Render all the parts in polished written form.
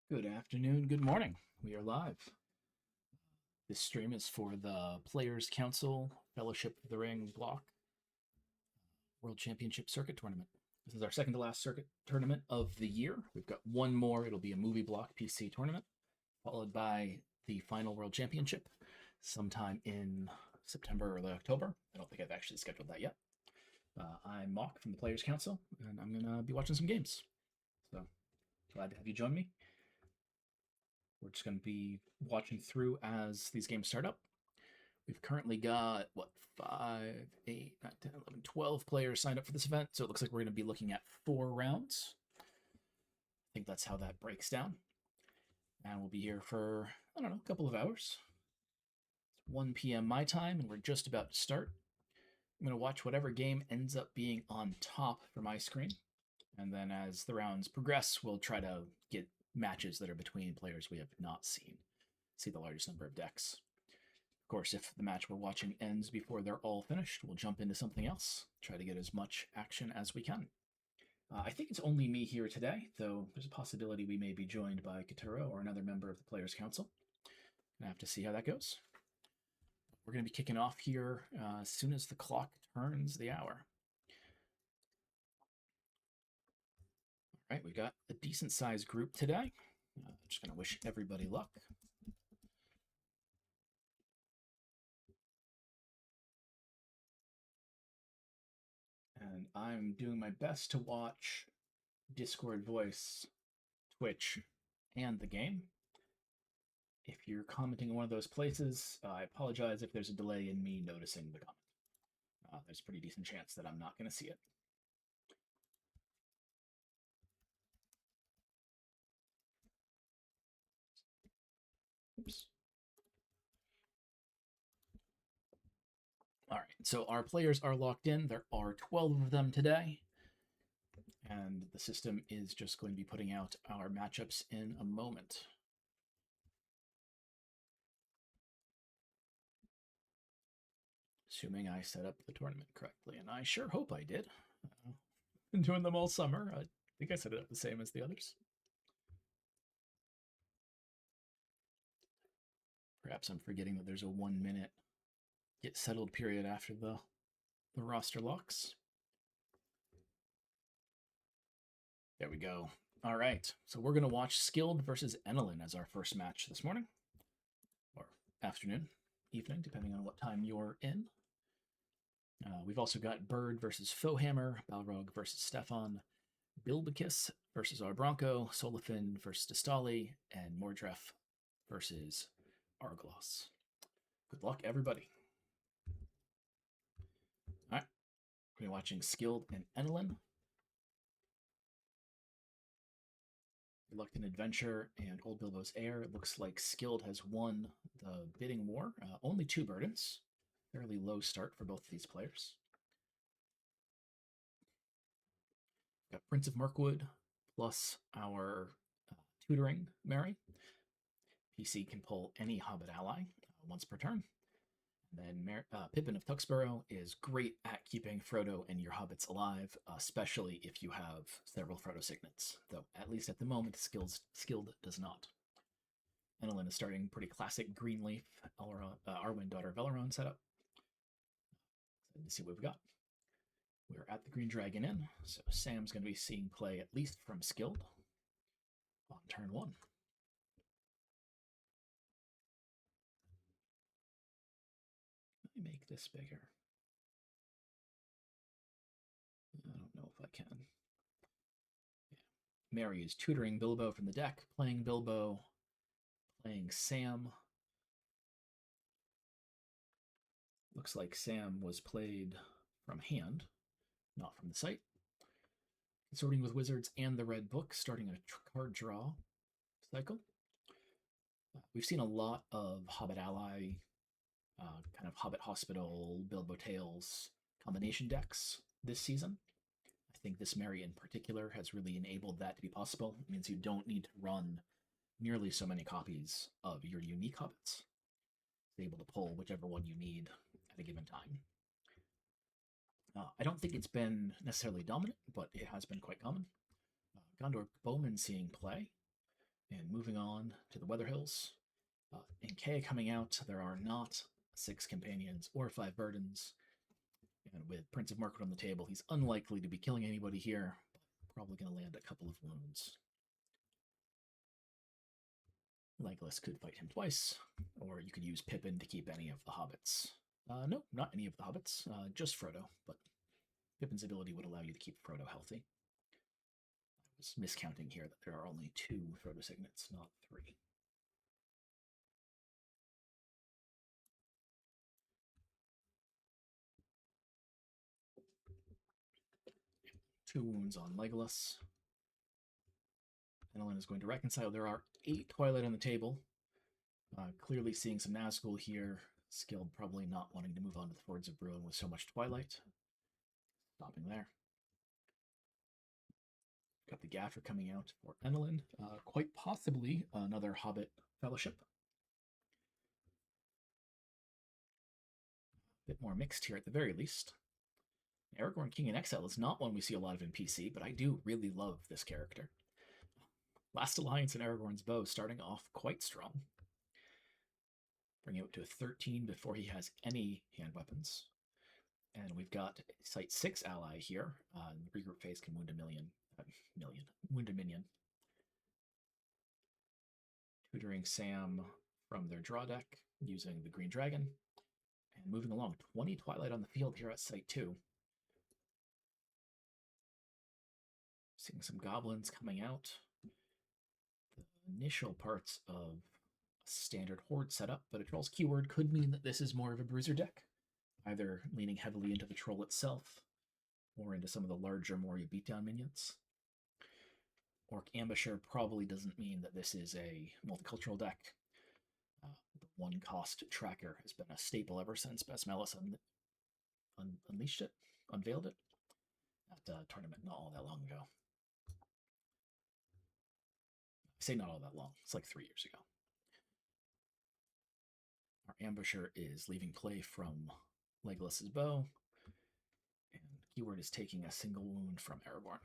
Good afternoon, good morning. We are live. This stream is for the Players Council Fellowship of the Ring block World Championship Circuit Tournament. This is our second to last circuit tournament of the year. We've got one more. It'll be a movie block PC tournament, followed by the final World Championship sometime in September or October. I don't think I've actually scheduled that yet. I'm Mock from the Players Council, and I'm going to be watching some games. So glad to have you join me. We're just going to be watching through as these games start up. We've currently got, 5, 8, 9, 10, 11, 12 players signed up for this event, so it looks like we're going to be looking at 4 rounds. I think that's how that breaks down. And we'll be here for, a couple of hours. It's 1 p.m. my time, and we're just about to start. I'm going to watch whatever game ends up being on top for my screen. And then as the rounds progress, we'll try to get matches that are between players we have not seen. See the largest number of decks. Of course, if the match we're watching ends before they're all finished, we'll jump into something else, try to get as much action as we can. I think it's only me here today, though there's a possibility we may be joined by Katuro or another member of the Players Council. Gonna have to see how that goes. We're going to be kicking off here as soon as the clock turns the hour. All right, we got a decent sized group today. Just going to wish everybody luck. And I'm doing my best to watch Discord voice, Twitch, and the game. If you're commenting in one of those places, I apologize if there's a delay in me noticing the comment. There's a pretty decent chance that I'm not going to see it. Oops. All right, so our players are locked in. There are 12 of them today. And the system is just going to be putting out our matchups in a moment. Assuming I set up the tournament correctly, and I sure hope I did. Been doing them all summer. I think I set it up the same as the others. Perhaps I'm forgetting that there's a 1 minute get settled period after the roster locks. There we go. All right, so we're going to watch Skilled versus Enelin as our first match this morning, or afternoon, evening, depending on what time you're in. We've also got Bird versus Fohammer, Balrog versus Stefan, Bilbicus versus Arbronco, Solifin versus Distali, and Mordref versus Arglos. Good luck, everybody. All right, we're watching Skilled and Enelin. Reluctant Adventure and Old Bilbo's Heir. It looks like Skilled has won the bidding war. Only 2 burdens. Fairly low start for both of these players. Got Prince of Mirkwood plus our tutoring Mary. PC can pull any Hobbit ally once per turn. And then Pippin of Tuxborough is great at keeping Frodo and your hobbits alive, especially if you have several Frodo signets, though at least at the moment, Skilled does not. Enelin is starting pretty classic Greenleaf, Arwen, Daughter of Elrond setup. Let's see what we've got. We're at the Green Dragon Inn, so Sam's going to be seeing play at least from Skilled on turn 1. Let me make this bigger. I don't know if I can. Yeah. Mary is tutoring Bilbo from the deck, playing Bilbo, playing Sam. Looks like Sam was played from hand, not from the site. Sorting with Wizards and the Red Book, starting a card draw cycle. We've seen a lot of Hobbit Ally, kind of Hobbit Hospital, Bilbo Tales combination decks this season. I think this Mary in particular has really enabled that to be possible. It means you don't need to run nearly so many copies of your unique Hobbits. You're able to pull whichever one you need at a given time. I don't think it's been necessarily dominant, but it has been quite common. Gondor Bowman seeing play. And moving on to the Weather Hills. In K coming out, there are not 6 companions or 5 burdens. And with Prince of Market on the table, he's unlikely to be killing anybody here, but probably going to land a couple of wounds. Legolas could fight him twice, or you could use Pippin to keep any of the hobbits. No, not any of the hobbits, just Frodo, but Pippin's ability would allow you to keep Frodo healthy. I was miscounting here that there are only 2 Frodo signets, not 3. 2 wounds on Legolas. Annalyn is going to reconcile. There are 8 Twilight on the table. Clearly seeing some Nazgul here. Skilled probably not wanting to move on to the Fords of Bruin with so much Twilight. Stopping there. Got the Gaffer coming out for Annalyn. Quite possibly another Hobbit Fellowship. A bit more mixed here at the very least. Aragorn King in Exile is not one we see a lot of in PC, but I do really love this character. Last Alliance and Aragorn's Bow starting off quite strong. Bringing it to a 13 before he has any hand weapons. And we've got Site 6 ally here. The regroup phase can wound wound a minion. Tutoring Sam from their draw deck using the Green Dragon. And moving along, 20 Twilight on the field here at Site 2. Seeing some goblins coming out. The initial parts of a standard horde setup, but a troll's keyword could mean that this is more of a bruiser deck, either leaning heavily into the troll itself or into some of the larger, more beatdown minions. Orc Ambusher probably doesn't mean that this is a multicultural deck. The 1 cost tracker has been a staple ever since Basmelis unveiled it at a tournament not all that long ago. I say not all that long, it's like 3 years ago. Our Ambusher is leaving play from Legolas's Bow, and keyword is taking a single wound from Aragorn.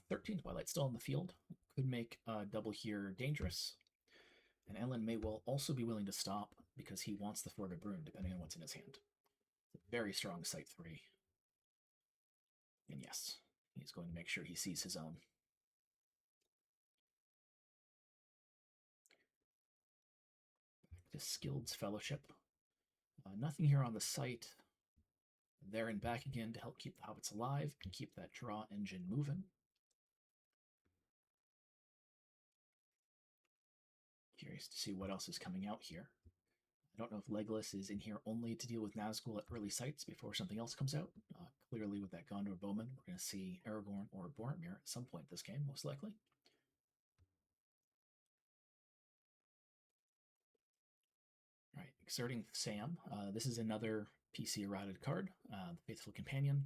13 Twilight still on the field, could make double here dangerous. And Ellen may well also be willing to stop because he wants the Ford of Bruin, depending on what's in his hand. It's a very strong Site 3. And yes, he's going to make sure he sees his own. Back to Skilled's Fellowship. Nothing here on the site. There and back again to help keep the hobbits alive and keep that draw engine moving. Curious to see what else is coming out here. I don't know if Legolas is in here only to deal with Nazgul at early sites before something else comes out. Clearly with that Gondor Bowman, we're going to see Aragorn or Boromir at some point this game, most likely. All right, Exerting Sam. This is another PC errated card, the Faithful Companion.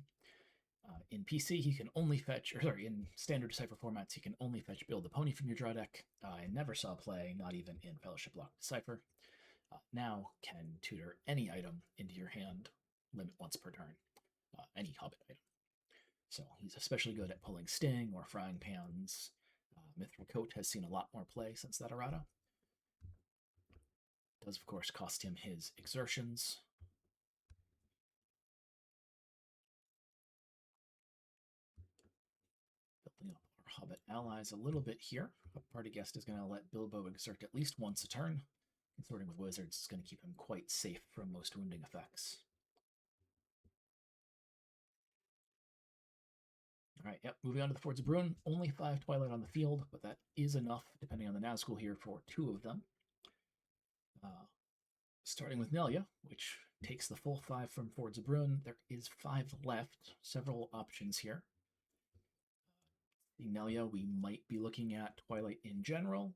In PC, he can only fetch, in standard Decipher formats, he can only fetch Build a Pony from your draw deck. I never saw play, not even in Fellowship Locked Decipher. Now can tutor any item into your hand, limit once per turn, any Hobbit item. So he's especially good at pulling Sting or Frying Pans. Mithril Coat has seen a lot more play since that errata. Does, of course, cost him his exertions. Building up our Hobbit allies a little bit here. A party guest is going to let Bilbo exert at least once a turn. Consorting with wizards is going to keep him quite safe from most wounding effects. All right, yep, moving on to the Fords of Bruin. Only 5 Twilight on the field, but that is enough, depending on the Nazgul here, for 2 of them. Starting with Nelia, which takes the full 5 from Fords of Bruin. There is 5 left, several options here. The Nelia, we might be looking at Twilight in general,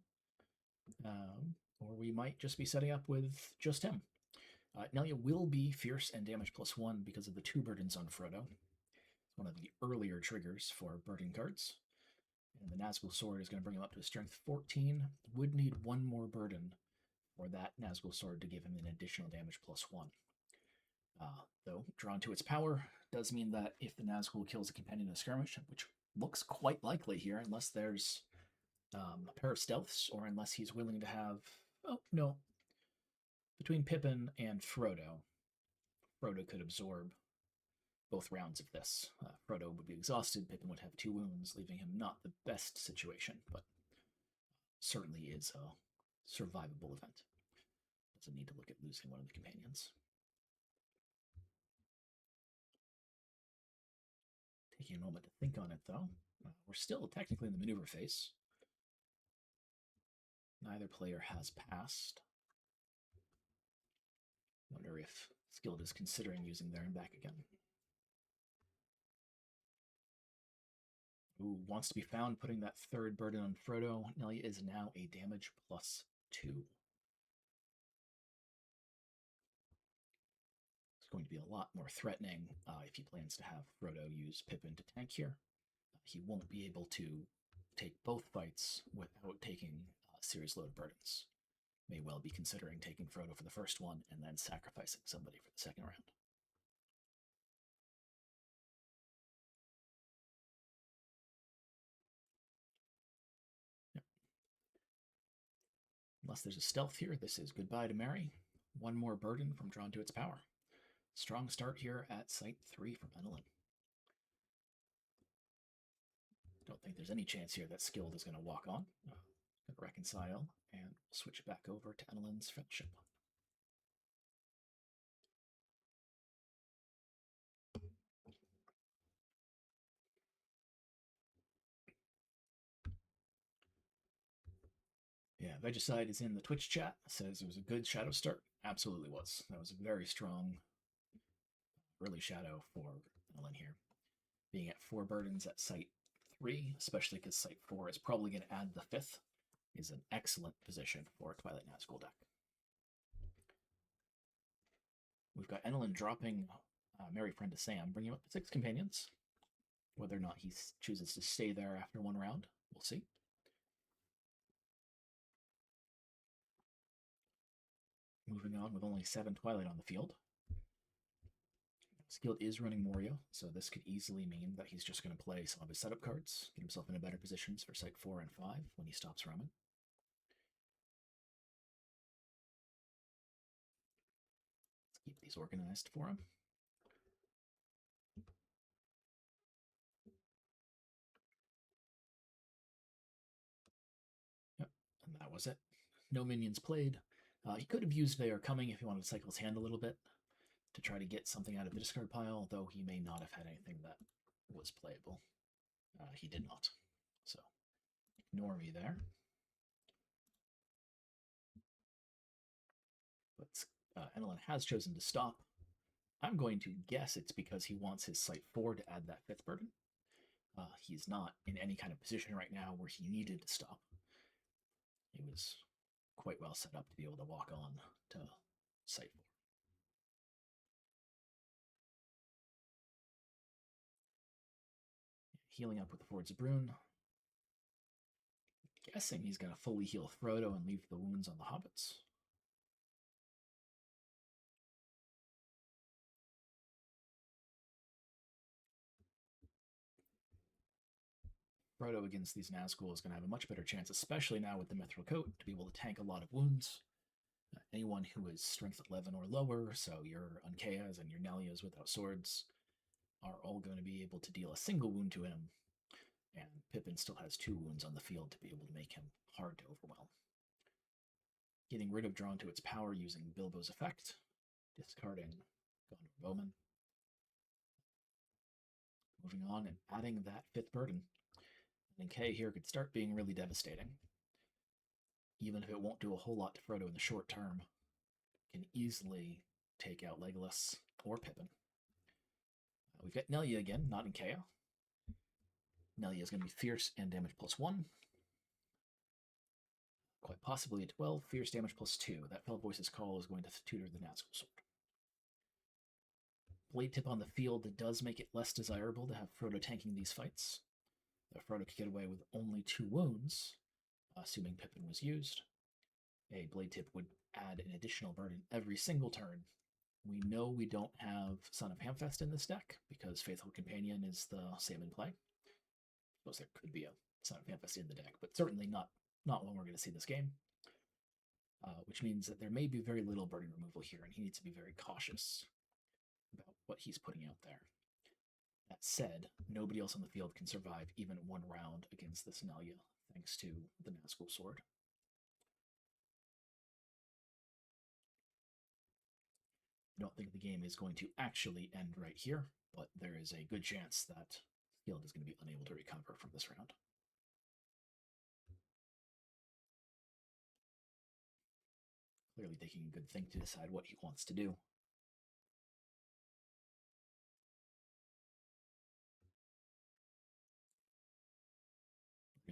or we might just be setting up with just him. Nelia will be Fierce and Damage +1 because of the 2 burdens on Frodo. It's one of the earlier triggers for burden cards. And the Nazgul Sword is going to bring him up to a Strength 14. Would need 1 more burden for that Nazgul Sword to give him an additional damage +1. Though, drawn to its power, does mean that if the Nazgul kills a companion in a skirmish, which looks quite likely here, unless there's a pair of stealths, or unless he's willing to have. Oh, no. Between Pippin and Frodo, Frodo could absorb both rounds of this. Frodo would be exhausted, Pippin would have 2 wounds, leaving him not the best situation, but certainly is a survivable event. Doesn't need to look at losing one of the companions. Taking a moment to think on it, though. We're still technically in the maneuver phase. Neither player has passed. Wonder if Skilled is considering using there and back again. Ooh, wants to be found, putting that third burden on Frodo. Nelia is now a damage +2. It's going to be a lot more threatening if he plans to have Frodo use Pippin to tank here. He won't be able to take both fights without taking a serious load of burdens. May well be considering taking Frodo for the first one and then sacrificing somebody for the second round. Yep. Unless there's a stealth here, this is goodbye to Mary. One more burden from Drawn to its Power. Strong start here at Site 3 from Enelin. Don't think there's any chance here that Skilled is going to walk on. Going to reconcile and switch back over to Enelin's Friendship. Yeah, Vegicide is in the Twitch chat. Says it was a good shadow start. Absolutely was. That was a very strong early shadow for Enelin here. Being at 4 burdens at Site 3, especially because Site 4 is probably going to add the 5th, is an excellent position for a Twilight Nazgul deck. We've got Enelin dropping Merry Friend to Sam, bringing up 6 companions. Whether or not he chooses to stay there after 1 round, we'll see. Moving on with only 7 Twilight on the field. Skilled is running Moria, so this could easily mean that he's just going to play some of his setup cards, get himself into better positions for Site 4 and 5 when he stops roaming. Let's keep these organized for him. Yep, and that was it. No minions played. He could have used They Are Coming if he wanted to cycle his hand a little bit to try to get something out of the discard pile, though he may not have had anything that was playable. He did not. So, ignore me there. But Enelin has chosen to stop. I'm going to guess it's because he wants his Site 4 to add that 5th burden. He's not in any kind of position right now where he needed to stop. He was quite well set up to be able to walk on to Site 4. Healing up with the Fords of Brune. Guessing he's going to fully heal Frodo and leave the wounds on the hobbits. Frodo against these Nazgul is going to have a much better chance, especially now with the Mithril Coat, to be able to tank a lot of wounds. Anyone who is Strength 11 or lower, so your Unkayas and your Nelias without swords, are all going to be able to deal a single wound to him, and Pippin still has 2 wounds on the field to be able to make him hard to overwhelm. Getting rid of Drawn to its Power using Bilbo's effect, discarding Gondor Bowman. Moving on and adding that 5th burden. And K here could start being really devastating. Even if it won't do a whole lot to Frodo in the short term, can easily take out Legolas or Pippin. We've got Nelia again, not in Kea. Nelia is going to be Fierce and damage +1. Quite possibly a 12, Fierce damage +2. That Fell Voice's Call is going to tutor the Nazgul Sword. Blade Tip on the field does make it less desirable to have Frodo tanking these fights. Frodo could get away with only 2 wounds, assuming Pippin was used. A Blade Tip would add an additional burden every single turn. We know we don't have Son of Hamfest in this deck because Faithful Companion is the same in play. I suppose there could be a Son of Tempest in the deck, but certainly not when we're going to see this game. Which means that there may be very little burning removal here, and he needs to be very cautious about what he's putting out there. That said, nobody else on the field can survive even one round against this Nelia, thanks to the Nazgul Sword. I don't think the game is going to actually end right here, but there is a good chance that Skilled is going to be unable to recover from this round. Clearly taking a good think to decide what he wants to do.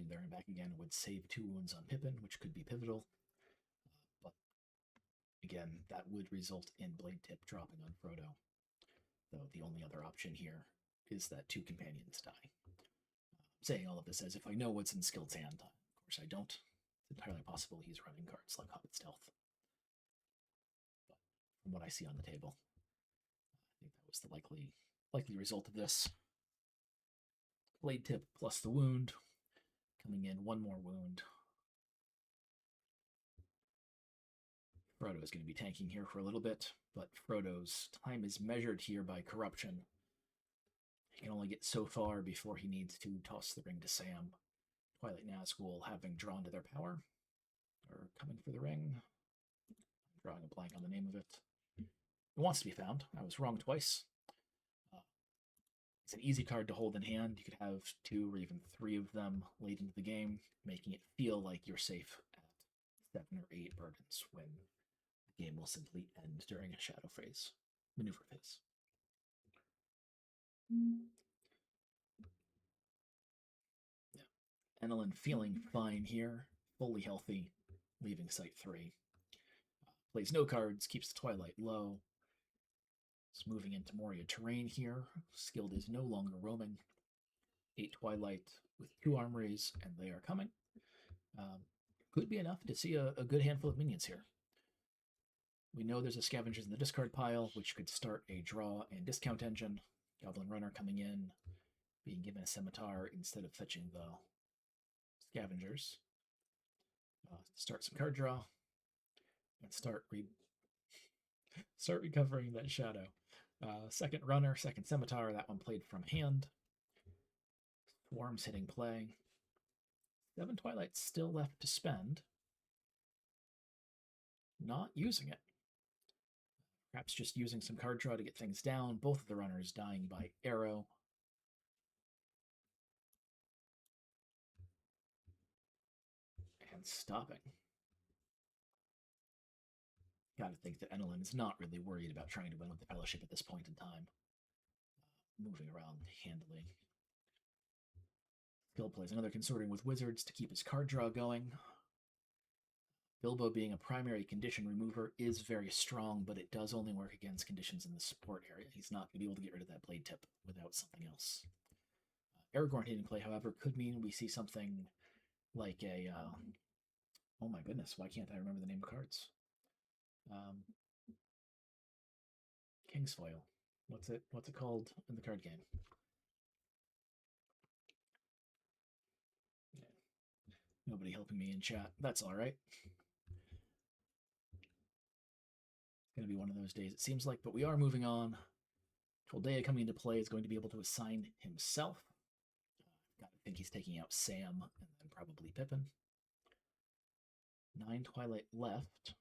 There and back again would save 2 wounds on Pippin, which could be pivotal. But again, that would result in Blade Tip dropping on Frodo. Though the only other option here is that 2 companions die. Saying all of this as if I know what's in Skilled's hand. Of course I don't. It's entirely possible he's running cards like Hobbit Stealth. But from what I see on the table, I think that was the likely result of this. Blade Tip plus the wound. Coming in 1 more wound. Frodo is going to be tanking here for a little bit, but Frodo's time is measured here by corruption. He can only get so far before he needs to toss the ring to Sam. Twilight Nazgul having drawn to their power, or coming for the ring. I'm drawing a blank on the name of it. It wants to be found. I was wrong twice. It's an easy card to hold in hand. You could have 2 or even 3 of them late into the game, making it feel like you're safe at 7 or 8 burdens when the game will simply end during a shadow phase, maneuver phase. Yeah. Enelin feeling fine here, fully healthy, leaving site 3. Plays no cards, keeps the Twilight low. It's moving into Moria terrain here. Skilled is no longer roaming. 8 Twilight with 2 armories, and they are coming. Could be enough to see a good handful of minions here. We know there's a Scavengers in the discard pile, which could start a draw and discount engine. Goblin Runner coming in, being given a Scimitar instead of fetching the Scavengers. Start some card draw, and start recovering that shadow. Second Runner, second Scimitar, that one played from hand. Swarms hitting play. 7 Twilights still left to spend. Not using it. Perhaps just using some card draw to get things down. Both of the runners dying by arrow. And stopping. Gotta think that Enelin is not really worried about trying to win with the Fellowship at this point in time. Moving around handily. Skill plays another Consorting with Wizards to keep his card draw going. Bilbo being a primary condition remover is very strong, but it does only work against conditions in the support area. He's not going to be able to get rid of that Blade Tip without something else. Aragorn hitting play, however, could mean we see something like a... oh my goodness, why can't I remember the name of cards? King's Foil. What's it called in the card game? Yeah. Nobody helping me in chat. That's all right. It's going to be one of those days, it seems like, but we are moving on. Toldea coming into play is going to be able to assign himself. I think he's taking out Sam and then probably Pippin. 9 Twilight left.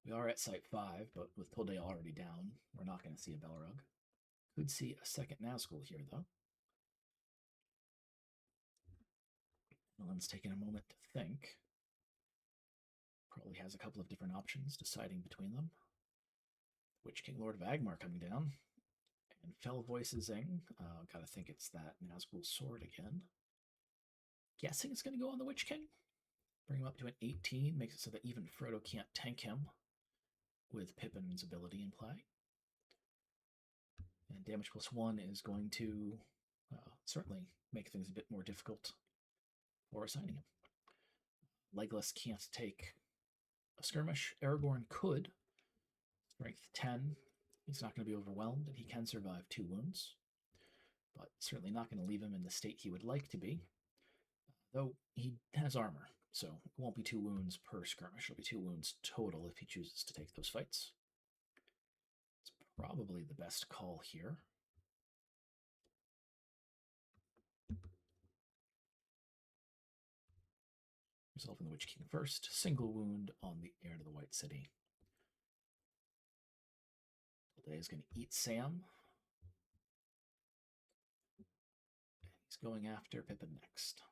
We are at site 5, but with Toldea already down, we're not going to see a Balrog. Could see a second Nazgul here, though. Nolan's taking a moment to think. Probably has a couple of different options, deciding between them. Witch King Lord of Agmar coming down. And Fell Voicing. Gotta think it's that Nazgul Sword again. Guessing it's going to go on the Witch King. Bring him up to an 18. Makes it so that even Frodo can't tank him with Pippin's ability in play. And damage +1 is going to certainly make things a bit more difficult for assigning him. Legolas can't take a skirmish. Aragorn could. Strength 10. He's not going to be overwhelmed, and he can survive 2 wounds. But certainly not going to leave him in the state he would like to be. Though he has armor, so it won't be 2 wounds per skirmish. It'll be 2 wounds total if he chooses to take those fights. It's probably the best call here. Resolving the Witch King first. Single wound on the heir to the White City. Day is going to eat Sam. And he's going after Pippin next.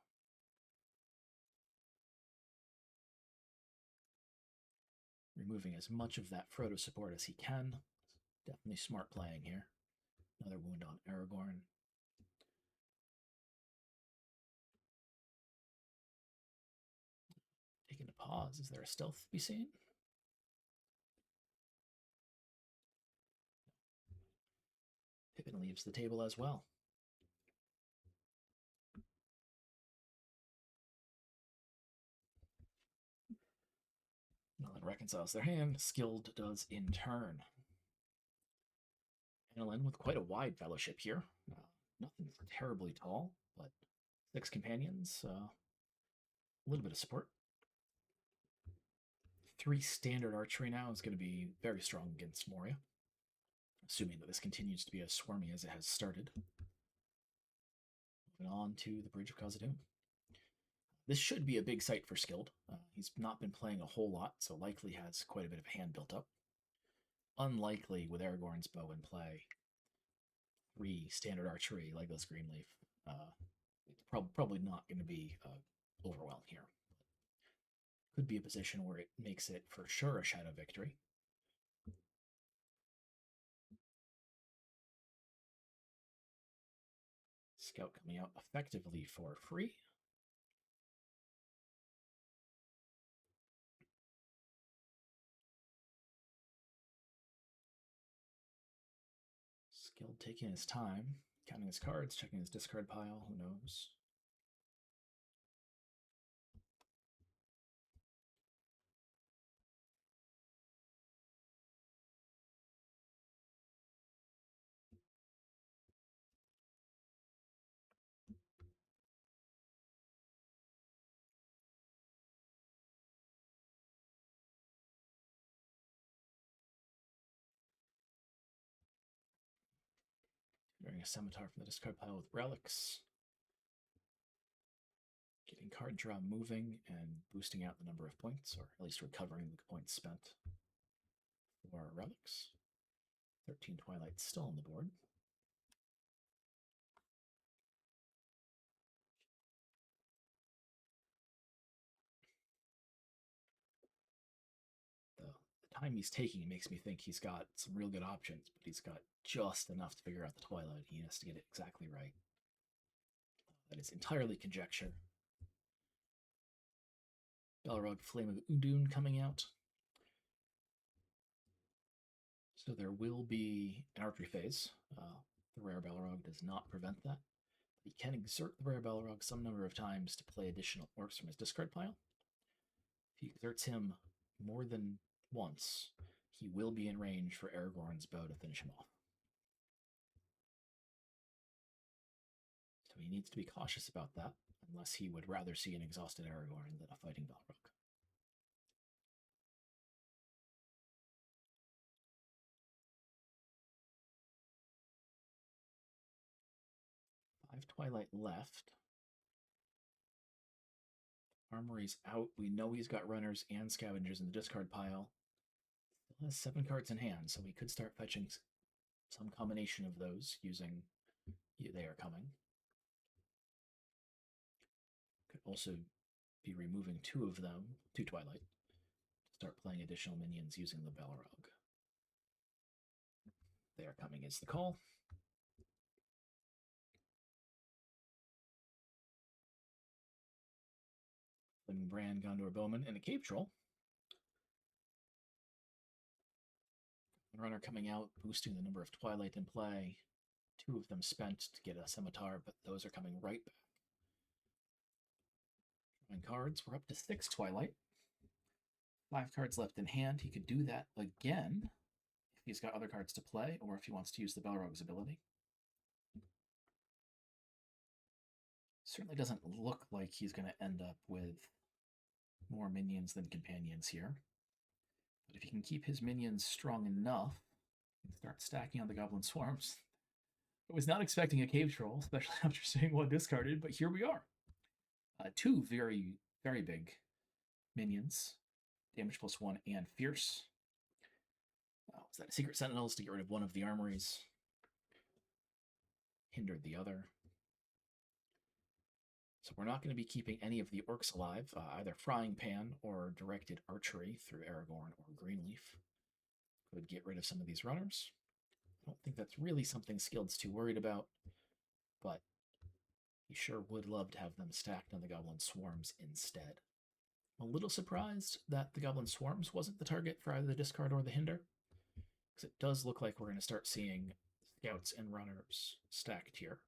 Removing as much of that Frodo support as he can. Definitely smart playing here. Another wound on Aragorn. Taking a pause. Is there a stealth to be seen? Pippin leaves the table as well. Annalyn reconciles their hand. Skilled does in turn. Annalyn with quite a wide fellowship here. Nothing terribly tall, but 6 companions. A little bit of support. 3 standard archery now is going to be very strong against Moria, assuming that this continues to be as swarmy as it has started. Moving on to the Bridge of Khazad-dûm. This should be a big site for Skilled. He's not been playing a whole lot, so likely has quite a bit of a hand built up. Unlikely with Aragorn's bow in play. 3 standard archery, Legolas Greenleaf. Probably not going to be overwhelmed here. Could be a position where it makes it for sure a shadow victory. Scout coming out effectively for free. Skilled taking his time, counting his cards, checking his discard pile, who knows. Drawing a scimitar from the discard pile with relics. Getting card draw moving and boosting out the number of points, or at least recovering the points spent for relics. 13 Twilight still on the board. The time he's taking makes me think he's got some real good options, but he's got just enough to figure out the Twilight. He has to get it exactly right. That is entirely conjecture. Balrog, Flame of Udun coming out. So there will be an archery phase. The rare Balrog does not prevent that. He can exert the rare Balrog some number of times to play additional orcs from his discard pile. If he exerts him more than once, he will be in range for Aragorn's bow to finish him off. So he needs to be cautious about that, unless he would rather see an exhausted Aragorn than a fighting Balrog. Five Twilight left. Armory's out. We know he's got runners and scavengers in the discard pile. Still has 7 cards in hand, so we could start fetching some combination of those using They Are Coming. Could also be removing 2 of them, 2 Twilight, to start playing additional minions using the Balrog. They Are Coming is the call. Flaming Brand, Gondor Bowman, and a Cave Troll. Runner coming out, boosting the number of Twilight in play. 2 of them spent to get a Scimitar, but those are coming right back. Drawing cards, we're up to 6 Twilight. 5 cards left in hand. He could do that again if he's got other cards to play, or if he wants to use the Balrog's ability. Certainly doesn't look like he's going to end up with more minions than companions here. But if he can keep his minions strong enough and start stacking on the goblin swarms, I was not expecting a cave troll, especially after seeing one discarded, but here we are. Two very, very big minions, damage +1 and fierce. Was that Secret Sentinels to get rid of one of the armories? Hindered the other. So we're not going to be keeping any of the orcs alive, either Frying Pan or Directed Archery through Aragorn or Greenleaf. Could get rid of some of these runners. I don't think that's really something Skild's too worried about, but he sure would love to have them stacked on the Goblin Swarms instead. I'm a little surprised that the Goblin Swarms wasn't the target for either the discard or the hinder, because it does look like we're going to start seeing scouts and runners stacked here.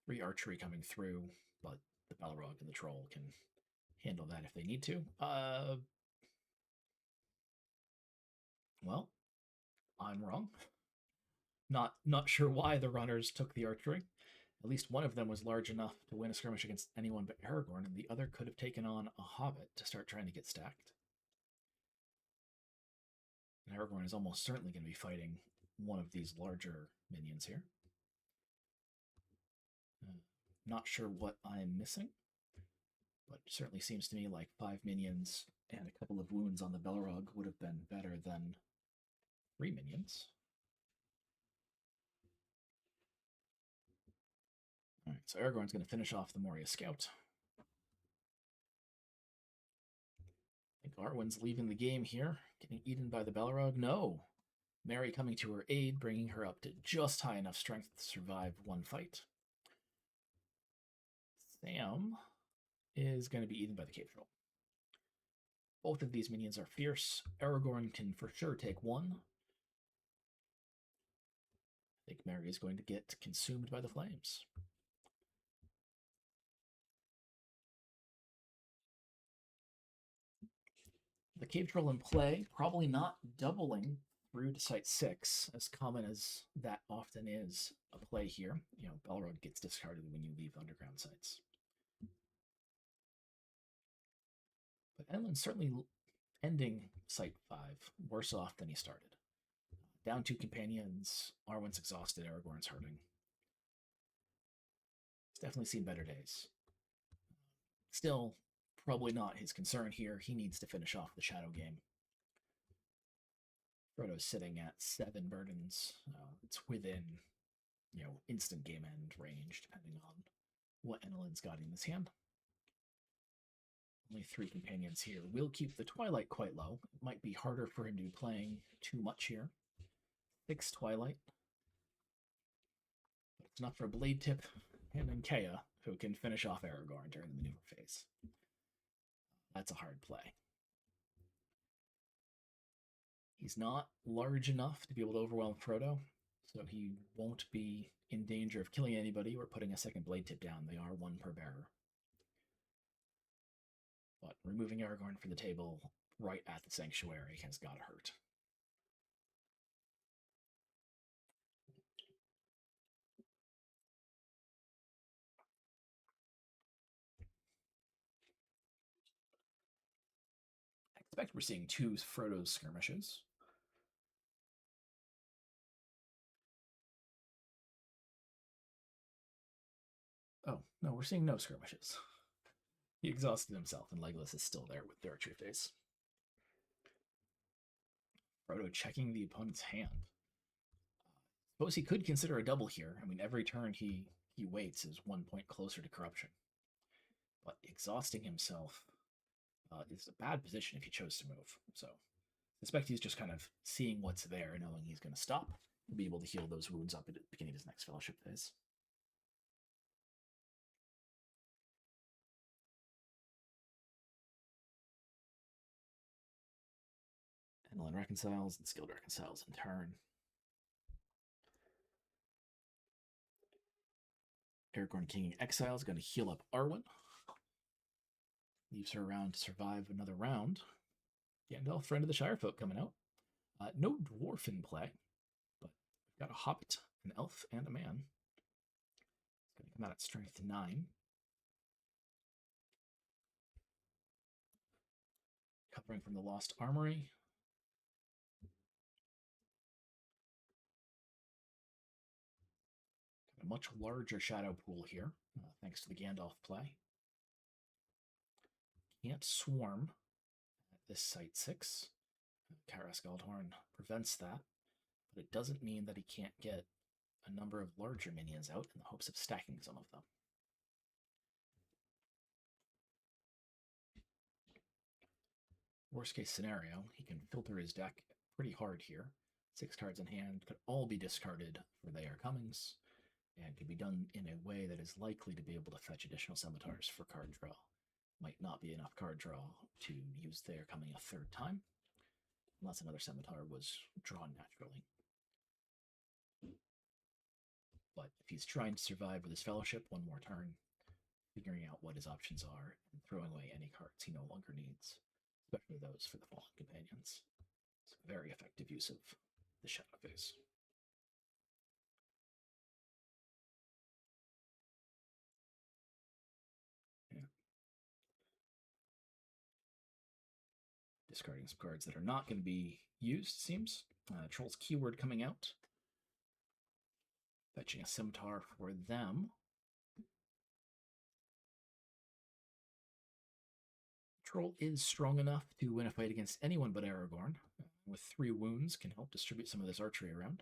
3 archery coming through, but the Balrog and the Troll can handle that if they need to. Well, I'm wrong. Not sure why the runners took the archery. At least one of them was large enough to win a skirmish against anyone but Aragorn, and the other could have taken on a hobbit to start trying to get stacked. And Aragorn is almost certainly going to be fighting one of these larger minions here. Not sure what I'm missing, but it certainly seems to me like 5 minions and a couple of wounds on the Balrog would have been better than 3 minions. All right, so Aragorn's going to finish off the Moria Scout. I think Arwen's leaving the game here, getting eaten by the Balrog. No! Merry coming to her aid, bringing her up to just high enough strength to survive one fight. Sam is going to be eaten by the cave troll. Both of these minions are fierce. Aragorn can for sure take one. I think Merry is going to get consumed by the flames. The cave troll in play, probably not doubling through to site 6, as common as that often is a play here. You know, Balrog gets discarded when you leave underground sites. But Enlin's certainly ending site 5 worse off than he started. Down 2 companions, Arwen's exhausted, Aragorn's hurting. He's definitely seen better days. Still, probably not his concern here. He needs to finish off the Shadow game. Frodo's sitting at 7 burdens. It's within, instant game end range, depending on what Enlin's got in his hand. Only 3 companions here. We'll keep the Twilight quite low. It might be harder for him to be playing too much here. 6 Twilight. But it's enough for a Blade Tip and Ankea, who can finish off Aragorn during the maneuver phase. That's a hard play. He's not large enough to be able to overwhelm Frodo, so he won't be in danger of killing anybody or putting a second Blade Tip down. They are 1 per bearer. But removing Aragorn from the table right at the Sanctuary has got to hurt. I expect we're seeing 2 Frodo skirmishes. Oh, no, we're seeing no skirmishes. He exhausted himself, and Legolas is still there with their archery phase. Frodo checking the opponent's hand. Suppose he could consider a double here. I mean, every turn he waits is 1 point closer to corruption. But exhausting himself is a bad position if he chose to move. So I suspect he's just kind of seeing what's there, knowing he's going to stop, and be able to heal those wounds up at the beginning of his next fellowship phase. Enlin reconciles, and Skild reconciles in turn. Aragorn King Exile is going to heal up Arwen. Leaves her around to survive another round. Gandalf, Friend of the Shirefolk, coming out. No dwarf in play, but we've got a hobbit, an elf, and a man. come out at strength 9. Covering from the Lost Armory. Got a much larger shadow pool here, thanks to the Gandalf play. Can't swarm at this site 6. Karas Goldhorn prevents that, but it doesn't mean that he can't get a number of larger minions out in the hopes of stacking some of them. Worst case scenario, he can filter his deck pretty hard here. 6 cards in hand could all be discarded for They Are Comings, and can be done in a way that is likely to be able to fetch additional scimitars for card draw. Might not be enough card draw to use They Are Coming a third time, unless another scimitar was drawn naturally. But if he's trying to survive with his Fellowship one more turn, figuring out what his options are, and throwing away any cards he no longer needs, especially those for the Fallen Companions, it's a very effective use of the Shadow Phase. Discarding some cards that are not going to be used, seems. Troll's Keyword coming out. Fetching a scimitar for them. Troll is strong enough to win a fight against anyone but Aragorn. With 3 wounds, can help distribute some of this archery around.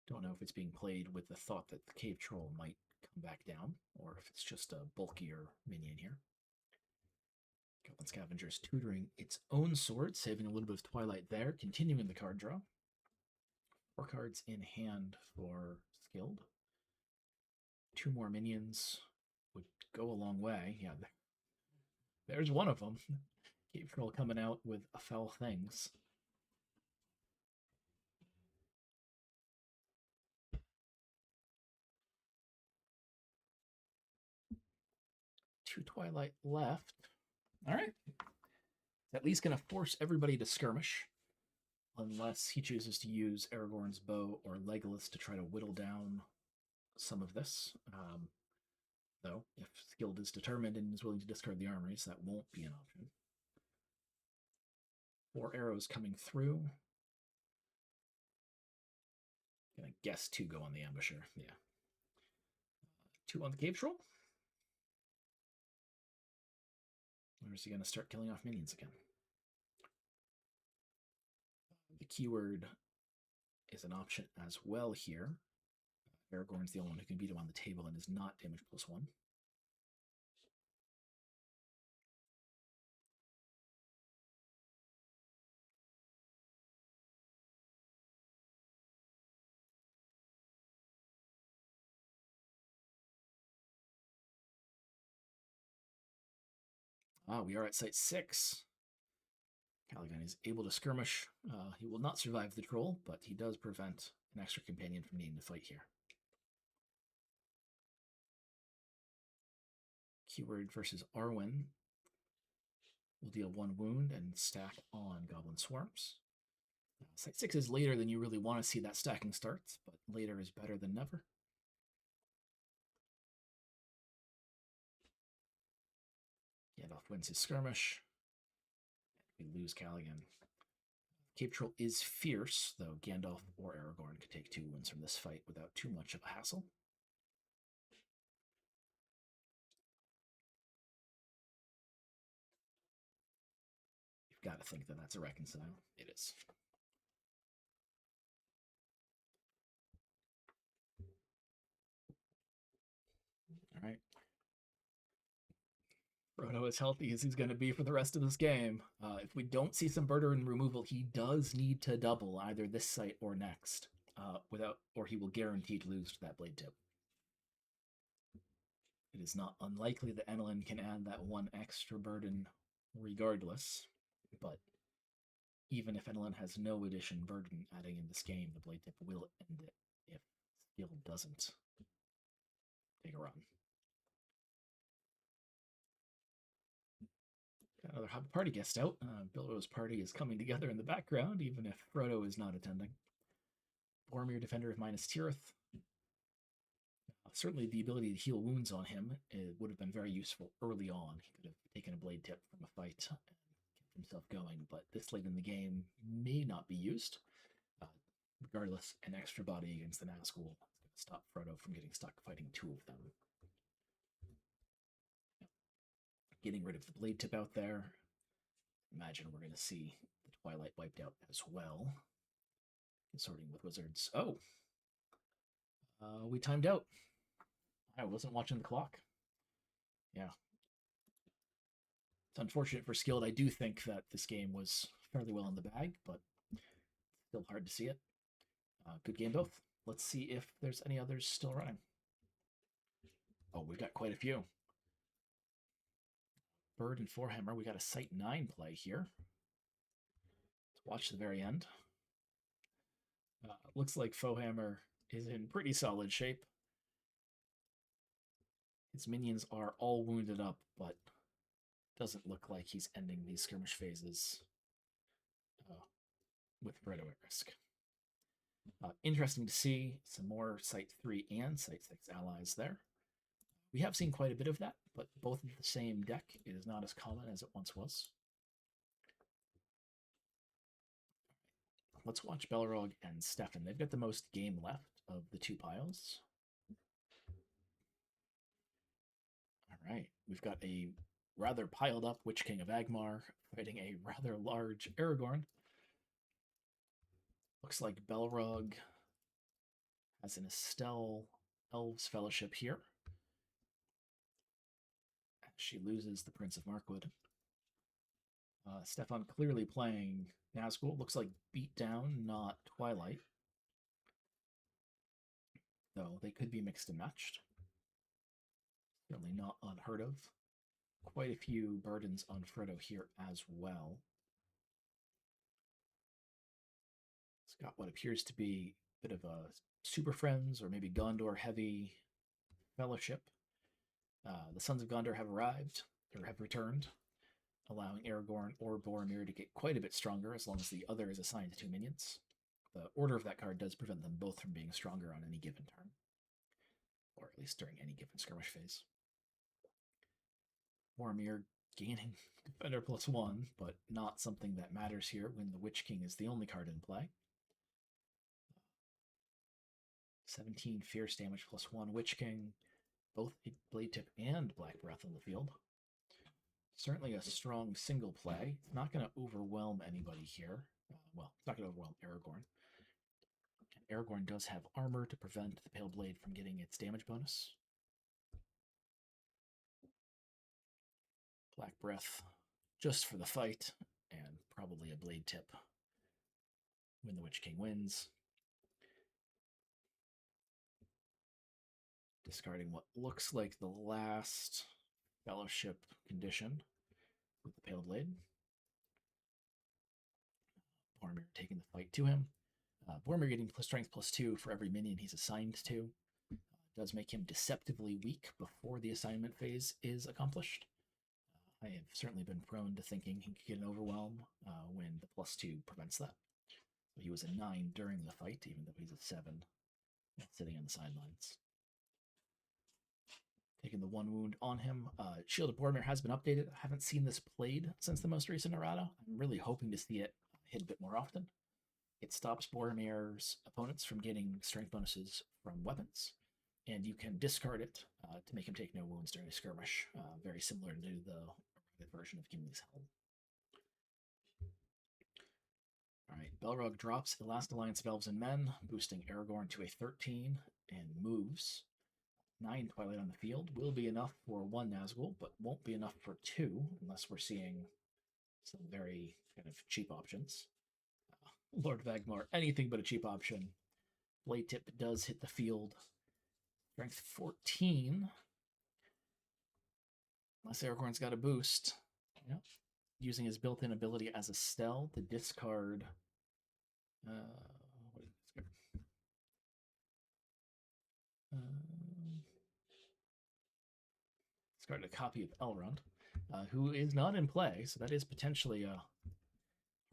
Don't know if it's being played with the thought that the Cave Troll might come back down, or if it's just a bulkier minion here. Goblin Scavenger is tutoring its own sword, saving a little bit of Twilight there, continuing the card draw. 4 cards in hand for Skilled. 2 more minions would go a long way. Yeah, there's one of them. Cave Troll coming out with Foul Things. Two Twilight left. All right. It's at least going to force everybody to skirmish, unless he chooses to use Aragorn's bow or Legolas to try to whittle down some of this. Though, if Skilled is determined and is willing to discard the armories, that won't be an option. 4 arrows coming through. Gonna guess 2 go on the Ambusher. Yeah. 2 on the Cave Troll. Or is he going to start killing off minions again? The Keyword is an option as well here. Aragorn's the only one who can beat him on the table and is not damage +1. We are at site 6. Caligan is able to skirmish. He will not survive the troll, but he does prevent an extra companion from needing to fight here. Keyword versus Arwen will deal 1 wound and stack on Goblin Swarms. Site 6 is later than you really want to see that stacking starts, but later is better than never. Gandalf wins his skirmish. We lose Caligan. Cave Troll is fierce, though Gandalf or Aragorn could take 2 wounds from this fight without too much of a hassle. You've got to think that that's a reconcile. It is. All right. Frodo as healthy as he's going to be for the rest of this game. If we don't see some burden removal, he does need to double either this site or next, or he will guarantee to lose to that blade tip. It is not unlikely that Enelin can add that 1 extra burden regardless, but even if Enelin has no addition burden adding in this game, the blade tip will end it if Skill doesn't take a run. Another party guest out. Bilbo's party is coming together in the background, even if Frodo is not attending. Boromir, Defender of Minas Tirith. Certainly, the ability to heal wounds on him would have been very useful early on. He could have taken a blade tip from a fight and kept himself going, but this late in the game may not be used. Uh, Regardless, an extra body against the Nazgul is going to stop Frodo from getting stuck fighting two of them. Getting rid of the blade tip out there. Imagine we're going to see the Twilight wiped out as well. Sorting with wizards. Oh, we timed out. I wasn't watching the clock. Yeah. It's unfortunate for Skilled. I do think that this game was fairly well in the bag, but still hard to see it. Good game both. Let's see if there's any others still running. Oh, we've got quite a few. Bird and Forehammer. We got a Site 9 play here. Let's watch the very end. Looks like Foehammer is in pretty solid shape. His minions are all wounded up, but doesn't look like he's ending these skirmish phases with Frodo at risk. Interesting to see some more Site 3 and Site 6 allies there. We have seen quite a bit of that, but both in the same deck is not as common as it once was. Let's watch Belrog and Stefan. They've got the most game left of the two piles. All right, we've got a rather piled up Witch King of Agmar fighting a rather large Aragorn. Looks like Belrog has an Estelle Elves Fellowship here. She loses the Prince of Markwood. Stefan clearly playing Nazgul. Looks like Beatdown, not Twilight. Though they could be mixed and matched. Certainly not unheard of. Quite a few burdens on Frodo here as well. It's got what appears to be a bit of a Super Friends or maybe Gondor heavy fellowship. The Sons of Gondor have arrived, or have returned, allowing Aragorn or Boromir to get quite a bit stronger as long as the other is assigned to 2 minions. The order of that card does prevent them both from being stronger on any given turn, or at least during any given skirmish phase. Boromir gaining Defender +1, but not something that matters here when the Witch King is the only card in play. 17 Fierce Damage +1 Witch King, both Blade Tip and Black Breath on the field. Certainly a strong single play. It's not going to overwhelm anybody here. Well, it's not going to overwhelm Aragorn. And Aragorn does have armor to prevent the Pale Blade from getting its damage bonus. Black Breath just for the fight, and probably a Blade Tip when the Witch King wins. Discarding what looks like the last Fellowship condition with the Pale Blade. Boromir taking the fight to him. Boromir getting strength +2 for every minion he's assigned to. Does make him deceptively weak before the assignment phase is accomplished. I have certainly been prone to thinking he could get an overwhelm when the +2 prevents that. So he was a 9 during the fight, even though he's a 7 sitting on the sidelines. Taking the 1 wound on him. Shield of Boromir has been updated. I haven't seen this played since the most recent errata. I'm really hoping to see it hit a bit more often. It stops Boromir's opponents from getting strength bonuses from weapons, and you can discard it to make him take no wounds during a skirmish, very similar to the version of Gimli's Helm. Alright, Belrog drops the Last Alliance of Elves and Men, boosting Aragorn to a 13, and moves. 9 Twilight on the field will be enough for 1 Nazgul, but won't be enough for 2, unless we're seeing some very kind of cheap options. Lord of Agmar, anything but a cheap option. Blade Tip does hit the field. Strength 14. Unless Aragorn's got a boost. Yep. Using his built-in ability as Estelle to discard... what is this card? Discard a copy of Elrond, who is not in play, so that is potentially a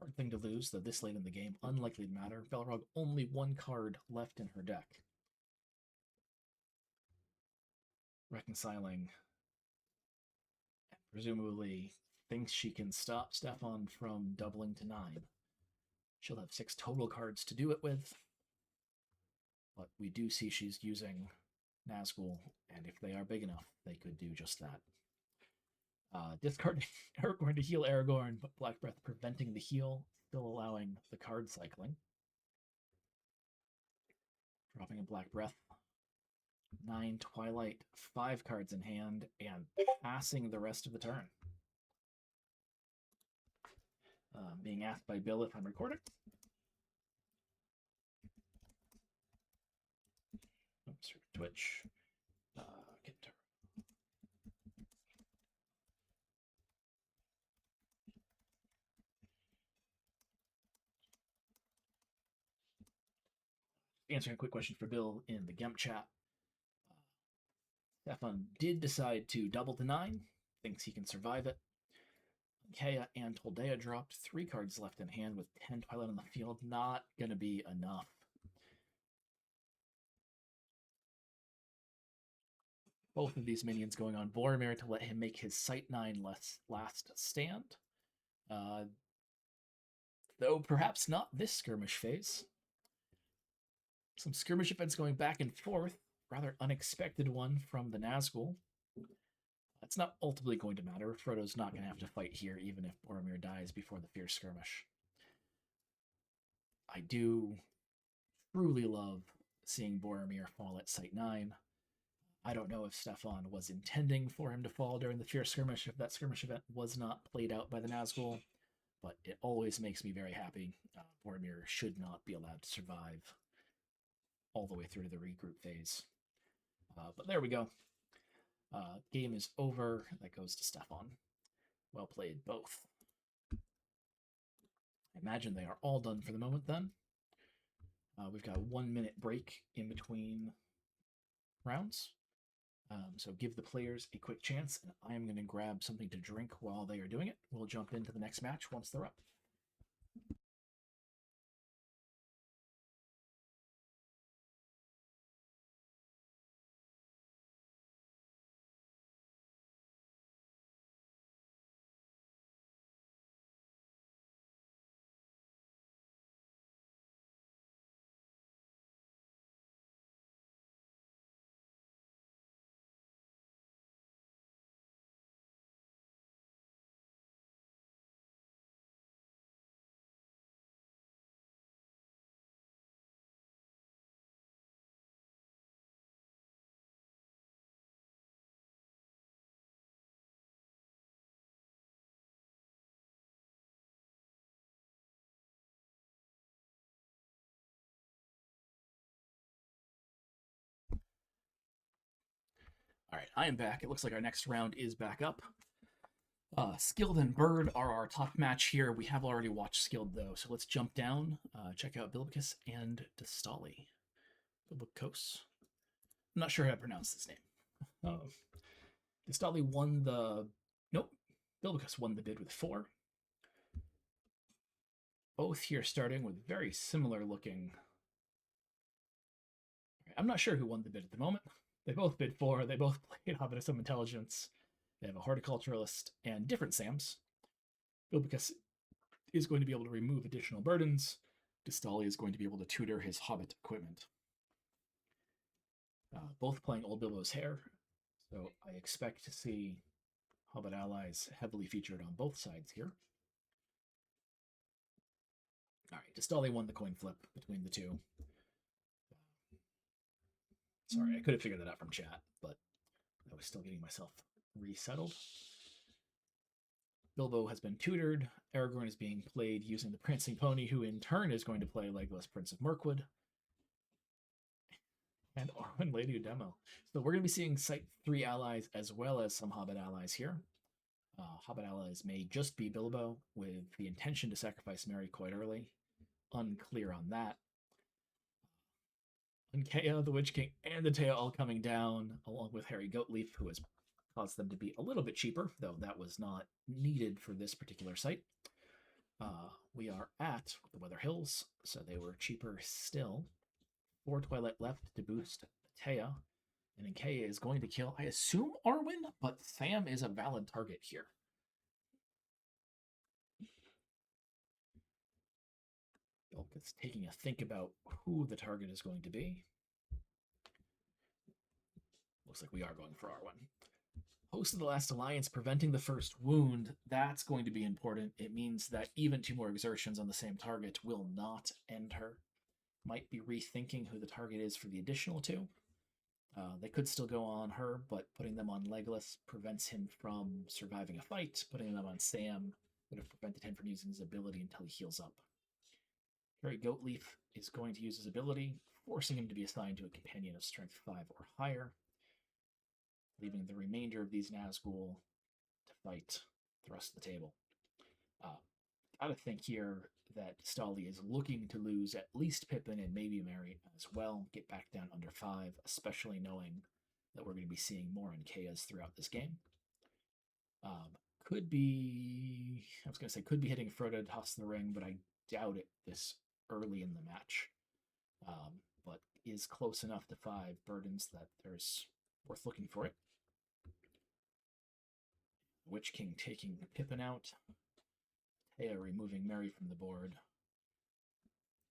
hard thing to lose, though this late in the game, unlikely to matter. Belrog only 1 card left in her deck. reconciling, and presumably thinks she can stop Stefan from doubling to 9. She'll have 6 total cards to do it with, but we do see she's using Nazgul, and if they are big enough, they could do just that. Discarding Aragorn to heal Aragorn, but Black Breath preventing the heal, still allowing the card cycling. Dropping a Black Breath. 9 Twilight, 5 cards in hand, and passing the rest of the turn. Being asked by Bill if I'm recording. Oops, Twitch. Get to answering a quick question for Bill in the Gemp chat. Stefan did decide to double to 9, thinks he can survive it. Kea and Toldea dropped 3 cards left in hand with 10 Twilight on the field. Not going to be enough. Both of these minions going on Boromir to let him make his Sight 9 last stand. Though perhaps not this skirmish phase. Some skirmish events going back and forth. Rather unexpected one from the Nazgul. That's not ultimately going to matter. Frodo's not going to have to fight here, even if Boromir dies before the fierce skirmish. I do truly love seeing Boromir fall at Sight 9. I don't know if Stefan was intending for him to fall during the fierce skirmish, if that skirmish event was not played out by the Nazgul, but it always makes me very happy. Boromir should not be allowed to survive all the way through to the regroup phase. But there we go. Game is over. That goes to Stefan. Well played, both. I imagine they are all done for the moment then. We've got a 1 minute break in between rounds. So give the players a quick chance, and I am going to grab something to drink while they are doing it. We'll jump into the next match once they're up. All right, I am back. It looks like our next round is back up. Skilled and Bird are our top match here. We have already watched Skilled, though, so let's jump down, check out Bilbicus and Distali. Bilbicos. I'm not sure how to pronounce this name. Distali won the... Nope. Bilbicus won the bid with 4. Both here starting with very similar looking... I'm not sure who won the bid at the moment. They both bid 4. They both played Hobbit of Some Intelligence. They have a horticulturalist and different Sams. Bilbicus is going to be able to remove additional burdens. Distali is going to be able to tutor his Hobbit equipment. Both playing Old Bilbo's Hair, so I expect to see Hobbit allies heavily featured on both sides here. All right, Distali won the coin flip between the two. Sorry, I could have figured that out from chat, but I was still getting myself resettled. Bilbo has been tutored. Aragorn is being played using the Prancing Pony, who in turn is going to play Legolas, Prince of Mirkwood. And Arwen, Lady Udemo. So we're going to be seeing Sight 3 allies as well as some Hobbit allies here. Hobbit allies may just be Bilbo, with the intention to sacrifice Merry quite early. Unclear on that. Unkea, the Witch King, and the Teo all coming down, along with Harry Goatleaf, who has caused them to be a little bit cheaper, though that was not needed for this particular site. We are at the Weather Hills, so they were cheaper still. 4 Twilight left to boost Teo. And Nkea is going to kill, I assume, Arwen, but Sam is a valid target here. It's taking a think about who the target is going to be. Looks like we are going for Arwen. Host of the Last Alliance preventing the first wound. That's going to be important. It means that even 2 more exertions on the same target will not end her. Might be rethinking who the target is for the additional 2. They could still go on her, but putting them on Legolas prevents him from surviving a fight. Putting them on Sam would have prevented him from using his ability until he heals up. Harry Goatleaf is going to use his ability, forcing him to be assigned to a companion of strength 5 or higher, leaving the remainder of these Nazgul to fight the rest of the table. Gotta think here that Stolly is looking to lose at least Pippin and maybe Merry as well, get back down under 5, especially knowing that we're going to be seeing more Nkeas throughout this game. Could be hitting Frodo to toss the ring, but I doubt it this early in the match. But is close enough to 5 burdens that there's worth looking for it. Witch King taking Pippin out. Taya removing Merry from the board.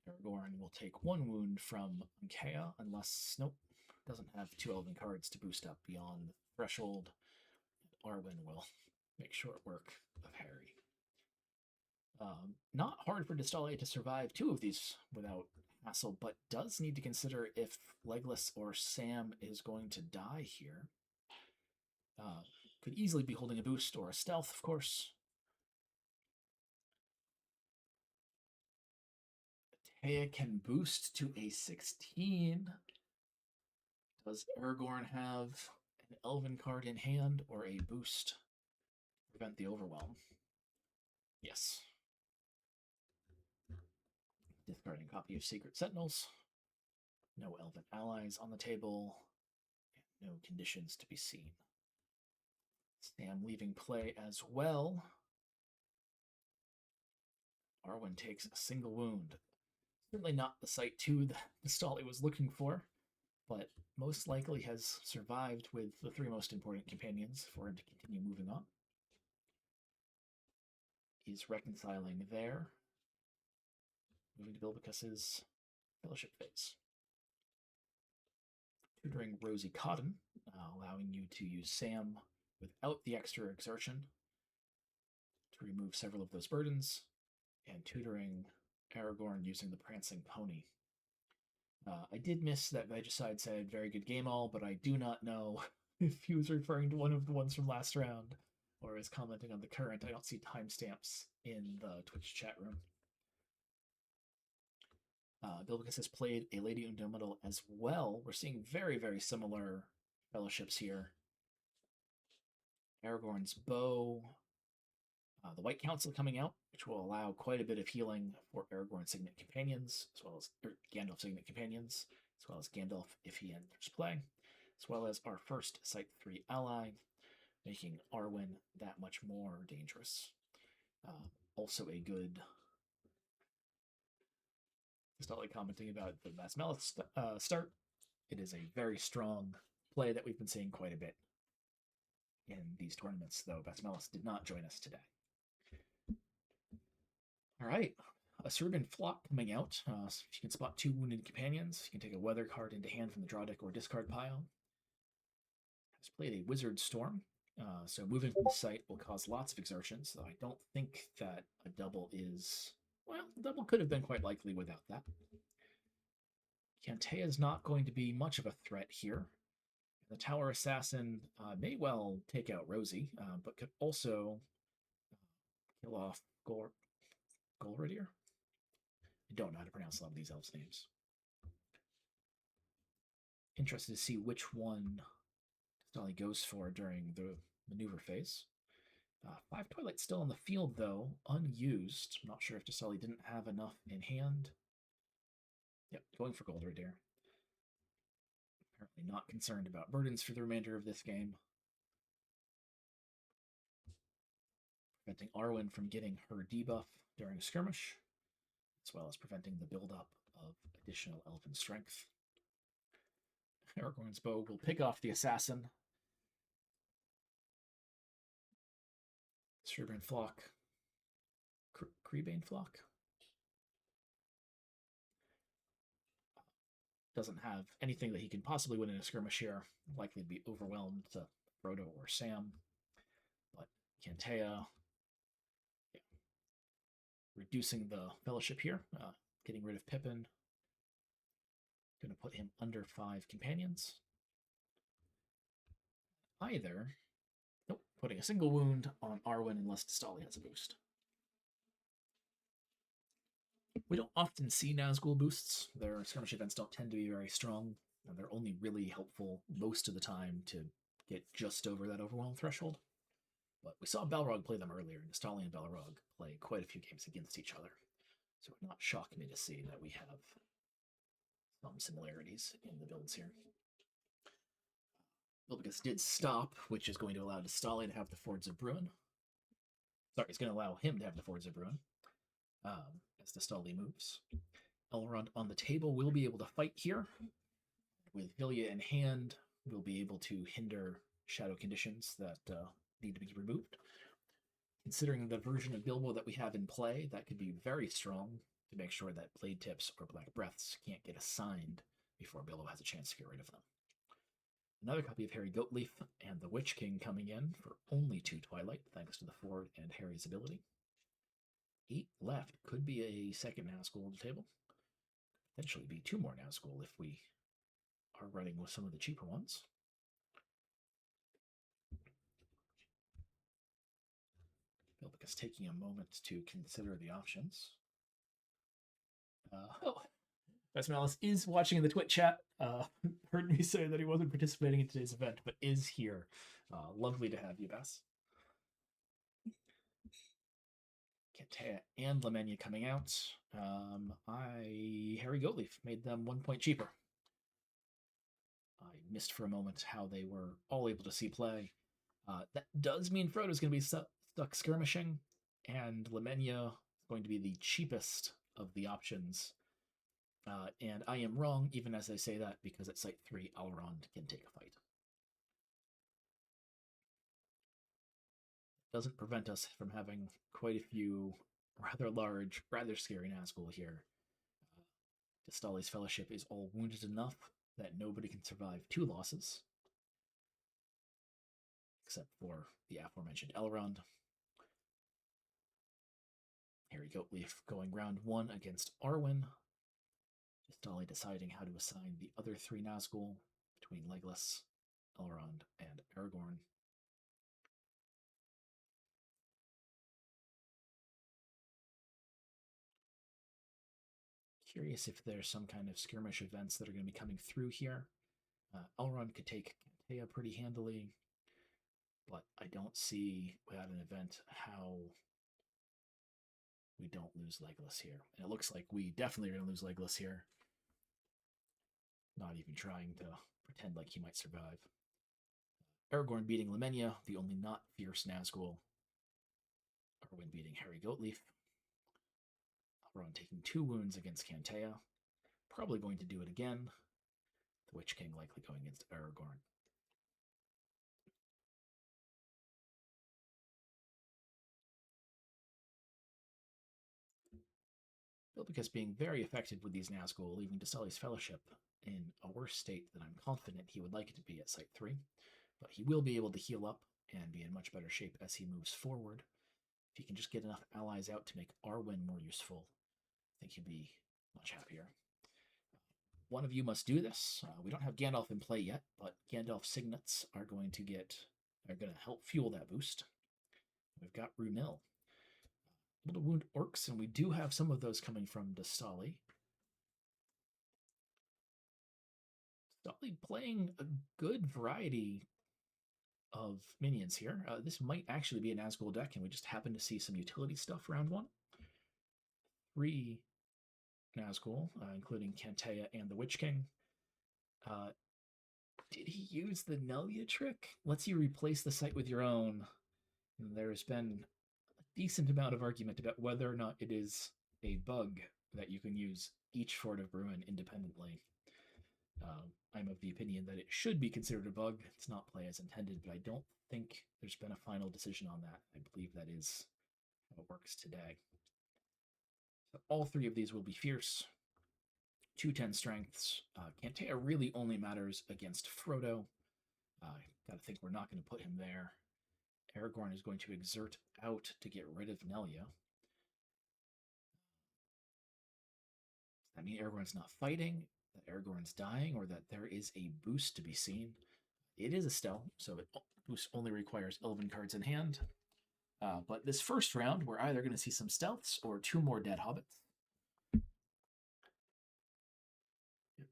Aragorn will take 1 wound from Nkea, unless, nope, doesn't have 2 Elven cards to boost up beyond the threshold. Arwen will make short work of Harry. Not hard for Destalia to survive 2 of these without hassle, but does need to consider if Legolas or Sam is going to die here. Could easily be holding a boost or a stealth, of course. Taya can boost to a 16. Does Aragorn have an Elven card in hand or a boost to prevent the overwhelm? Yes. Discarding copy of Secret Sentinels. No Elven allies on the table. And no conditions to be seen. Sam leaving play as well. Arwen takes a single wound. Certainly not the Sight 2 that Stolly was looking for, but most likely has survived with the 3 most important companions for him to continue moving on. He's reconciling there. Moving to Bilbicus's fellowship phase. Tutoring Rosie Cotton, allowing you to use Sam without the extra exertion to remove several of those burdens, and tutoring Aragorn using the Prancing Pony. I did miss that Vegicide said very good game all, but I do not know if he was referring to one of the ones from last round or is commenting on the current. I don't see timestamps in the Twitch chat room. Bilbicus has played a Lady Indomitable as well. We're seeing very, very similar fellowships here. Aragorn's bow, the White Council coming out, which will allow quite a bit of healing for Aragorn's Signet Companions, as well as Gandalf's Signet Companions, as well as Gandalf if he enters play, as well as our first Sight 3 ally, making Arwen that much more dangerous. Also a good... Just not like commenting about the Basmelisk start. It is a very strong play that we've been seeing quite a bit in these tournaments, though Basmelisk did not join us today. All right, a Cerulean Flock coming out. So if you can spot 2 wounded companions, you can take a weather card into hand from the draw deck or discard pile. Has played a Wizard Storm, so moving from the site will cause lots of exertions, though I don't think that a double is... Well, the double could have been quite likely without that. Cantea is not going to be much of a threat here. The Tower Assassin may well take out Rosie, but could also kill off Golradier. I don't know how to pronounce a lot of these elves' names. Interested to see which one Stolly goes for during the maneuver phase. 5 Twilight still on the field, though, unused. I'm not sure if Stolly didn't have enough in hand. Yep, going for Golradier. Apparently not concerned about burdens for the remainder of this game. Preventing Arwen from getting her debuff during a skirmish, as well as preventing the buildup of additional elven strength. Aragorn's bow will pick off the assassin. Shrubane Flock. Creebane Flock? Doesn't have anything that he can possibly win in a skirmish here. Likely to be overwhelmed to Frodo or Sam. But Cantea, yeah, reducing the fellowship here, getting rid of Pippin. Going to put him under 5 companions. Either, nope, putting a single wound on Arwen unless Dastali has a boost. We don't often see Nazgul boosts. Their skirmish events don't tend to be very strong, and they're only really helpful most of the time to get just over that overwhelm threshold. But we saw Balrog play them earlier, and Dastali and Balrog play quite a few games against each other. So it would not shock me to see that we have some similarities in the builds here. Bilbicus did stop, which is going to allow Dastali to have the Fords of Bruin. Sorry, it's going to allow him to have the Fords of Bruin as Dastali moves. Elrond on the table will be able to fight here. With Vilya in hand, we'll be able to hinder shadow conditions that need to be removed. Considering the version of Bilbo that we have in play, that could be very strong to make sure that Blade Tips or Black Breaths can't get assigned before Bilbo has a chance to get rid of them. Another copy of Harry Goatleaf and the Witch King coming in for only 2 Twilight, thanks to the Ford and Harry's ability. 8 left. Could be a second Nazgul on the table. Potentially be 2 more Nazgul if we are running with some of the cheaper ones. Bilbicus taking a moment to consider the options. Best Malice is watching in the Twitch chat. Heard me say that he wasn't participating in today's event, but is here. Lovely to have you, Bess. Cantea and Lamenia coming out. Harry Goatleaf made them 1 point cheaper. I missed for a moment how they were all able to see play. That does mean Frodo's going to be stuck skirmishing, and Lamenia is going to be the cheapest of the options. And I am wrong, even as I say that, because at Site 3, Elrond can take a fight. Doesn't prevent us from having quite a few rather large, rather scary Nazgul here. Dastali's Fellowship is all wounded enough that nobody can survive 2 losses, except for the aforementioned Elrond. Harry Goatleaf going round 1 against Arwen. Dastali deciding how to assign the other 3 Nazgul between Legolas, Elrond, and Aragorn. Curious if there's some kind of skirmish events that are going to be coming through here. Elrond could take Cantea pretty handily, but I don't see, without an event, how we don't lose Legolas here. And it looks like we definitely are going to lose Legolas here. Not even trying to pretend like he might survive. Aragorn beating Lamenia, the only not fierce Nazgul. Arwen beating Harry Goatleaf. Elrond taking 2 wounds against Cantea. Probably going to do it again. The Witch King likely going against Aragorn. Bilbicus being very effective with these Nazgul, leaving Dastali's Fellowship in a worse state than I'm confident he would like it to be at Site 3. But he will be able to heal up and be in much better shape as he moves forward. If he can just get enough allies out to make Arwen more useful, I think he'll be much happier. One of you must do this. We don't have Gandalf in play yet, but Gandalf signets are going to help fuel that boost. We've got Runil. Able to wound orcs, and we do have some of those coming from Dastali. Dastali playing a good variety of minions here. This might actually be a Nazgul deck, and we just happen to see some utility stuff round 1. 3 Nazgul, including Cantea and the Witch King. Did he use the Nelia trick? Lets you replace the site with your own. And there's been a decent amount of argument about whether or not it is a bug that you can use each Ford of Bruin independently. I'm of the opinion that it should be considered a bug. It's not play as intended, but I don't think there's been a final decision on that. I believe that is how it works today. So all three of these will be fierce. 210 strengths. Cantea really only matters against Frodo. Gotta think we're not going to put him there. Aragorn is going to exert out to get rid of Nelia. Does that mean Aragorn's not fighting, that Aragorn's dying, or that there is a boost to be seen? It is a stealth, so it boost only requires Elven cards in hand. But this first round, we're either going to see some stealths or 2 more dead hobbits.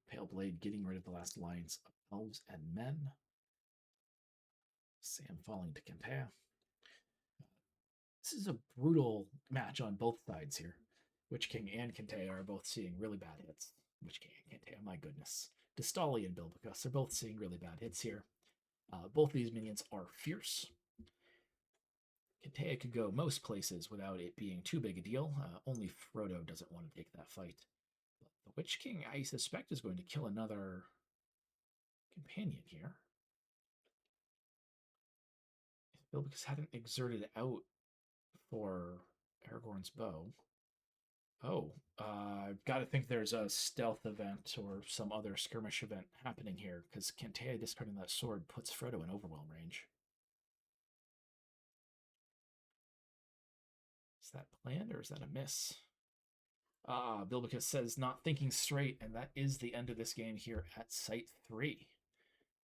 Pale Blade getting rid of the last lines of elves and men. Sam falling to Cantea. This is a brutal match on both sides here. Witch King and Cantea are both seeing really bad hits. Witch King and Cantea, my goodness. Distali and Bilbicus are both seeing really bad hits here. Both of these minions are fierce. Cantea could go most places without it being too big a deal. Only Frodo doesn't want to take that fight. But the Witch King, I suspect, is going to kill another companion here. If Bilbicus hadn't exerted out for Aragorn's bow. Oh, I've got to think there's a stealth event or some other skirmish event happening here, because Cantea discarding that sword puts Frodo in overwhelm range. Is that planned or is that a miss? Bilbicus says not thinking straight, and that is the end of this game here at Site 3.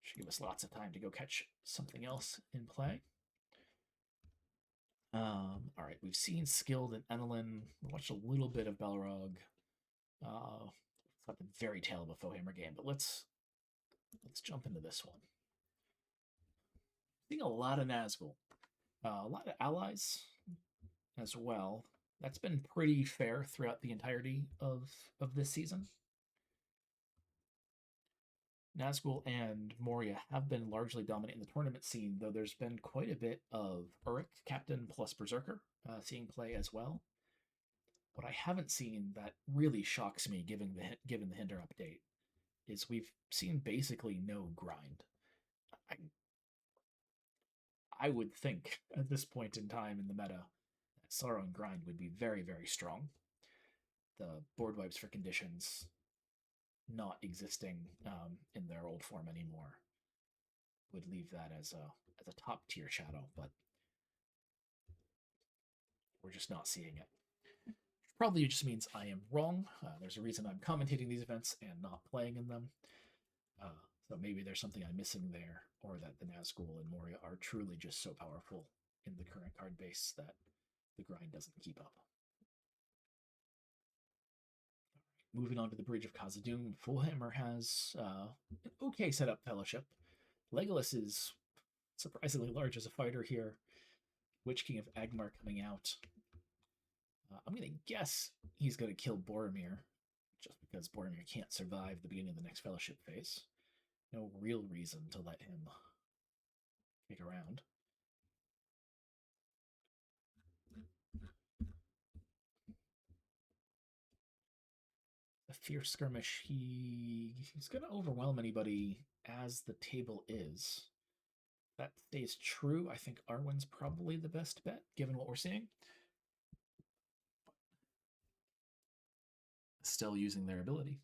Should give us lots of time to go catch something else in play. All right, we've seen Skilled and Enelin. We watched a little bit of Balrog. It's not the very tail of a Foehammer game, but let's jump into this one. Seeing a lot of Nazgul, a lot of allies as well. That's been pretty fair throughout the entirety of this season. Nazgul and Moria have been largely dominant in the tournament scene, though there's been quite a bit of Uruk, Captain plus Berserker, seeing play as well. What I haven't seen that really shocks me, given the Hinder update, is we've seen basically no grind. I would think at this point in time in the meta that Sorrow and Grind would be very, very strong. The board wipes for conditions not existing in their old form anymore would leave that as a top tier shadow, but we're just not seeing it. Probably just means I am wrong. There's a reason I'm commentating these events and not playing in them. So maybe there's something I'm missing there, or that the Nazgul and Moria are truly just so powerful in the current card base that the grind doesn't keep up. Moving on to the Bridge of Khazad-dûm, Fullhammer has an okay setup fellowship. Legolas is surprisingly large as a fighter here. Witch King of Agmar coming out. I'm going to guess he's going to kill Boromir, just because Boromir can't survive the beginning of the next fellowship phase. No real reason to let him kick around. A fierce skirmish, he's going to overwhelm anybody as the table is. That stays true. I think Arwen's probably the best bet, given what we're seeing. Still using their ability.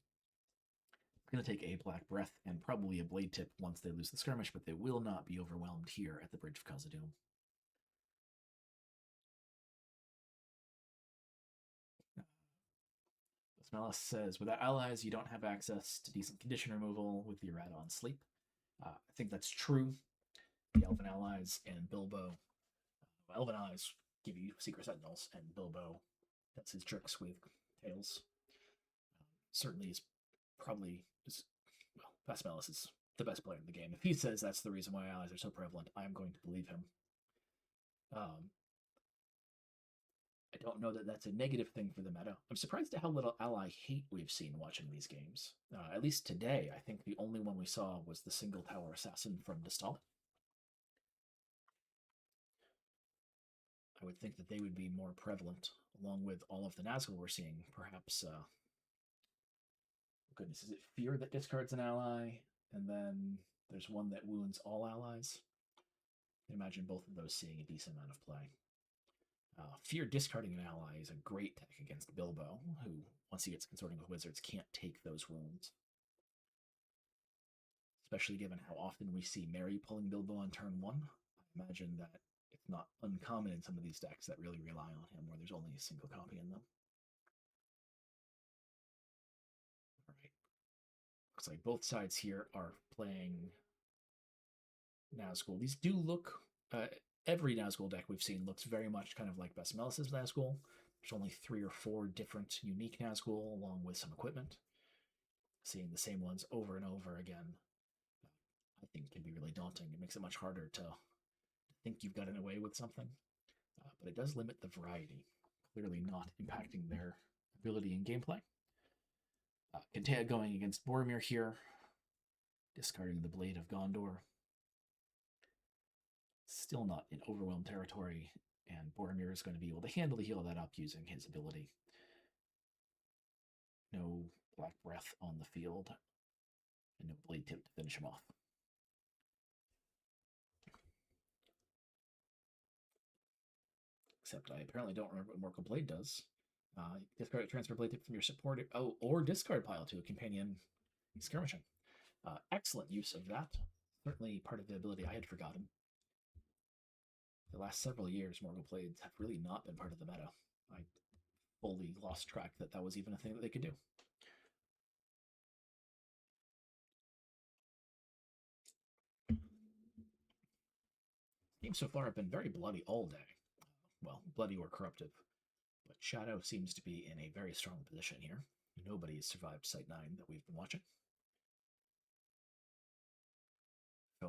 Going to take a Black Breath and probably a Blade Tip once they lose the skirmish, but they will not be overwhelmed here at the Bridge of Khazad-dûm. Smelis says, without allies, you don't have access to decent condition removal with your add-on Sleep. I think that's true. The Elven allies and Bilbo. Elven allies give you Secret Sentinels, and Bilbo does his tricks with tails. Certainly is probably, well, Smelis is the best player in the game. If he says that's the reason why allies are so prevalent, I'm going to believe him. I don't know that that's a negative thing for the meta. I'm surprised at how little ally hate we've seen watching these games. At least today, I think the only one we saw was the single tower assassin from Distali. I would think that they would be more prevalent, along with all of the Nazgul we're seeing, perhaps Goodness, is it Fear that discards an ally, and then there's one that wounds all allies? I can imagine both of those seeing a decent amount of play. Fear discarding an ally is a great tech against Bilbo, who, once he gets consorting with wizards, can't take those wounds. Especially given how often we see Mary pulling Bilbo on turn 1. I imagine that it's not uncommon in some of these decks that really rely on him, where there's only a single copy in them. All right. Looks like both sides here are playing Nazgul. These do look, every Nazgul deck we've seen looks very much kind of like Basmelis's Nazgul. There's only 3 or 4 different unique Nazgul along with some equipment. Seeing the same ones over and over again, I think can be really daunting. It makes it much harder to think you've gotten away with something. But it does limit the variety, clearly not impacting their ability in gameplay. Kentea going against Boromir here, discarding the Blade of Gondor. Still not in overwhelmed territory, and Boromir is going to be able to handily heal that up using his ability. No Black Breath on the field, and no Blade Tip to finish him off. Except I apparently don't remember what Mortal Blade does. Discard transfer Blade Tip from your support, or discard pile to a companion skirmishing. Excellent use of that. Certainly part of the ability I had forgotten. The last several years, Mortal Blades have really not been part of the meta. I fully lost track that that was even a thing that they could do. Games so far have been very bloody all day. Well, bloody or corruptive. But Shadow seems to be in a very strong position here. Nobody has survived Sight 9 that we've been watching.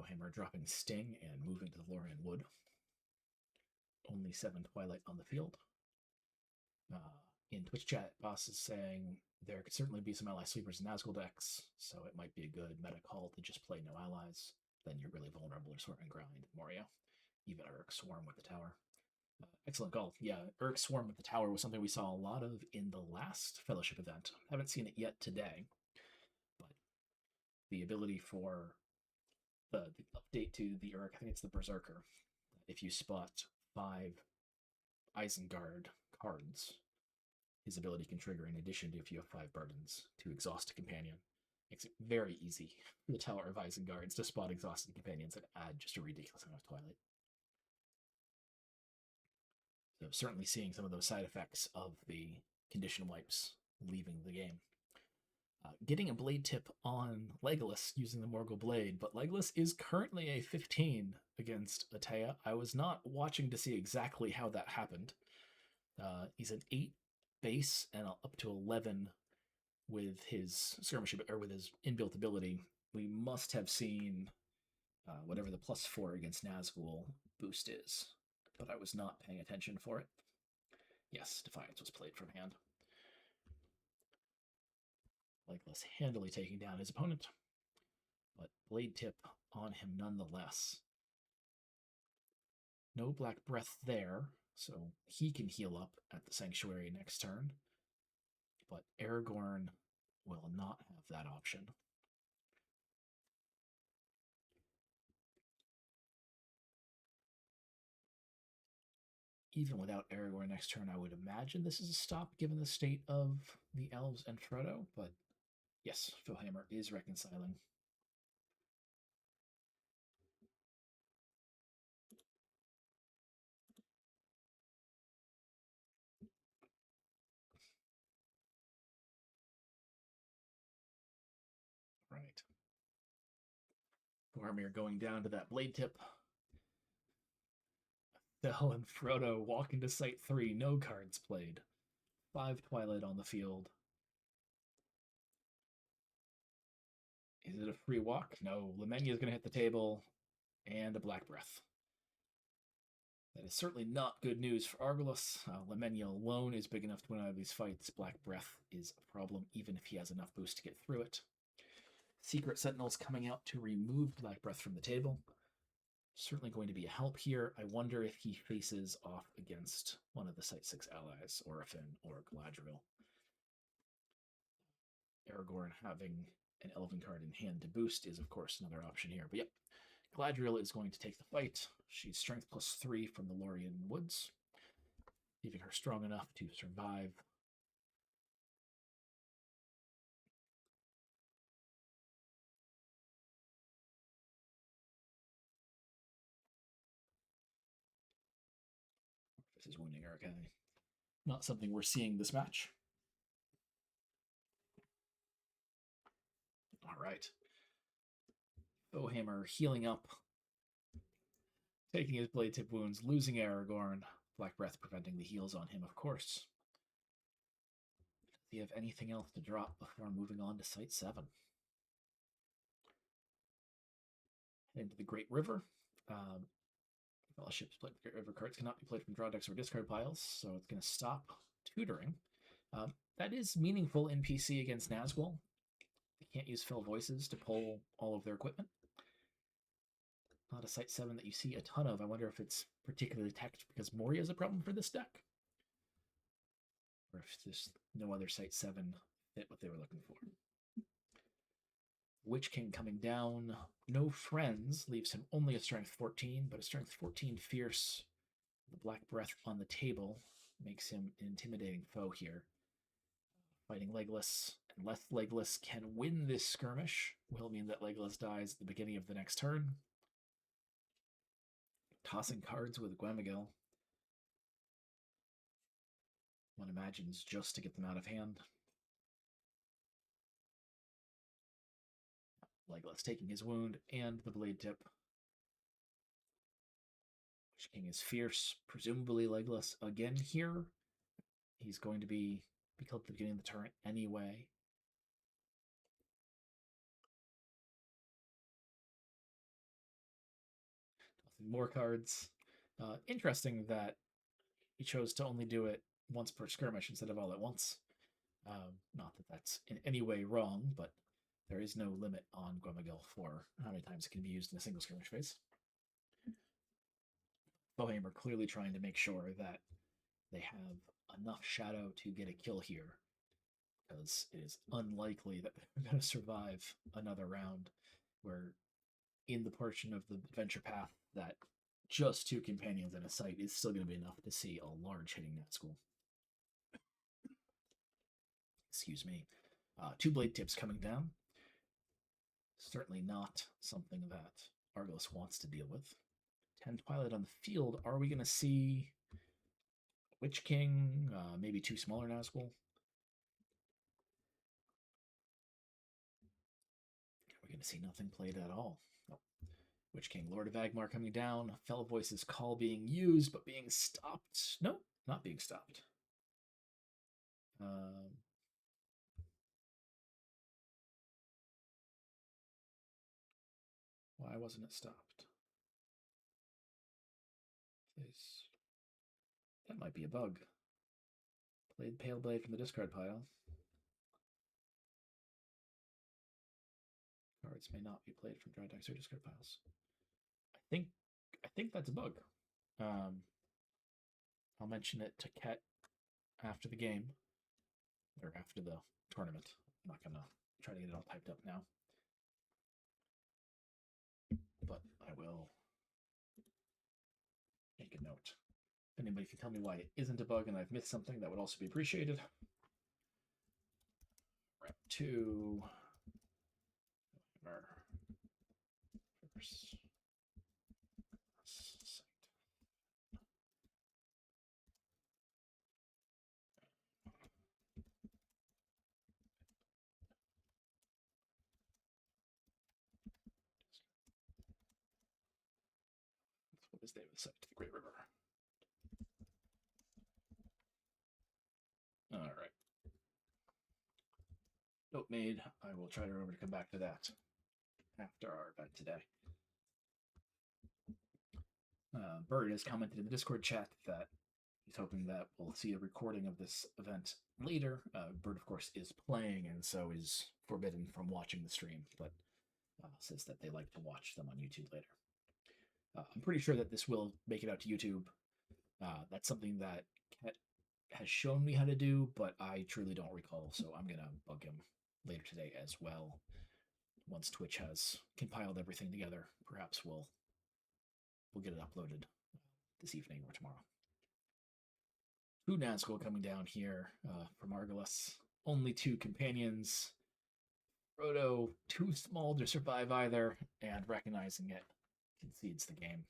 Hammer dropping Sting and moving to the Lorien Wood. Only 7 Twilight on the field. In Twitch chat, Boss is saying there could certainly be some ally sweepers in Nazgul decks, so it might be a good meta call to just play no allies. Then you're really vulnerable to Swarm and Grind, Moria. Even Urk Swarm with the tower. Excellent call. Yeah, Urk Swarm with the tower was something we saw a lot of in the last Fellowship event. Haven't seen it yet today, but the ability for the update to the Urk, I think it's the Berserker. If you spot 5 Isengard cards, his ability can trigger in addition to if you have 5 burdens to exhaust a companion. Makes it very easy for the Tower of Isengards to spot exhausted companions and add just a ridiculous amount of Twilight. So certainly seeing some of those side effects of the condition wipes leaving the game. Getting a Blade Tip on Legolas using the Morgul Blade, but Legolas is currently a 15 against Atea. I was not watching to see exactly how that happened. He's an 8 base and up to 11 with his skirmish, or with his inbuilt ability. We must have seen whatever the +4 against Nazgul boost is, but I was not paying attention for it. Yes, Defiance was played from hand. Legolas handily taking down his opponent, but Blade Tip on him nonetheless. No Black Breath there, so he can heal up at the Sanctuary next turn, but Aragorn will not have that option. Even without Aragorn next turn, I would imagine this is a stop given the state of the elves and Frodo, but yes, Philhammer is reconciling. Right. Boromir going down to that Blade Tip. Thel and Frodo walk into Site 3, no cards played. 5 Twilight on the field. Is it a free walk? No. Lemenya is going to hit the table, and a Black Breath. That is certainly not good news for Argolis. Lemenya alone is big enough to win out of these fights. Black Breath is a problem, even if he has enough boost to get through it. Secret Sentinels coming out to remove Black Breath from the table. Certainly going to be a help here. I wonder if he faces off against one of the Site 6 allies, Orphan or Galadriel. Aragorn having an Elven card in hand to boost is, of course, another option here. But yep, Galadriel is going to take the fight. She's strength +3 from the Lorien Woods, leaving her strong enough to survive. This is wounding her, okay? Not something we're seeing this match. All right. Bowhammer healing up, taking his blade tip wounds, losing Aragorn. Black Breath preventing the heals on him, of course. Do you have anything else to drop before moving on to Site 7? Into the Great River. Fellowship's played Great River cards cannot be played from draw decks or discard piles, so it's going to stop tutoring. That is meaningful in PC against Nazgul. They can't use Fell Voices to pull all of their equipment. Not a Site 7 that you see a ton of. I wonder if it's particularly teched because Moria is a problem for this deck. Or if there's no other Site 7 fit what they were looking for. Witch King coming down. No friends. Leaves him only a strength 14, but a strength 14 fierce. The Black Breath on the table makes him an intimidating foe here. Fighting Legless, and less Legless can win this skirmish. Will mean that Legless dies at the beginning of the next turn. Tossing cards with Gwemagil. One imagines just to get them out of hand. Legless taking his wound and the blade tip. Witch King is fierce, presumably Legless again here. He's going to be killed at the beginning of the turn anyway. More cards. Interesting that he chose to only do it once per skirmish instead of all at once. Not that that's in any way wrong, but there is no limit on Gwemagil for how many times it can be used in a single skirmish phase. Bowhammer clearly trying to make sure that they have enough shadow to get a kill here, because it is unlikely that they're going to survive another round where in the portion of the adventure path that just 2 companions and a site is still going to be enough to see a large hitting Nazgul. Excuse me. 2 blade tips coming down. Certainly not something that Argos wants to deal with. 10 Twilight on the field. Are we going to see Witch King? Maybe 2 smaller Nazgul? Are we going to see nothing played at all? Nope. Witch King, Lord of Agmar coming down. Fell Voices call being used, but being stopped. No, not being stopped. Why wasn't it stopped? Please. That might be a bug. Played Pale Blade from the discard pile. Cards may not be played from draw decks or discard piles. I think that's a bug. I'll mention it to Ket after the game, or after the tournament. I'm not gonna try to get it all typed up now, but I will make a note. If anybody can tell me why it isn't a bug and I've missed something, that would also be appreciated. Rep 2. First. What is the name of the site? The Great River. All right. Note made. I will try to remember to come back to that after our event today. Bird has commented in the Discord chat that he's hoping that we'll see a recording of this event later. Bird, of course, is playing and so is forbidden from watching the stream, but says that they like to watch them on YouTube later. I'm pretty sure that this will make it out to YouTube. That's something that Ket has shown me how to do, but I truly don't recall, so I'm going to bug him later today as well. Once Twitch has compiled everything together, perhaps we'll get it uploaded this evening or tomorrow. Two Nazgul coming down here from Argolis. Only two companions. Frodo, too small to survive either, and recognizing it, concedes the game.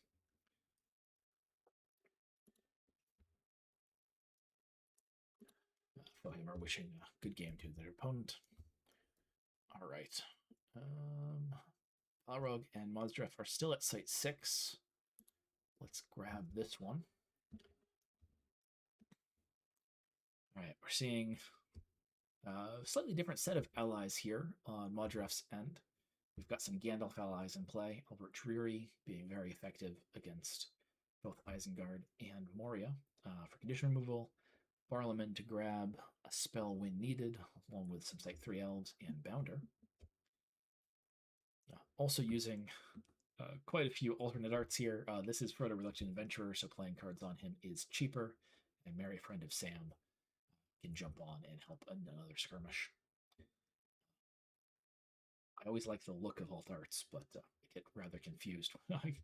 Foheimer wishing a good game to their opponent. All right. Balrog and Mozdref are still at site 6. Let's grab this one. All right, we're seeing a slightly different set of allies here on Mozdref's end. We've got some Gandalf allies in play. Albert Drury being very effective against both Isengard and Moria for condition removal. Barlaman to grab a spell when needed, along with some Site 3 elves and Bounder. Also using quite a few alternate arts here. This is Frodo Reluctant Adventurer, so playing cards on him is cheaper, and Merry Friend of Sam can jump on and help another skirmish. I always like the look of alt arts, but I get rather confused when I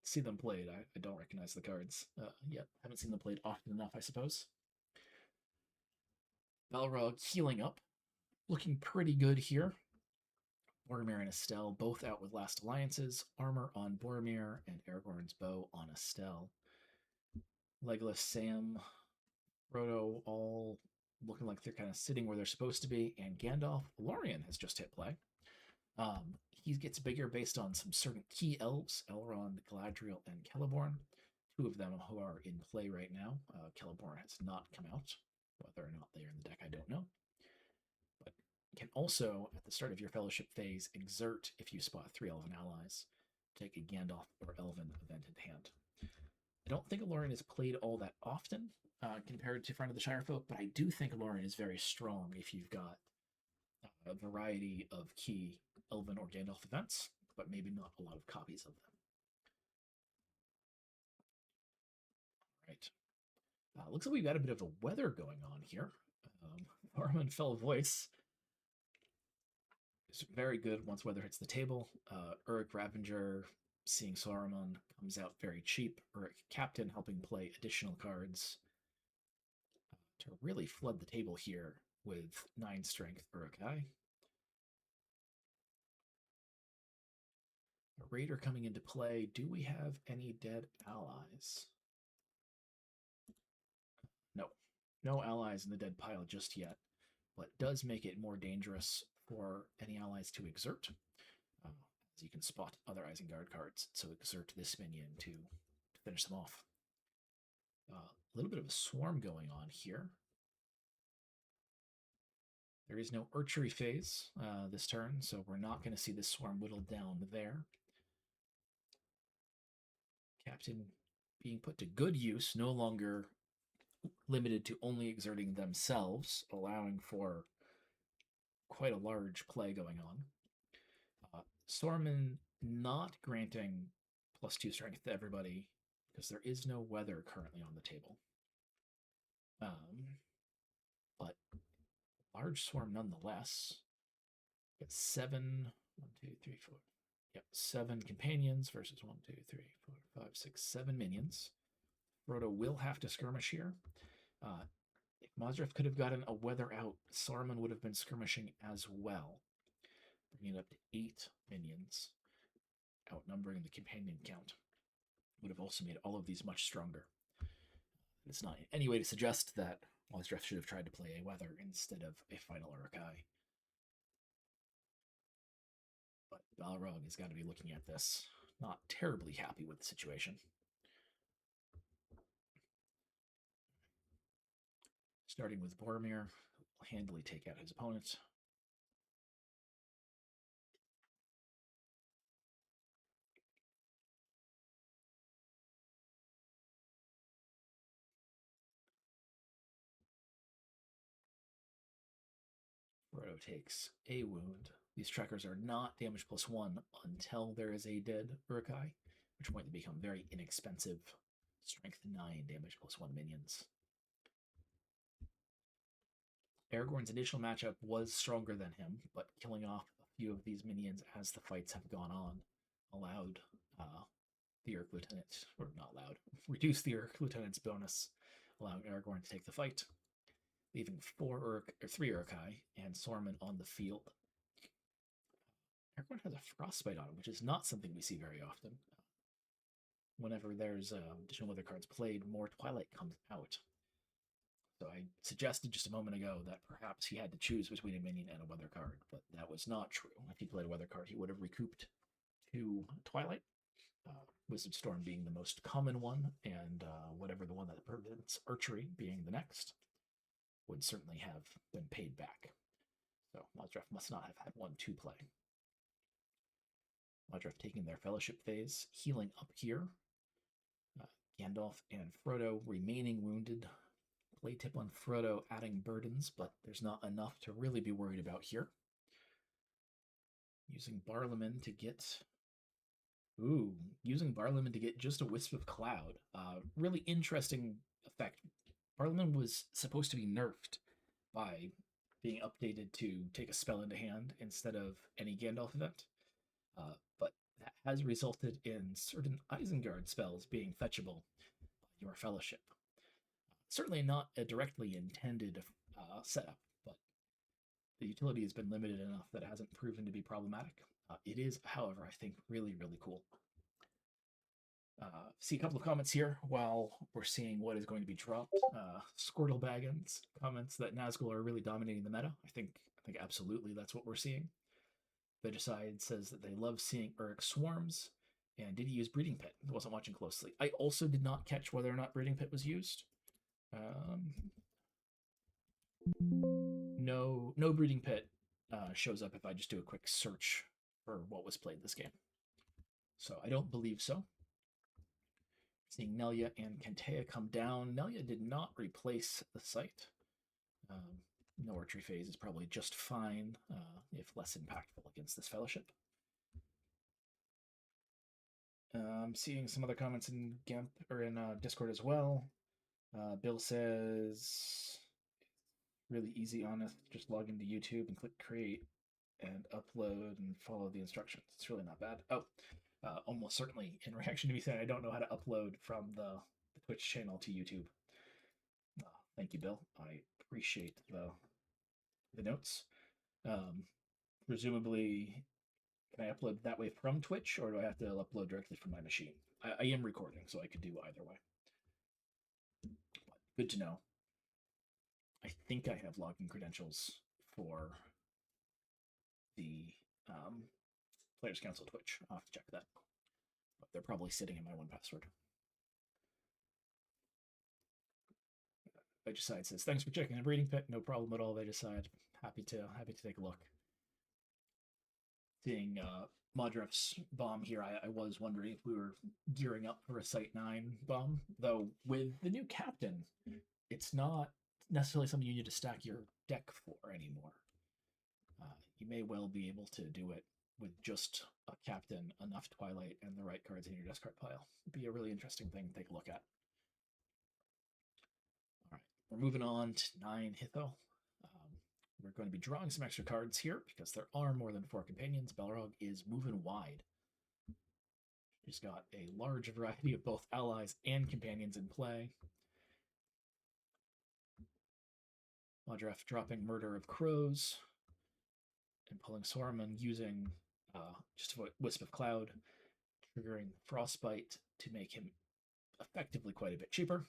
see them played. I don't recognize the cards yet. Haven't seen them played often enough, I suppose. Balrog healing up, looking pretty good here. Boromir and Estelle both out with last alliances. Armor on Boromir and Aragorn's bow on Estelle. Legolas, Sam, Frodo all looking like they're kind of sitting where they're supposed to be. And Gandalf, Lorien has just hit play. He gets bigger based on some certain key elves, Elrond, Galadriel, and Celeborn. Two of them who are in play right now. Celeborn has not come out. Whether or not they're in the deck, I don't know. But can also, at the start of your fellowship phase, exert if you spot 3 elven allies. Take a Gandalf or Elven event in hand. I don't think Lorien is played all that often compared to Friend of the Shirefolk, but I do think Lorien is very strong if you've got a variety of key Elven or Gandalf events, but maybe not a lot of copies of them. All right. Looks like we've got a bit of a weather going on here. Armin Fell Voice is very good once weather hits the table. Uruk Ravenger, seeing Saruman, comes out very cheap. Uruk Captain helping play additional cards to really flood the table here with 9 strength Uruk-hai. A Raider coming into play. Do we have any dead allies? No. No allies in the dead pile just yet, but does make it more dangerous for any allies to exert. As you can spot other Isengard cards, so exert this minion to finish them off. A little bit of a swarm going on here. There is no archery phase this turn, so we're not going to see this swarm whittled down there. Captain being put to good use, no longer limited to only exerting themselves, allowing for quite a large play going on. Saruman not granting +2 strength to everybody because there is no weather currently on the table. But large swarm nonetheless. Got 7, 1, 2, 3, 4. Yep, 7 companions versus 1, 2, 3, 4, 5, 6, 7 minions. Frodo will have to skirmish here. If Mozdref could have gotten a weather out, Saruman would have been skirmishing as well, bringing it up to 8 minions, outnumbering the companion count. Would have also made all of these much stronger. It's not in any way to suggest that Mozdref should have tried to play a weather instead of a final Uruk-hai. But Balrog has got to be looking at this, not terribly happy with the situation. Starting with Boromir, who will handily take out his opponent. Frodo takes a wound. These trackers are not damage +1 until there is a dead Uruk-hai, which point they become very inexpensive strength 9 damage +1 minions. Aragorn's initial matchup was stronger than him, but killing off a few of these minions as the fights have gone on allowed the Urk Lieutenant, or not allowed, reduced the Urk Lieutenant's bonus, allowing Aragorn to take the fight, leaving 3 Urkai and Saruman on the field. Aragorn has a Frostbite on him, which is not something we see very often. Whenever there's additional weather cards played, more Twilight comes out. So I suggested just a moment ago that perhaps he had to choose between a minion and a weather card, but that was not true. If he played a weather card, he would have recouped 2 Twilight, Wizard Storm being the most common one, and whatever the one that prevents archery being the next, would certainly have been paid back. So Modref must not have had 1 to play. Modref taking their Fellowship phase, healing up here. Gandalf and Frodo remaining wounded. Play tip on Frodo adding burdens, but there's not enough to really be worried about here. Using Barlaman to get... using Barlaman to get just a Wisp of Cloud. Really interesting effect. Barlaman was supposed to be nerfed by being updated to take a spell into hand instead of any Gandalf event. But that has resulted in certain Isengard spells being fetchable by your Fellowship. Certainly not a directly intended setup, but the utility has been limited enough that it hasn't proven to be problematic. It is, however, I think really, really cool. See a couple of comments here while we're seeing what is going to be dropped. Squirtle Baggins comments that Nazgul are really dominating the meta. I think absolutely that's what we're seeing. Vegemicide says that they love seeing Uruk swarms. And did he use Breeding Pit? I wasn't watching closely. I also did not catch whether or not Breeding Pit was used. No Breeding Pit shows up if I just do a quick search for what was played this game. So I don't believe so. Seeing Nelia and Kentea come down. Nelia did not replace the site. No archery phase is probably just fine, if less impactful against this Fellowship. Seeing some other comments in GIMP or in Discord as well. Bill says, really easy, honest. Just log into YouTube and click create and upload and follow the instructions. It's really not bad. Oh, almost certainly in reaction to me saying I don't know how to upload from the Twitch channel to YouTube. Thank you, Bill. I appreciate the notes. Presumably, can I upload that way from Twitch, or do I have to upload directly from my machine? I am recording, so I could do either way. But good to know. I think I have login credentials for the Players Council Twitch. I'll have to check that. But they're probably sitting in my 1Password. Vegemicide says, thanks for checking the Breeding Pit. No problem at all, Vegemicide. Happy to take a look. Seeing Modref's bomb here, I was wondering if we were gearing up for a Site 9 bomb. Though with the new captain, it's not necessarily something you need to stack your deck for anymore. You may well be able to do it with just a captain, enough Twilight, and the right cards in your discard pile. It'd be a really interesting thing to take a look at. All right, we're moving on to 9 Hitho. We're going to be drawing some extra cards here because there are more than 4 companions. Balrog is moving wide. He's got a large variety of both allies and companions in play. Modref dropping Murder of Crows and pulling Saruman using just a Wisp of Cloud, triggering Frostbite to make him effectively quite a bit cheaper.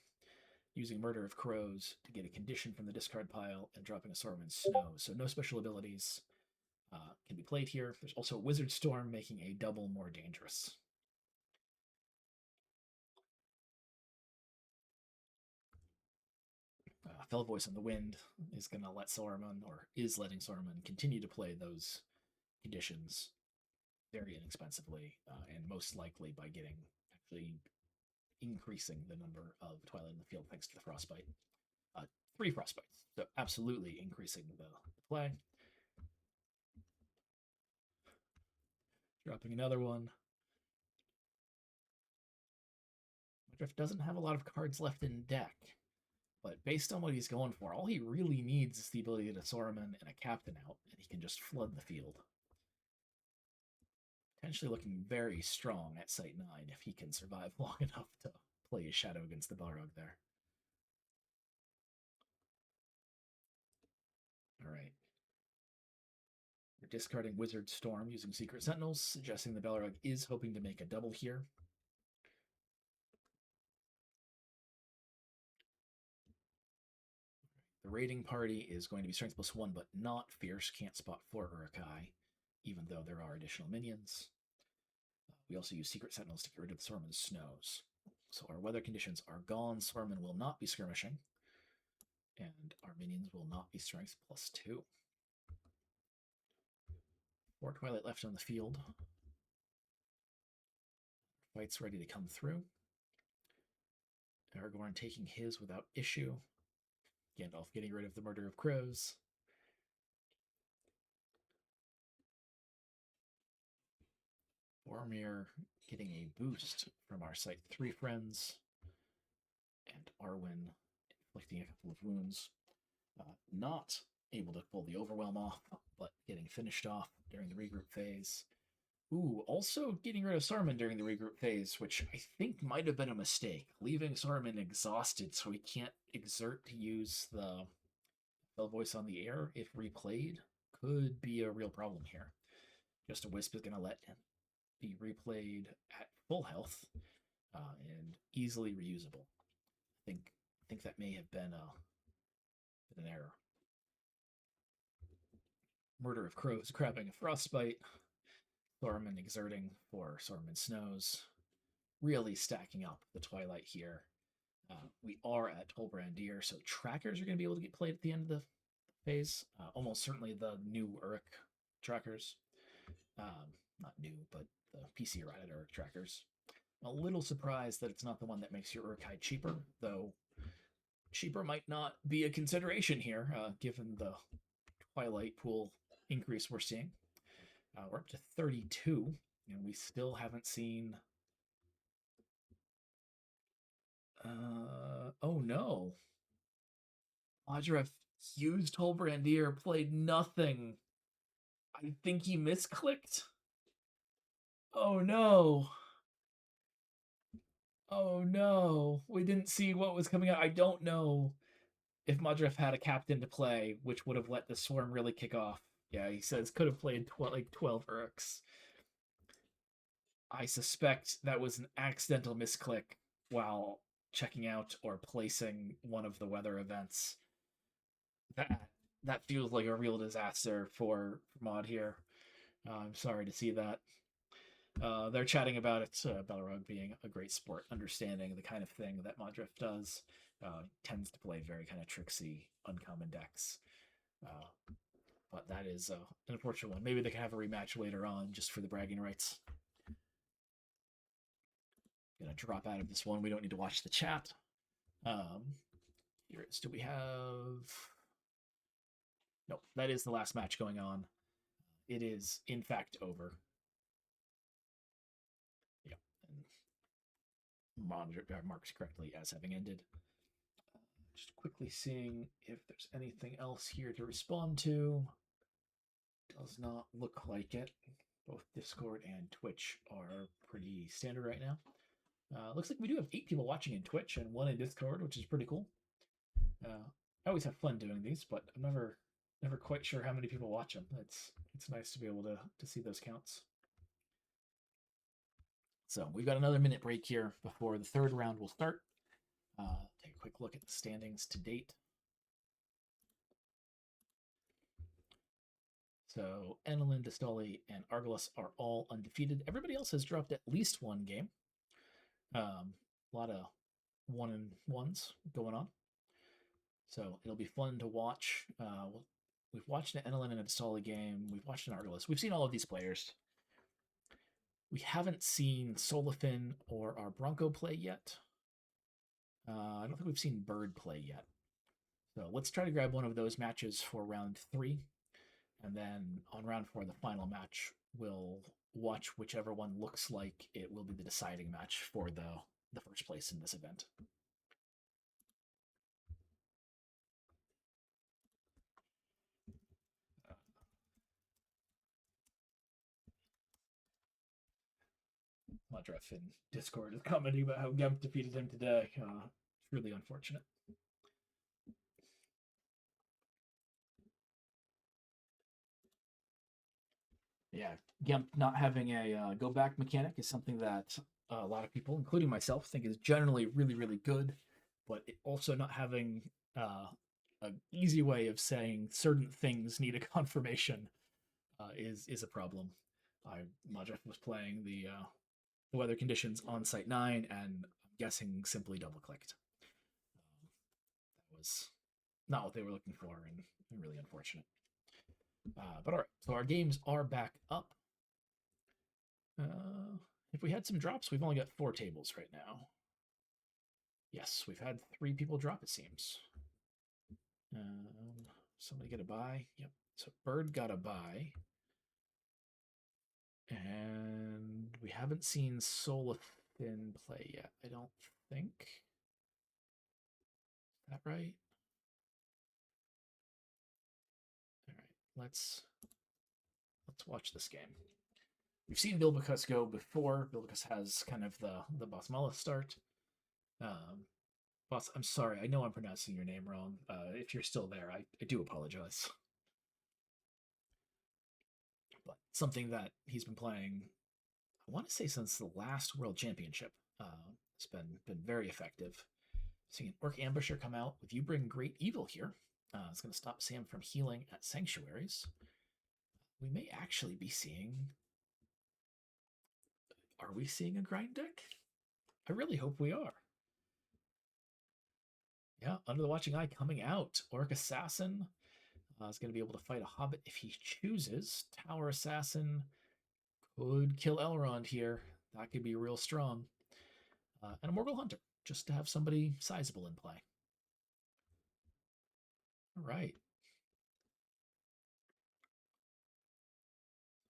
Using Murder of Crows to get a condition from the discard pile and dropping a Saruman Snow. So no special abilities can be played here. There's also a Wizard Storm making a double more dangerous. Fell Voice on the Wind is going to let Saruman, or is letting Saruman, continue to play those conditions very inexpensively, and most likely by getting actually increasing the number of Twilight in the field thanks to the Frostbite. 3 Frostbites, so absolutely increasing the play. Dropping another one. Modref doesn't have a lot of cards left in deck. But based on what he's going for, all he really needs is the ability to get a Saruman and a Captain out, and he can just flood the field. Potentially looking very strong at Site 9 if he can survive long enough to play his Shadow against the Balrog there. Alright. We're discarding Wizard Storm using Secret Sentinels, suggesting the Balrog is hoping to make a double here. The raiding party is going to be Strength +1, but not Fierce. Can't spot 4 Urukai, even though there are additional minions. We also use Secret Sentinels to get rid of the Saruman's Snows. So our weather conditions are gone. Saruman will not be skirmishing, and our minions will not be Strength +2. 4 Twilight left on the field. Fight's ready to come through. Aragorn taking his without issue. Gandalf getting rid of the Murder of Crows. Boromir getting a boost from our Site 3 friends. And Arwen inflicting a couple of wounds. Not able to pull the Overwhelm off, but getting finished off during the regroup phase. Ooh, also getting rid of Saruman during the regroup phase, which I think might have been a mistake. Leaving Saruman exhausted so he can't exert to use the Bell Voice on the air, if replayed, could be a real problem here. Just a Wisp is going to let him be replayed at full health and easily reusable. I think that may have been an error. Murder of Crows grabbing a Frostbite. Saruman exerting for Saruman Snows. Really stacking up the Twilight here. We are at Tolbrandir, so trackers are going to be able to get played at the end of the phase. Almost certainly the new Uruk trackers. Not new, but the PC errata Uruk trackers. I'm a little surprised that it's not the one that makes your Urukai cheaper, though cheaper might not be a consideration here, given the Twilight pool increase we're seeing. We're up to 32, and we still haven't seen... oh no. Odref used Tolbrandir, played nothing. I think he misclicked. Oh no. Oh no. We didn't see what was coming out. I don't know if Modref had a captain to play, which would have let the swarm really kick off. Yeah, he says could have played like 12 Uruks. I suspect that was an accidental misclick while checking out or placing one of the weather events. That feels like a real disaster for Mod here. I'm sorry to see that. They're chatting about it, Balrog being a great sport, understanding the kind of thing that Modriff does. Tends to play very kind of tricksy, uncommon decks. But that is an unfortunate one. Maybe they can have a rematch later on just for the bragging rights. Gonna drop out of this one. We don't need to watch the chat. Here it is. Do we have... Nope, that is the last match going on. It is, in fact, over. Yeah. Marks correctly as having ended. Just quickly seeing if there's anything else here to respond to. Does not look like it. Both Discord and Twitch are pretty standard right now. Looks like we do have 8 people watching in Twitch and 1 in Discord, which is pretty cool. I always have fun doing these, but I'm never quite sure how many people watch them. It's nice to be able to see those counts. So we've got another minute break here before the third round will start. Take a quick look at the standings to date. So Enelin, Distali, and Argolis are all undefeated. Everybody else has dropped at least 1 game. A lot of 1-1s going on. So it'll be fun to watch. We've watched an Enelin and a Distali game. We've watched an Argolis. We've seen all of these players. We haven't seen Solifin or our Bronco play yet. I don't think we've seen Bird play yet. So let's try to grab one of those matches for round 3. And then on round 4, the final match, we'll watch whichever one looks like it will be the deciding match for the first place in this event. Madref in Discord is commenting about how Gemp defeated him today. Really unfortunate. Yeah, Gemp not having a go back mechanic is something that a lot of people, including myself, think is generally really, really good. But also not having an easy way of saying certain things need a confirmation is a problem. Madref was playing the weather conditions on site 9, and I'm guessing simply double clicked. That was not what they were looking for, and really unfortunate. But all right, so our games are back up. If we had some drops, we've only got 4 tables right now. Yes, we've had 3 people drop, it seems. Somebody get a buy. Yep. So Bird got a buy. And we haven't seen Solithin play yet, I don't think. Is that right? All right, let's watch this game. We've seen Bilbicus go before. Bilbicus has kind of the Basmala start. Boss, I'm sorry. I know I'm pronouncing your name wrong. If you're still there, I do apologize. But something that he's been playing, I want to say since the last World Championship. It's been very effective. Seeing an Orc Ambusher come out with You Bring Great Evil here. It's going to stop Sam from healing at Sanctuaries. We may actually be seeing... Are we seeing a grind deck? I really hope we are. Yeah, Under the Watching Eye coming out. Orc Assassin is going to be able to fight a Hobbit if he chooses. Tower Assassin could kill Elrond here. That could be real strong. And a Morgul Hunter, just to have somebody sizable in play. All right.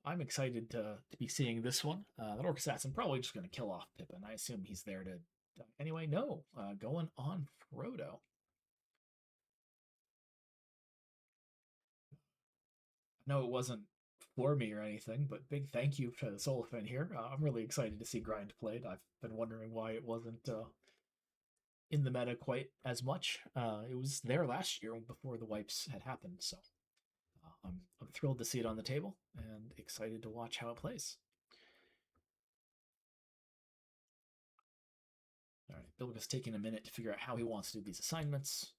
I'm excited to be seeing this one. That Orc Assassin probably just going to kill off Pippin. I assume he's there to... Anyway, no. Going on Frodo. No, it wasn't for me or anything, but big thank you to Solifan here. I'm really excited to see Grind played. I've been wondering why it wasn't in the meta quite as much. It was there last year before the wipes had happened, so I'm thrilled to see it on the table and excited to watch how it plays. All right, Bill was taking a minute to figure out how he wants to do these assignments.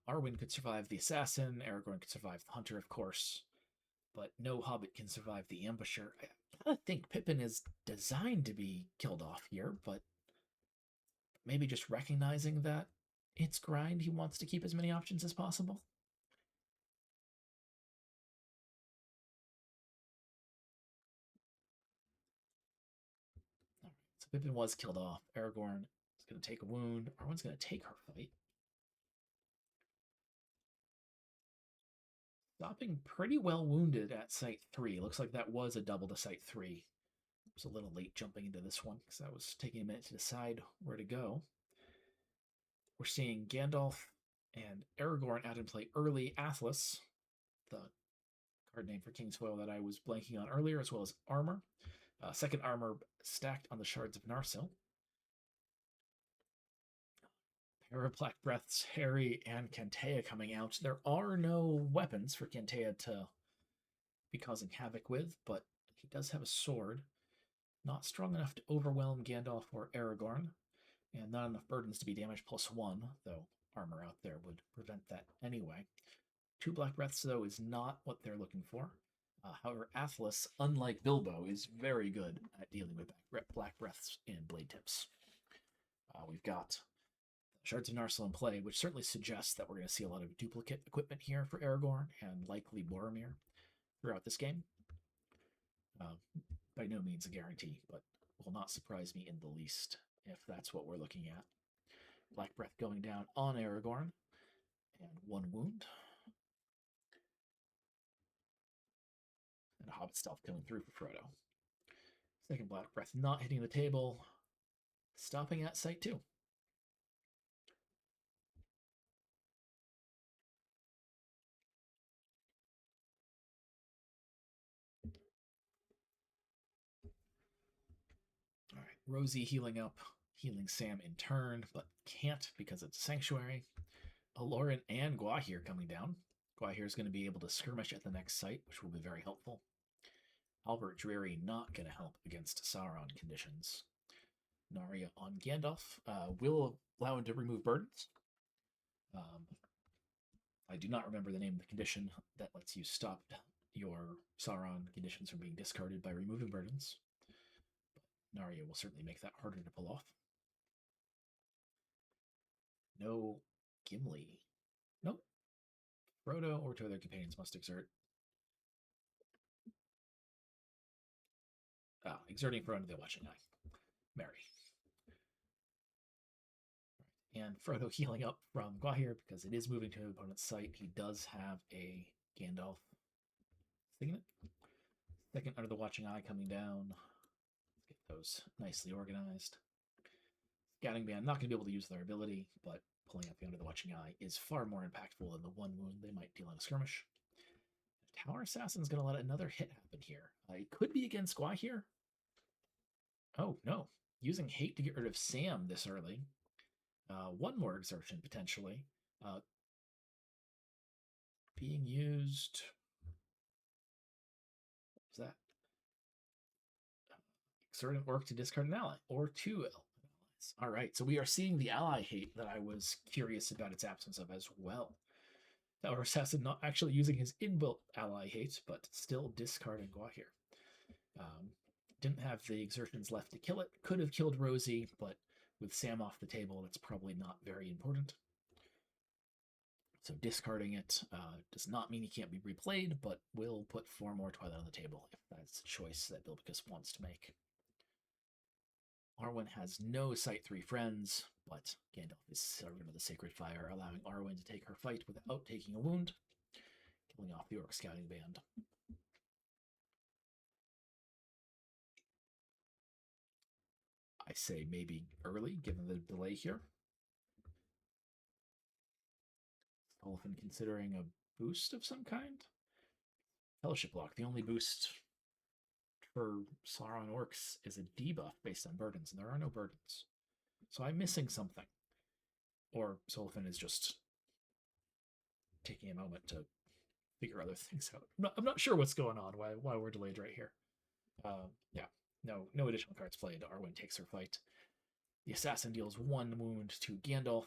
Arwen could survive the assassin, Aragorn could survive the hunter, of course, but no hobbit can survive the ambusher. I kind of think Pippin is designed to be killed off here, but maybe just recognizing that it's grind, he wants to keep as many options as possible. All right, so Pippin was killed off. Aragorn is going to take a wound. Arwen's going to take her fight. Stopping pretty well wounded at Site 3. Looks like that was a double to Site 3. I was a little late jumping into this one because I was taking a minute to decide where to go. We're seeing Gandalf and Aragorn out in play early. Atlas, the card name for Kingsfoil that I was blanking on earlier, as well as armor. Second armor stacked on the Shards of Narsil. Pair of Black Breaths, Harry and Cantea coming out. There are no weapons for Cantea to be causing havoc with, but he does have a sword. Not strong enough to overwhelm Gandalf or Aragorn, and not enough burdens to be damage +1, though armor out there would prevent that anyway. 2 Black Breaths, though, is not what they're looking for. However, Atlas, unlike Bilbo, is very good at dealing with Black Breaths and Blade Tips. We've got Shards of Narsil in play, which certainly suggests that we're going to see a lot of duplicate equipment here for Aragorn and likely Boromir throughout this game. By no means a guarantee, but will not surprise me in the least if that's what we're looking at. Black Breath going down on Aragorn, and 1 wound. And a Hobbit Stealth coming through for Frodo. Second Black Breath not hitting the table, stopping at Site 2. Rosie healing up, healing Sam in turn, but can't because it's Sanctuary. Aloran and Guahir coming down. Guahir is going to be able to skirmish at the next site, which will be very helpful. Albert Dreary not going to help against Sauron conditions. Narya on Gandalf will allow him to remove burdens. I do not remember the name of the condition that lets you stop your Sauron conditions from being discarded by removing burdens. But Narya will certainly make that harder to pull off. No Gimli. Nope. Frodo or two other companions must exert. Exerting Frodo the Watching Eye. Merry. And Frodo healing up from Guahir because it is moving to an opponent's site. He does have a Gandalf signet. Second Under the Watching Eye coming down. Let's get those nicely organized. Scouting Band not going to be able to use their ability, but pulling out the Under the Watching Eye is far more impactful than the one wound they might deal in a skirmish. Tower Assassin's going to let another hit happen here. It could be against Guahir. Oh, no. Using Hate to get rid of Sam this early. One more exertion, potentially. Being used... What was that? Exert an orc to discard an ally, or two allies. All right, so we are seeing the ally hate that I was curious about its absence of as well. Tower Assassin not actually using his inbuilt ally hate, but still discarding Guahir. Didn't have the exertions left to kill it. Could have killed Rosie, but with Sam off the table, that's probably not very important. So discarding it does not mean he can't be replayed, but will put 4 more Twilight on the table if that's a choice that Bilbicus wants to make. Arwen has no Site 3 friends, but Gandalf is Servant of the Sacred Fire, allowing Arwen to take her fight without taking a wound, killing off the Orc Scouting Band. I say maybe early, given the delay here. Olafin considering a boost of some kind? Fellowship Block, the only boost for Sauron Orcs is a debuff based on burdens, and there are no burdens. So I'm missing something. Or Solifin is just taking a moment to figure other things out. I'm not sure what's going on, why we're delayed right here. Yeah, no additional cards played. Arwen takes her fight. The assassin deals 1 wound to Gandalf.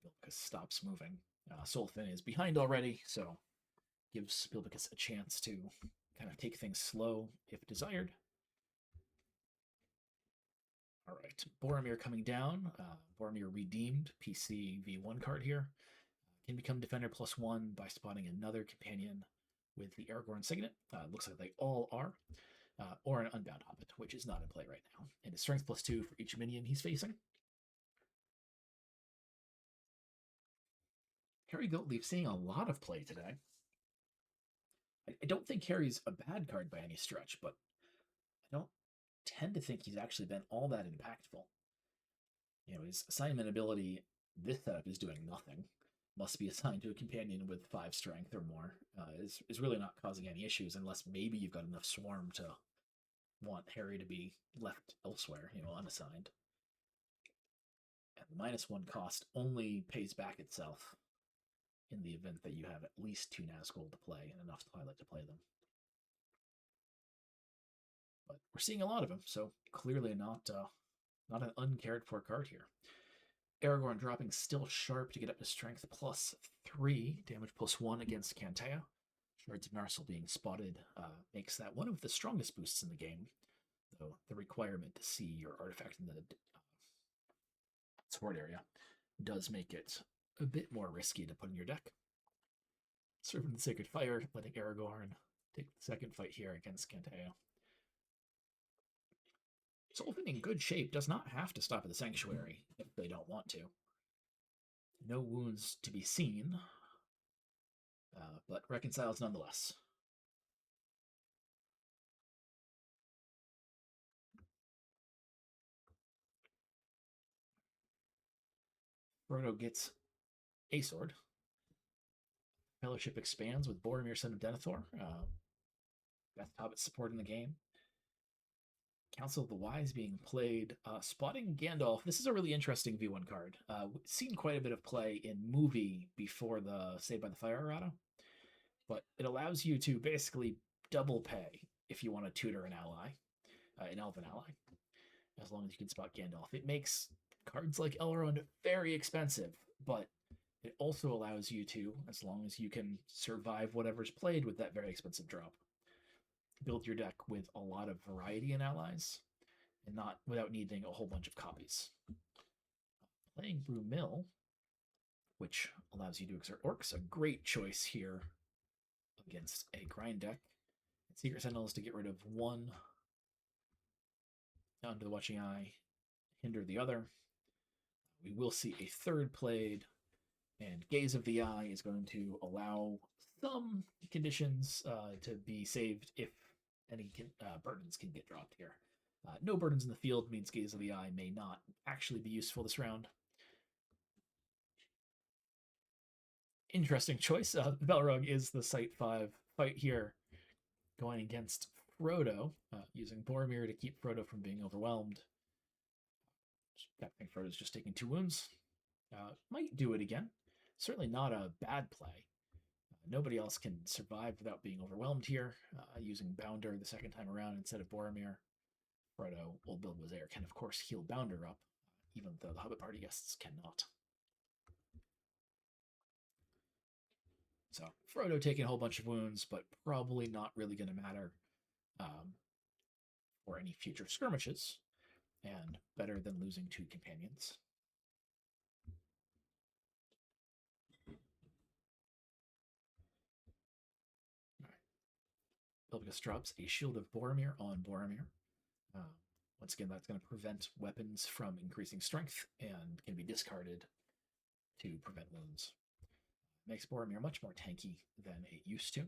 Bilbicus stops moving. Solfin is behind already, so gives Bilbicus a chance to kind of take things slow if desired. All right, Boromir coming down. Boromir redeemed, PC V1 card here. Can become Defender +1 by spotting another companion with the Aragorn Signet. Looks like they all are. Or an Unbound Hobbit, which is not in play right now. And his Strength +2 for each minion he's facing. Harry Goatleaf seeing a lot of play today. I don't think Harry's a bad card by any stretch, but I don't tend to think he's actually been all that impactful. You know, his assignment ability this setup is doing nothing. Must be assigned to a companion with 5 strength or more. Is really not causing any issues unless maybe you've got enough swarm to want Harry to be left elsewhere, you know, unassigned. And the -1 cost only pays back itself in the event that you have at least 2 Nazgul to play and enough Twilight to play them. But we're seeing a lot of them, so clearly not an uncared for card here. Aragorn dropping still sharp to get up to strength +3, damage +1 against Cantea. Shards of Narsil being spotted makes that one of the strongest boosts in the game, though the requirement to see your artifact in the sword area does make it a bit more risky to put in your deck. Servant of the Sacred Fire, letting Aragorn take the second fight here against Cantea. Solfin in good shape does not have to stop at the Sanctuary if they don't want to. No wounds to be seen, but reconciles nonetheless. Frodo gets a sword. Fellowship expands with Boromir, son of Denethor. Best Hobbit support in the game. Council of the Wise being played. Spotting Gandalf. This is a really interesting V1 card. Seen quite a bit of play in movie before the Saved by the Fire errata, but it allows you to basically double pay if you want to tutor an ally, an elven ally, as long as you can spot Gandalf. It makes cards like Elrond very expensive, but it also allows you to, as long as you can survive whatever's played with that very expensive drop, build your deck with a lot of variety in allies and not without needing a whole bunch of copies. Playing Brumil, which allows you to exert Orcs, a great choice here against a grind deck. Secret Sentinel is to get rid of one under the Watching Eye, hinder the other. We will see a third played, and Gaze of the Eye is going to allow some conditions to be saved if any burdens can get dropped here. No burdens in the field means Gaze of the Eye may not actually be useful this round. Interesting choice. Balrog is the Site 5 fight here, going against Frodo, using Boromir to keep Frodo from being overwhelmed. I think Frodo's just taking 2 wounds. Might do it again. Certainly not a bad play. Nobody else can survive without being overwhelmed here. Using Bounder the second time around instead of Boromir. Frodo, Old Bill was there, can of course heal Bounder up, even though the Hobbit party guests cannot. So Frodo taking a whole bunch of wounds, but probably not really going to matter for any future skirmishes, and better than losing 2 companions. Bilbicus drops a Shield of Boromir on Boromir. Once again, that's going to prevent weapons from increasing strength and can be discarded to prevent wounds. Makes Boromir much more tanky than it used to.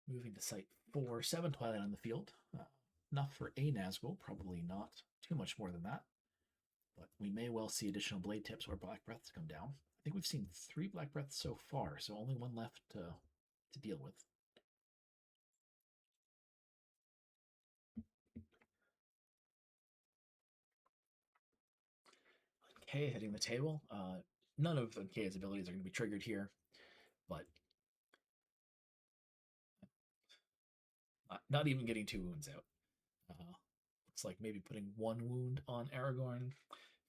Moving to Site 4, 7 Twilight on the field. Enough for a Nazgul, probably not too much more than that. But we may well see additional Blade Tips or Black Breaths come down. I think we've seen 3 Black Breaths so far, so only 1 left to deal with. K hitting the table. None of K's abilities are going to be triggered here, but not even getting 2 wounds out. Looks like maybe putting 1 wound on Aragorn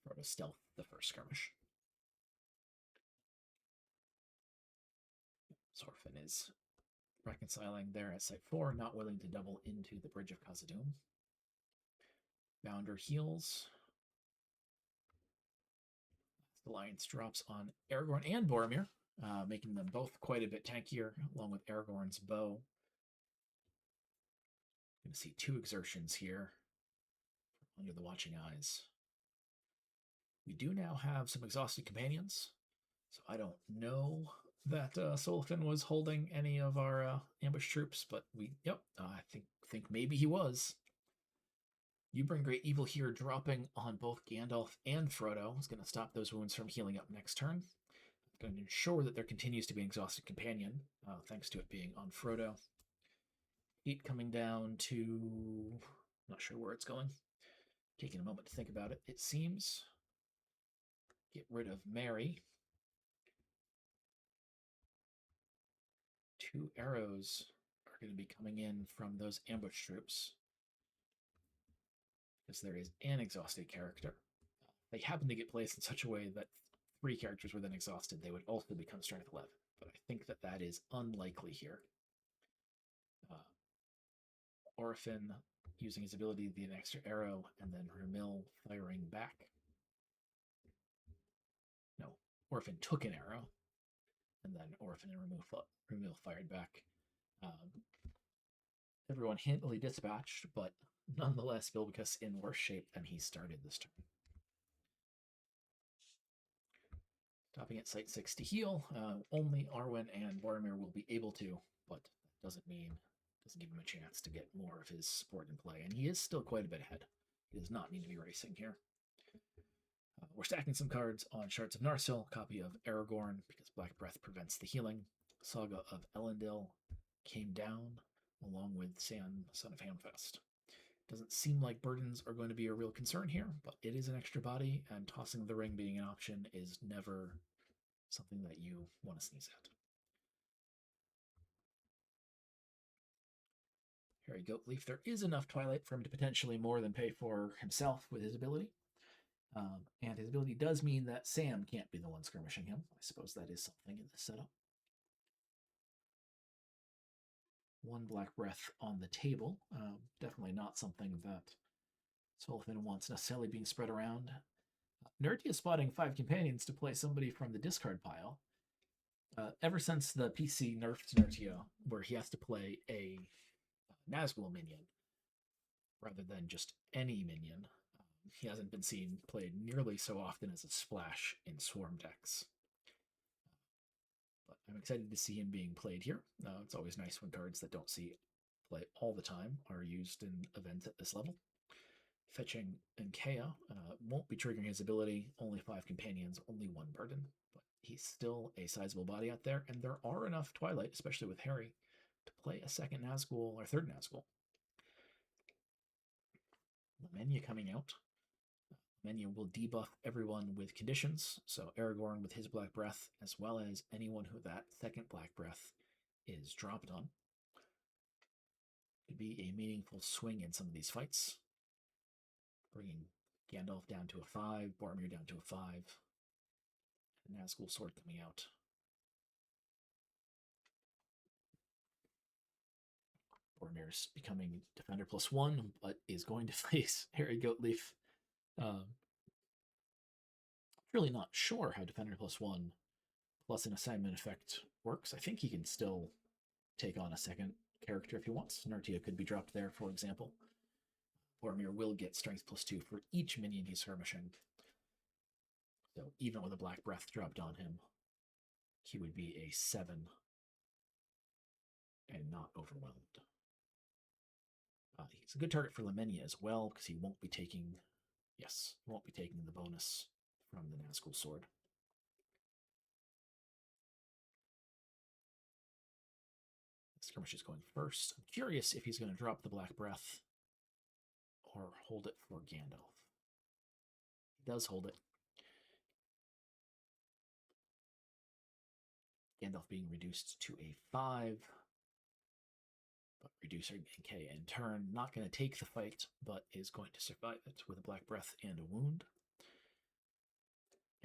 for to stealth the first skirmish. Sorfin is reconciling there at Site 4, not willing to double into the Bridge of Khazad-dûm. Bounder heals. The Alliance drops on Aragorn and Boromir, making them both quite a bit tankier, along with Aragorn's bow. Going to see 2 exertions here under the Watching Eyes. We do now have some exhausted companions, so I don't know that Solfin was holding any of our ambush troops, but I think maybe he was. You Bring Great Evil here, dropping on both Gandalf and Frodo. Is going to stop those wounds from healing up next turn. Going to ensure that there continues to be an exhausted companion, thanks to it being on Frodo. 8 coming down to... not sure where it's going. Taking a moment to think about it. It seems... get rid of Mary. 2 arrows are going to be coming in from those ambush troops, because there is an exhausted character. They happen to get placed in such a way that 3 characters were then exhausted. They would also become strength 11, but I think that is unlikely here. Orphan using his ability to be an extra arrow, and then Rumil firing back. No, Orphan took an arrow, and then Orphan and Rumil fired back. Everyone handily dispatched, but nonetheless, Bilbicus in worse shape than he started this turn. Stopping at Site 6 to heal. Only Arwen and Boromir will be able to, but that doesn't give him a chance to get more of his support in play, and he is still quite a bit ahead. He does not need to be racing here. We're stacking some cards on Shards of Narsil, copy of Aragorn, because Black Breath prevents the healing. Saga of Elendil came down along with Sam, Son of Hamfest. Doesn't seem like burdens are going to be a real concern here, but it is an extra body, and tossing the ring being an option is never something that you want to sneeze at. Harry Goatleaf, there is enough Twilight for him to potentially more than pay for himself with his ability. And his ability does mean that Sam can't be the one skirmishing him. I suppose that is something in this setup. One Black Breath on the table. Definitely not something that Sullivan wants necessarily being spread around. Nertia is spotting 5 companions to play somebody from the discard pile. Ever since the PC nerfed Nertia, where he has to play a Nazgul minion rather than just any minion, he hasn't been seen played nearly so often as a splash in Swarm decks. But I'm excited to see him being played here. It's always nice when cards that don't see play all the time are used in events at this level. Fetching Nkea won't be triggering his ability, only 5 companions, only 1 burden, but he's still a sizable body out there, and there are enough Twilight, especially with Harry, to play a second Nazgul or third Nazgul. Lamenya coming out. Lamenya will debuff everyone with conditions, so Aragorn with his Black Breath, as well as anyone who that second Black Breath is dropped on. Could be a meaningful swing in some of these fights. Bringing Gandalf down to a 5, Boromir down to a 5. Nazgul Sword coming out. Boromir's becoming Defender +1, but is going to face Harry Goatleaf. Really not sure how Defender +1 plus an assignment effect works. I think he can still take on a second character if he wants. Nertia could be dropped there, for example. Boromir will get Strength +2 for each minion he's skirmishing. So even with a Black Breath dropped on him, he would be a 7 and not overwhelmed. He's a good target for Lamenya as well, because he won't be taking, the bonus from the Nazgul Sword. Skirmish is going first. I'm curious if he's going to drop the Black Breath or hold it for Gandalf. He does hold it. Gandalf being reduced to a 5. But reducing Nkea in turn, not going to take the fight, but is going to survive it with a Black Breath and a wound.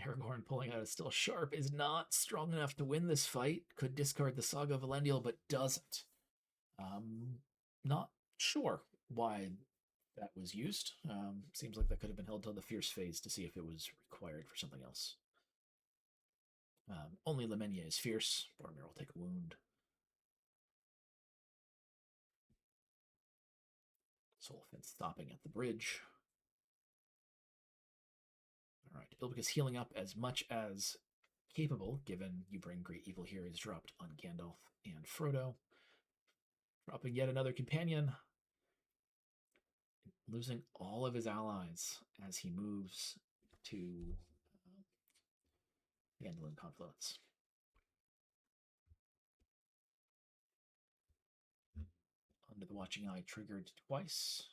Aragorn pulling out a Still Sharp is not strong enough to win this fight. Could discard the Saga of Elendil, but doesn't. Not sure why that was used. Seems like that could have been held till the Fierce phase to see if it was required for something else. Only Lamenya is Fierce. Boromir will take a wound. Solfin stopping at the bridge. All right, Ilbicus healing up as much as capable, given you bring Great Evil here is dropped on Gandalf and Frodo. Dropping yet another companion. Losing all of his allies as he moves to the Anduin Confluence. Under the Watching Eye triggered twice.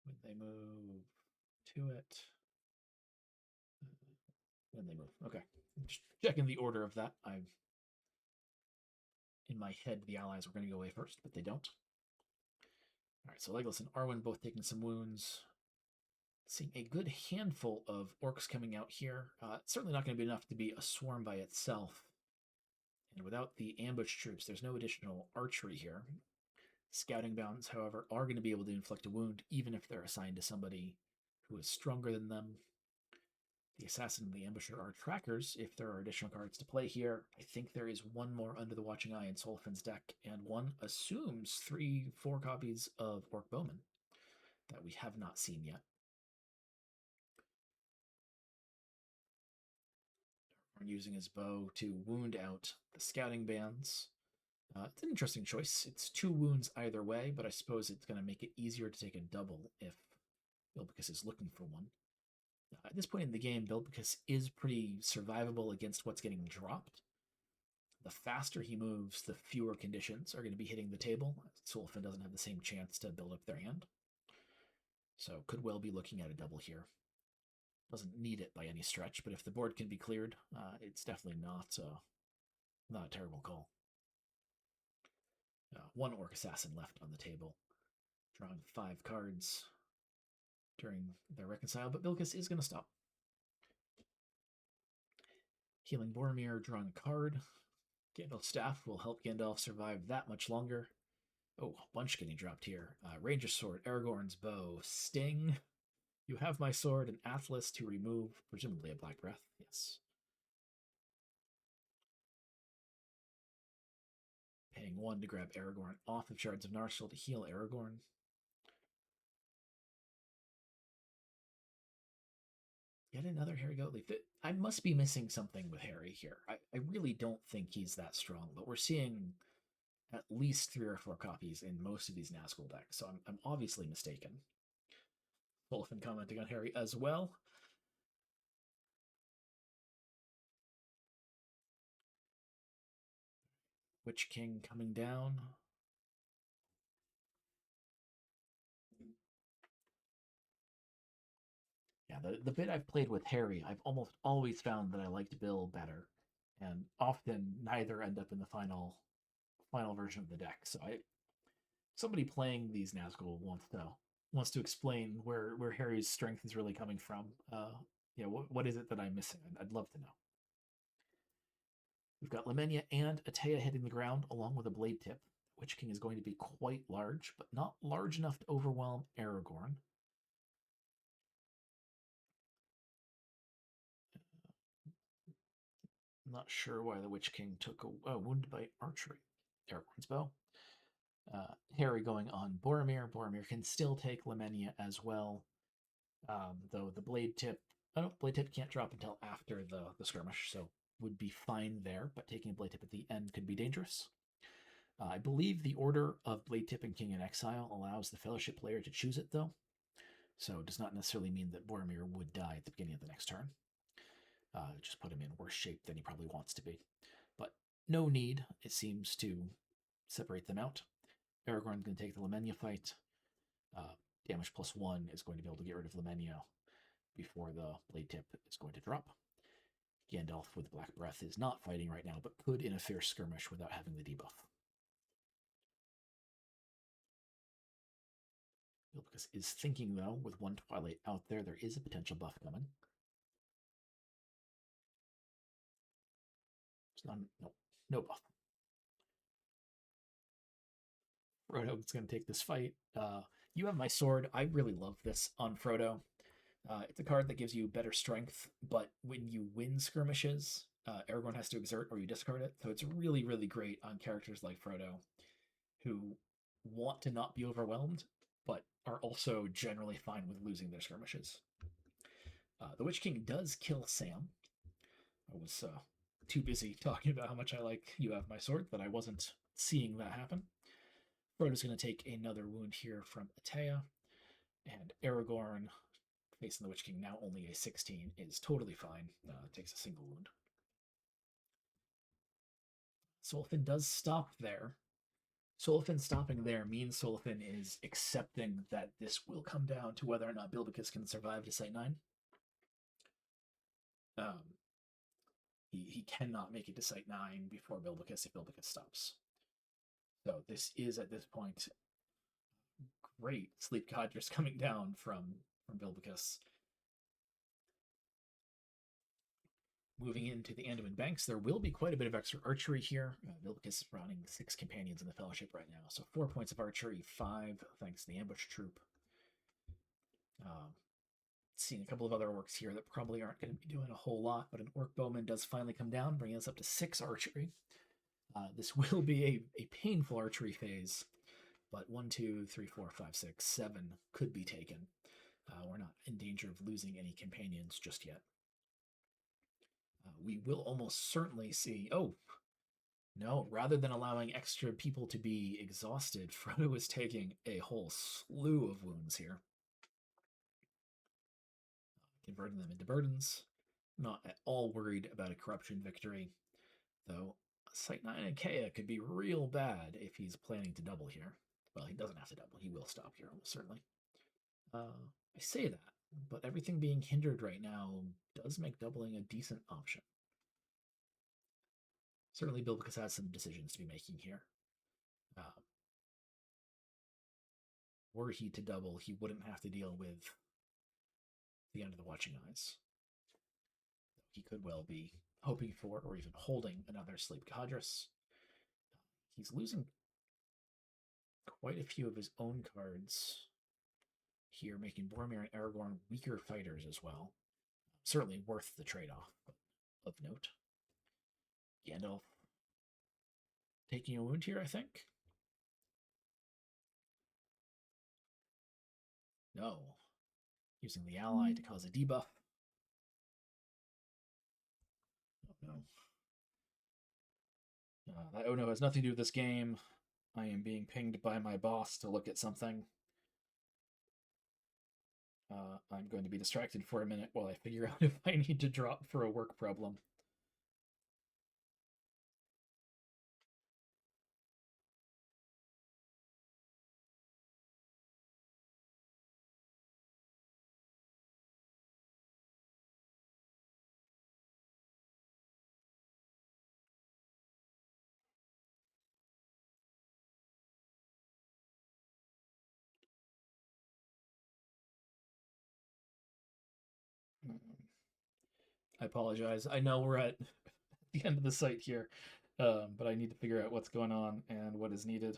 When they move to it. When they move. Okay. Just checking the order of that. In my head, the allies were going to go away first, but they don't. All right, so Legolas and Arwen both taking some wounds. Seeing a good handful of orcs coming out here. It's certainly not going to be enough to be a swarm by itself. And without the ambush troops, there's no additional archery here. Scouting bounds, however, are going to be able to inflict a wound, even if they're assigned to somebody who is stronger than them. The assassin and the ambusher are trackers if there are additional cards to play here. I think there is one more Under the Watching Eye in Solfin's deck, and one assumes 3-4 copies of Orc Bowman that we have not seen yet. Using his bow to wound out the scouting bands. It's an interesting choice. It's 2 wounds either way, but I suppose it's going to make it easier to take a double if Bilbicus is looking for one. At this point in the game, Bilbicus is pretty survivable against what's getting dropped. The faster he moves, the fewer conditions are going to be hitting the table. Sullivan doesn't have the same chance to build up their hand. So could well be looking at a double here. Doesn't need it by any stretch, but if the board can be cleared, it's definitely not a terrible call. One Orc Assassin left on the table, drawing 5 cards during their reconcile, but Bilkis is going to stop. Healing Boromir, drawing a card. Gandalf's Staff will help Gandalf survive that much longer. Oh, a bunch getting dropped here. Ranger's Sword, Aragorn's Bow, Sting. You have my sword, and Atlas to remove, presumably a Black Breath. Yes. Paying 1 to grab Aragorn off of Shards of Narsil to heal Aragorn. Yet another Harry Gottlieb. I must be missing something with Harry here. I really don't think he's that strong, but we're seeing at least 3 or 4 copies in most of these Nazgul decks, so I'm obviously mistaken. Wolfen commenting on Harry as well. Witch King coming down. Yeah, the bit I've played with Harry, I've almost always found that I liked Bill better, and often neither end up in the final version of the deck. So somebody playing these Nazgul wants to explain where Harry's strength is really coming from. What is it that I'm missing? I'd love to know. We've got Lamenia and Atea hitting the ground along with a blade tip. Witch King is going to be quite large, but not large enough to overwhelm Aragorn. I'm not sure why the Witch King took a wound by archery. Aragorn's bow. Harry going on Boromir. Boromir can still take Lamenia as well, though the blade tip. Blade tip can't drop until after the skirmish, so would be fine there. But taking a blade tip at the end could be dangerous. I believe the order of blade tip and King in Exile allows the Fellowship player to choose it, though, so it does not necessarily mean that Boromir would die at the beginning of the next turn. Just put him in worse shape than he probably wants to be. But no need, it seems, to separate them out. Aragorn's going to take the Lamenia fight. Damage +1 is going to be able to get rid of Lamenia before the blade tip is going to drop. Gandalf with Black Breath is not fighting right now, but could in a fierce skirmish without having the debuff. Ilpicus is thinking, though, with 1 Twilight out there is a potential buff coming. No buff. Frodo's going to take this fight. You have my sword. I really love this on Frodo. It's a card that gives you better strength, but when you win skirmishes, Aragorn has to exert or you discard it. So it's really, really great on characters like Frodo, who want to not be overwhelmed, but are also generally fine with losing their skirmishes. The Witch King does kill Sam. I was too busy talking about how much I like You Have My Sword that I wasn't seeing that happen. Frodo's going to take another wound here from Atea, and Aragorn, facing the Witch King, now only a 16, is totally fine. Takes a single wound. Sullivan does stop there. Sullivan stopping there means Sullivan is accepting that this will come down to whether or not Bilbicus can survive to Sight 9. He cannot make it to Sight 9 before Bilbicus if Bilbicus stops. So this is, at this point, great sleep cadres coming down from Bilbicus. Moving into the Anduin Banks, there will be quite a bit of extra archery here. Bilbicus is running 6 companions in the Fellowship right now, so 4 points of archery, 5 thanks to the ambush troop. Seeing a couple of other orcs here that probably aren't going to be doing a whole lot, but an orc bowman does finally come down, bringing us up to 6 archery. This will be a painful archery phase, but 1, 2, 3, 4, 5, 6, 7 could be taken. We're not in danger of losing any companions just yet. We will almost certainly see... Oh, no, rather than allowing extra people to be exhausted, Frodo is taking a whole slew of wounds here. Converting them into burdens. Not at all worried about a corruption victory, though Site 9 and Kea could be real bad if he's planning to double here. Well, he doesn't have to double. He will stop here, almost certainly. I say that, but everything being hindered right now does make doubling a decent option. Certainly, Bilbicus has some decisions to be making here. Were he to double, he wouldn't have to deal with the end of the Watching Eyes. He could well be hoping for or even holding another Sleep Cadres. He's losing quite a few of his own cards here, making Boromir and Aragorn weaker fighters as well. Certainly worth the trade-off, but of note. Gandalf taking a wound here, I think. No. Using the ally to cause a debuff. Oh no. That oh no has nothing to do with this game. I am being pinged by my boss to look at something. I'm going to be distracted for a minute while I figure out if I need to drop for a work problem. I apologize. I know we're at the end of the site here, but I need to figure out what's going on and what is needed.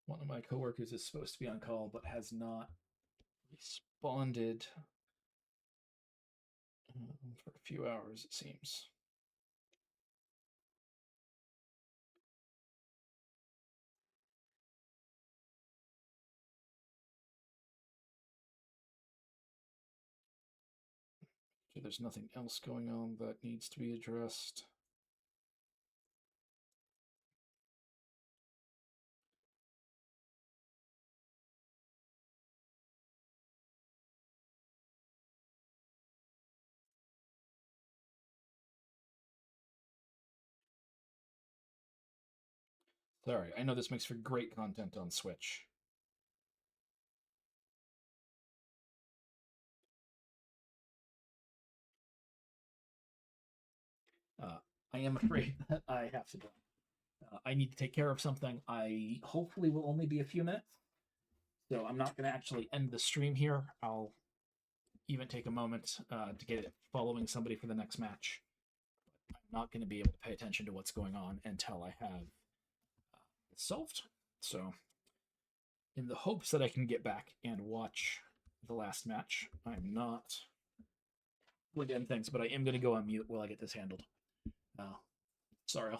One of my coworkers is supposed to be on call but has not responded for a few hours, it seems. So there's nothing else going on that needs to be addressed. Sorry, I know this makes for great content on Switch. I am afraid that I have to go. I need to take care of something. I hopefully will only be a few minutes. So I'm not going to actually end the stream here. I'll even take a moment to get it following somebody for the next match. I'm not going to be able to pay attention to what's going on until I have it solved. So, in the hopes that I can get back and watch the last match, I'm not going to end things, but I am going to go on mute while I get this handled. Sorry.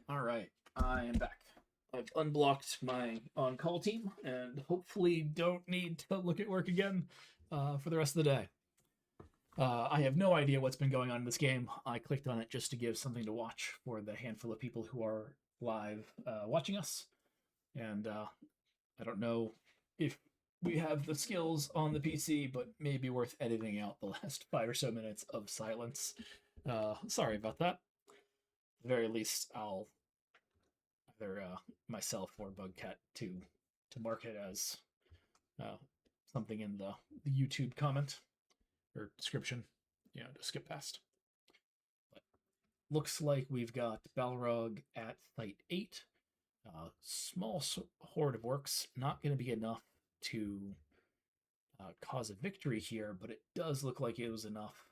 All right, I am back. I've unblocked my on-call team and hopefully don't need to look at work again for the rest of the day. I have no idea what's been going on in this game. I clicked on it just to give something to watch for the handful of people who are live watching us. And I don't know if we have the skills on the PC, but maybe worth editing out the last 5 or so minutes of silence. Sorry about that. At the very least, I'll either myself or Bugcat to mark it as uh, something in the YouTube comment or description, to skip past. But looks like we've got Balrog at site 8. Small horde of works, not going to be enough to cause a victory here, but it does look like it was enough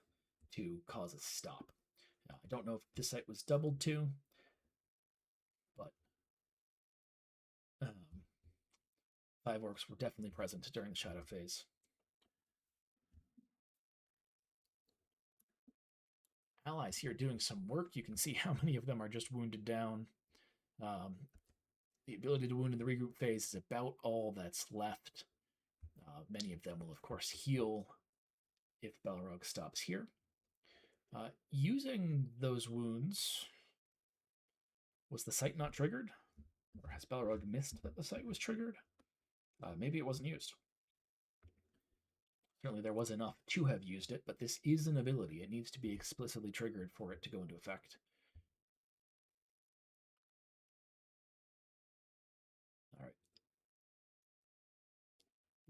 to cause a stop. I don't know if this site was doubled to, but um, 5 orcs were definitely present during the shadow phase. Allies here doing some work. You can see how many of them are just wounded down. Um, the ability to wound in the regroup phase is about all that's left. Many of them will, of course, heal if Balrog stops here. Using those wounds, was the site not triggered? Or has Balrog missed that the site was triggered? Maybe it wasn't used. Certainly there was enough to have used it, but this is an ability. It needs to be explicitly triggered for it to go into effect. All right.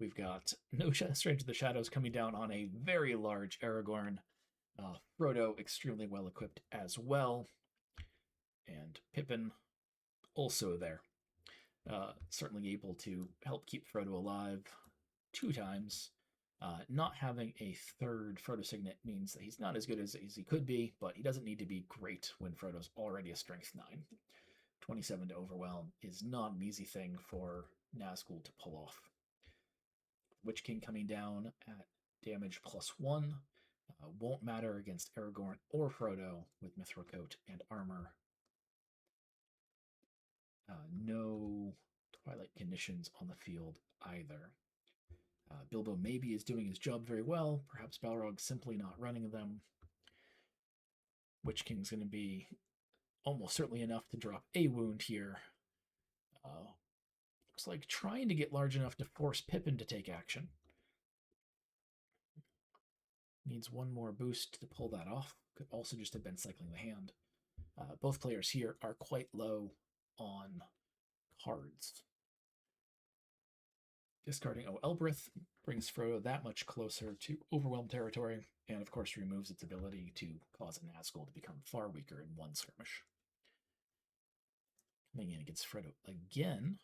We've got no Strange of the Shadows coming down on a very large Aragorn. Frodo extremely well equipped as well. And Pippin also there. Certainly able to help keep Frodo alive 2 times. Not having a third Frodo Signet means that he's not as good as he could be, but he doesn't need to be great when Frodo's already a Strength 9. 27 to Overwhelm is not an easy thing for Nazgul to pull off. Witch King coming down at damage +1. Won't matter against Aragorn or Frodo with Mithril Coat and armor. No Twilight conditions on the field either. Bilbo maybe is doing his job very well. Perhaps Balrog's simply not running them. Witch King's going to be almost certainly enough to drop a wound here. Looks like trying to get large enough to force Pippin to take action. Needs one more boost to pull that off. Could also just have been cycling the hand. Both players here are quite low on cards. Discarding Elbrith brings Frodo that much closer to overwhelmed territory, and of course removes its ability to cause a Nazgul to become far weaker in one skirmish. Coming in against Frodo again.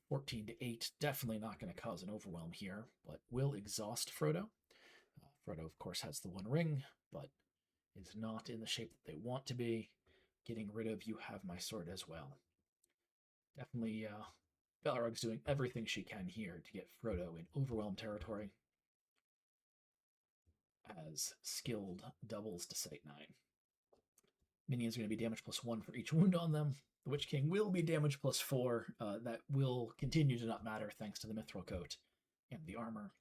14 to 8, definitely not going to cause an overwhelm here, but will exhaust Frodo. Frodo, of course, has the 1 ring, but is not in the shape that they want to be. Getting rid of You Have My Sword as well. Definitely, Balrog's doing everything she can here to get Frodo in overwhelmed territory, as skilled doubles to Sight 9. Minions are going to be damage +1 for each wound on them. The Witch King will be damage +4. That will continue to not matter thanks to the Mithril Coat and the armor.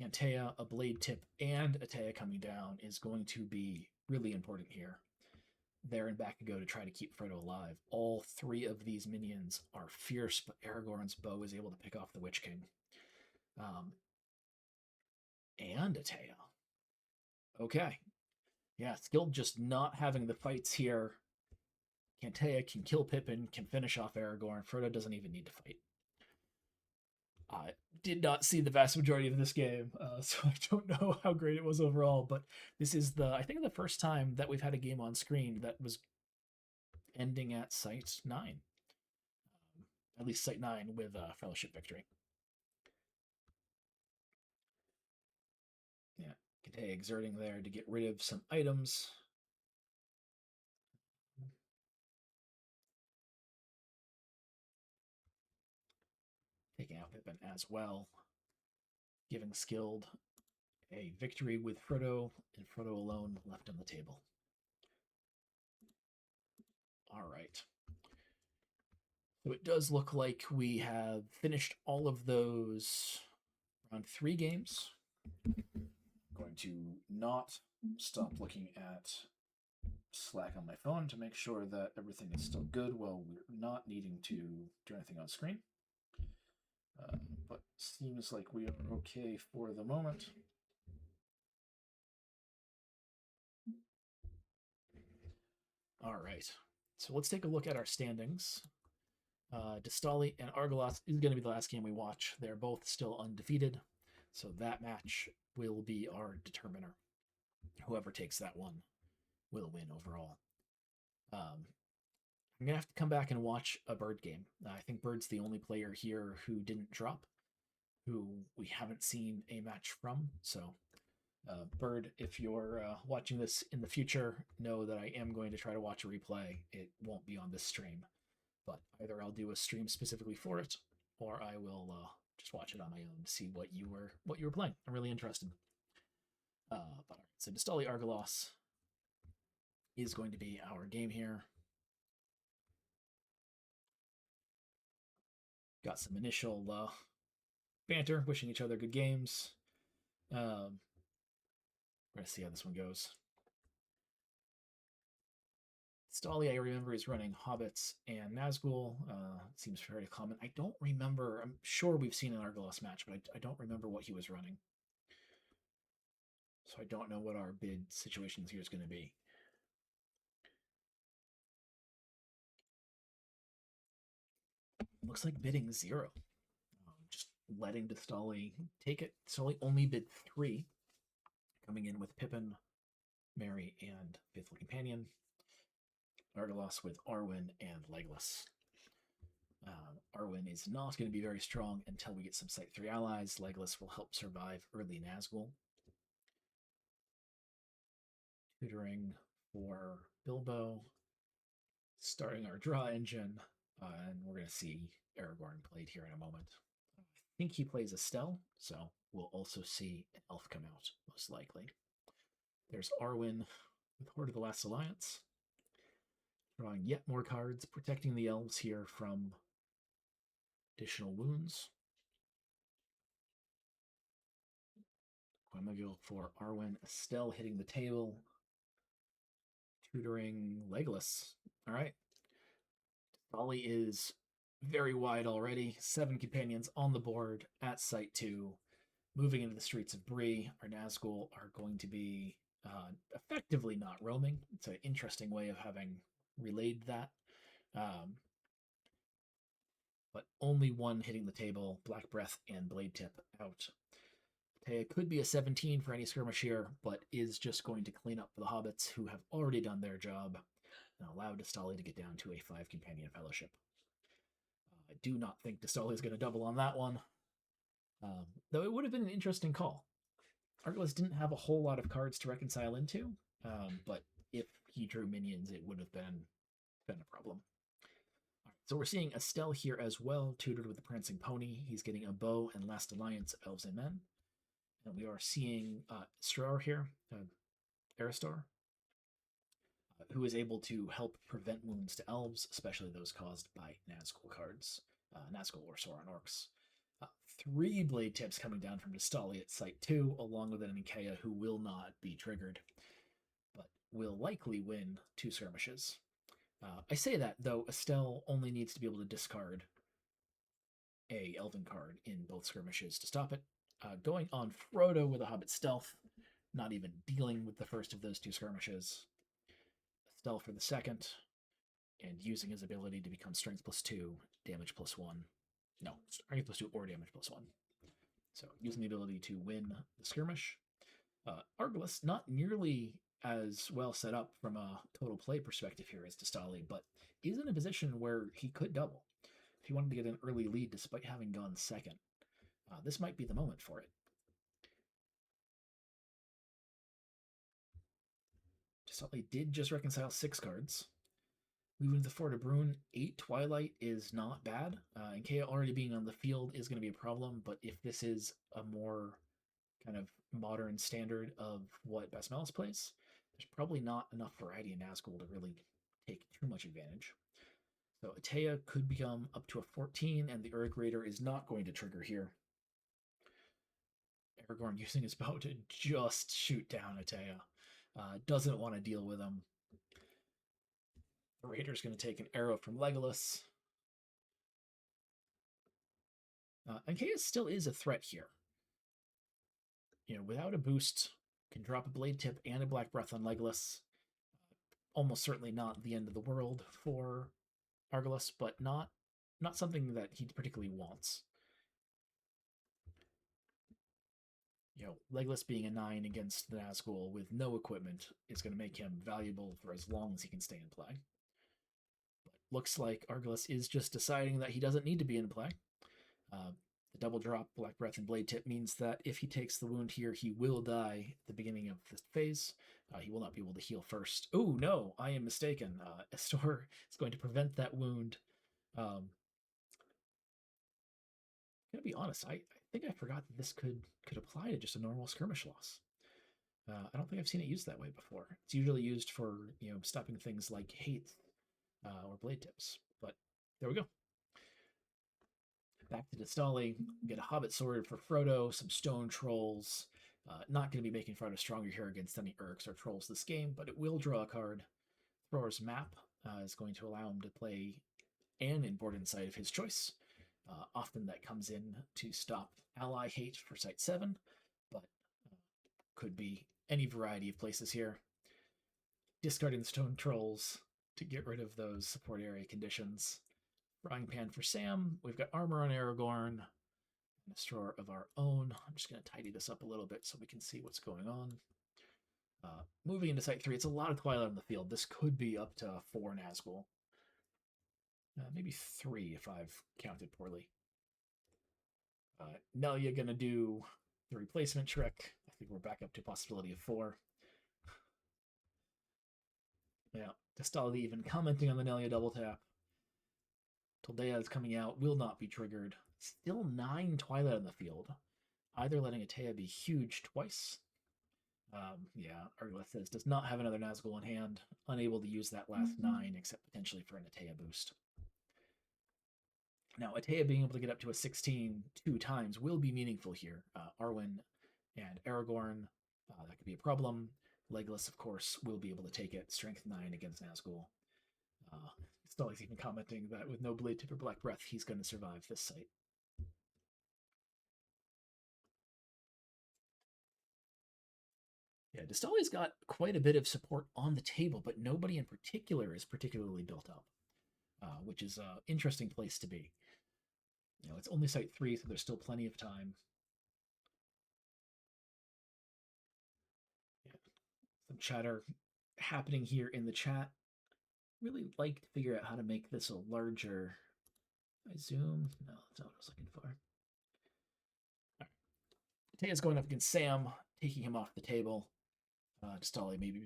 Cantea, a Blade Tip, and a Taya coming down is going to be really important here. There and back to go to try to keep Frodo alive. All 3 of these minions are fierce, but Aragorn's bow is able to pick off the Witch King. And a Taya. Okay. Yeah, still just not having the fights here. Cantea can kill Pippin, can finish off Aragorn. Frodo doesn't even need to fight. I did not see the vast majority of this game, so I don't know how great it was overall, but this is I think the first time that we've had a game on screen that was ending at Site 9. At least Site 9 with Fellowship victory. Yeah, Cantea exerting there to get rid of some items. Taking out Pippin as well. Giving Skilled a victory with Frodo, and Frodo alone left on the table. All right. So it does look like we have finished all of those round 3 games. I'm going to not stop looking at Slack on my phone to make sure that everything is still good while we're not needing to do anything on screen. But seems like we are okay for the moment. All right. So let's take a look at our standings. Distali and Argolas is going to be the last game we watch. They're both still undefeated, so that match will be our determiner. Whoever takes that one will win overall. I'm gonna have to come back and watch a Bird game. I think Bird's the only player here who didn't drop, who we haven't seen a match from. So, Bird, if you're watching this in the future, know that I am going to try to watch a replay. It won't be on this stream, but either I'll do a stream specifically for it, or I will just watch it on my own to see what you were playing. I'm really interested. But so Distali Argalos is going to be our game here. Got some initial banter, wishing each other good games. We're gonna see how this one goes. Stali, I remember, is running Hobbits and Nazgul. Seems fairly common. I don't remember. I'm sure we've seen an Argalos match, but I don't remember what he was running. So I don't know what our bid situations here is going to be. Looks like bidding 0. Just letting Distali take it. Distali only bid 3, coming in with Pippin, Mary, and Faithful Companion. Argalos with Arwen and Legolas. Arwen is not going to be very strong until we get some Site 3 allies. Legolas will help survive early Nazgul. Tutoring for Bilbo. Starting our draw engine. And we're going to see Aragorn played here in a moment. I think he plays Estelle, so we'll also see an elf come out, most likely. There's Arwen with Horde of the Last Alliance. Drawing yet more cards, protecting the elves here from additional wounds. I'm going to go for Arwen. Estelle hitting the table. Tutoring Legolas. All right. Dolly is very wide already. 7 companions on the board at Site 2. Moving into the streets of Bree, our Nazgul are going to be effectively not roaming. It's an interesting way of having relayed that. But only one hitting the table, Black Breath and Blade Tip out. It could be a 17 for any skirmish here, but is just going to clean up for the hobbits who have already done their job and allow Distali to get down to a 5 companion fellowship. I do not think Distali is going to double on that one, though it would have been an interesting call. Argalos didn't have a whole lot of cards to reconcile into, but if he drew minions, it would have been a problem. So we're seeing Estelle here as well, tutored with the Prancing Pony. He's getting a bow and Last Alliance of Elves and Men. And we are seeing Strauer here, Aristar, who is able to help prevent wounds to elves, especially those caused by Nazgul cards, Nazgul or Sauron orcs. 3 blade tips coming down from Distali at Site 2, along with an Ikea who will not be triggered, but will likely win 2 skirmishes. I say that, though Estelle only needs to be able to discard a Elven card in both skirmishes to stop it. Going on Frodo with a Hobbit Stealth, not even dealing with the first of those 2 skirmishes. Stealth for the second, and using his ability to become Strength +2, Damage +1. No, Strength +2 or Damage +1. So using the ability to win the skirmish. Argalos, not nearly as well set up from a total play perspective here as Distali, but is in a position where he could double if he wanted to get an early lead despite having gone second. This might be the moment for it. Distali did just reconcile 6 cards. Moving to the Fort of Brune, 8 Twilight is not bad. Ikea already being on the field is going to be a problem, but if this is a more kind of modern standard of what Basmalis plays, there's probably not enough variety in Nazgul to really take too much advantage. So Atea could become up to a 14, and the Urg Raider is not going to trigger here. Aragorn using his bow to just shoot down Atea. Doesn't want to deal with him. The Raider's going to take an arrow from Legolas. Atea still is a threat here. Without a boost, can drop a Blade Tip and a Black Breath on Legolas. Almost certainly not the end of the world for Argolas, but not something that he particularly wants. Legolas being a 9 against the Nazgul with no equipment is going to make him valuable for as long as he can stay in play. But looks like Argolas is just deciding that he doesn't need to be in play. The double drop, Black Breath, and Blade Tip means that if he takes the wound here, he will die at the beginning of this phase. He will not be able to heal first. Oh, no, I am mistaken. Estor is going to prevent that wound. I'm going to be honest, I think I forgot that this could apply to just a normal skirmish loss. I don't think I've seen it used that way before. It's usually used for, stopping things like hate or blade tips. But there we go. Back to Distali, get a Hobbit Sword for Frodo, some Stone Trolls. Not going to be making Frodo stronger here against any Urks or Trolls this game, but it will draw a card. Thrower's Map is going to allow him to play an important site of his choice. Often that comes in to stop ally hate for Site 7, but could be any variety of places here. Discarding the Stone Trolls to get rid of those support area conditions. Frying Pan for Sam. We've got armor on Aragorn. And a Destroyer of our own. I'm just going to tidy this up a little bit so we can see what's going on. Moving into Site 3, it's a lot of Twilight on the field. This could be up to 4 Nazgul. Maybe 3 if I've counted poorly. Nelia going to do the replacement trick. I think we're back up to a possibility of 4. Yeah, Distali even commenting on the Nelia double tap. Toldea is coming out, will not be triggered. Still 9 Twilight on the field. Either letting Atea be huge twice. Argolas says does not have another Nazgul in hand. Unable to use that last 9 except potentially for an Atea boost. Now, Atea being able to get up to a 16 2 times will be meaningful here. Arwen and Aragorn, that could be a problem. Legolas, of course, will be able to take it. Strength 9 against Nazgul. Stali's even commenting that with no Blade Tip or Black Breath, he's going to survive this site. Yeah, Distali's got quite a bit of support on the table, but nobody in particular is particularly built up, which is an interesting place to be. It's only Site 3, so there's still plenty of time. Yeah. Some chatter happening here in the chat. Really like to figure out how to make this a larger. I zoom? No, that's not what I was looking for. All right. Atea's going up against Sam, taking him off the table. Distali maybe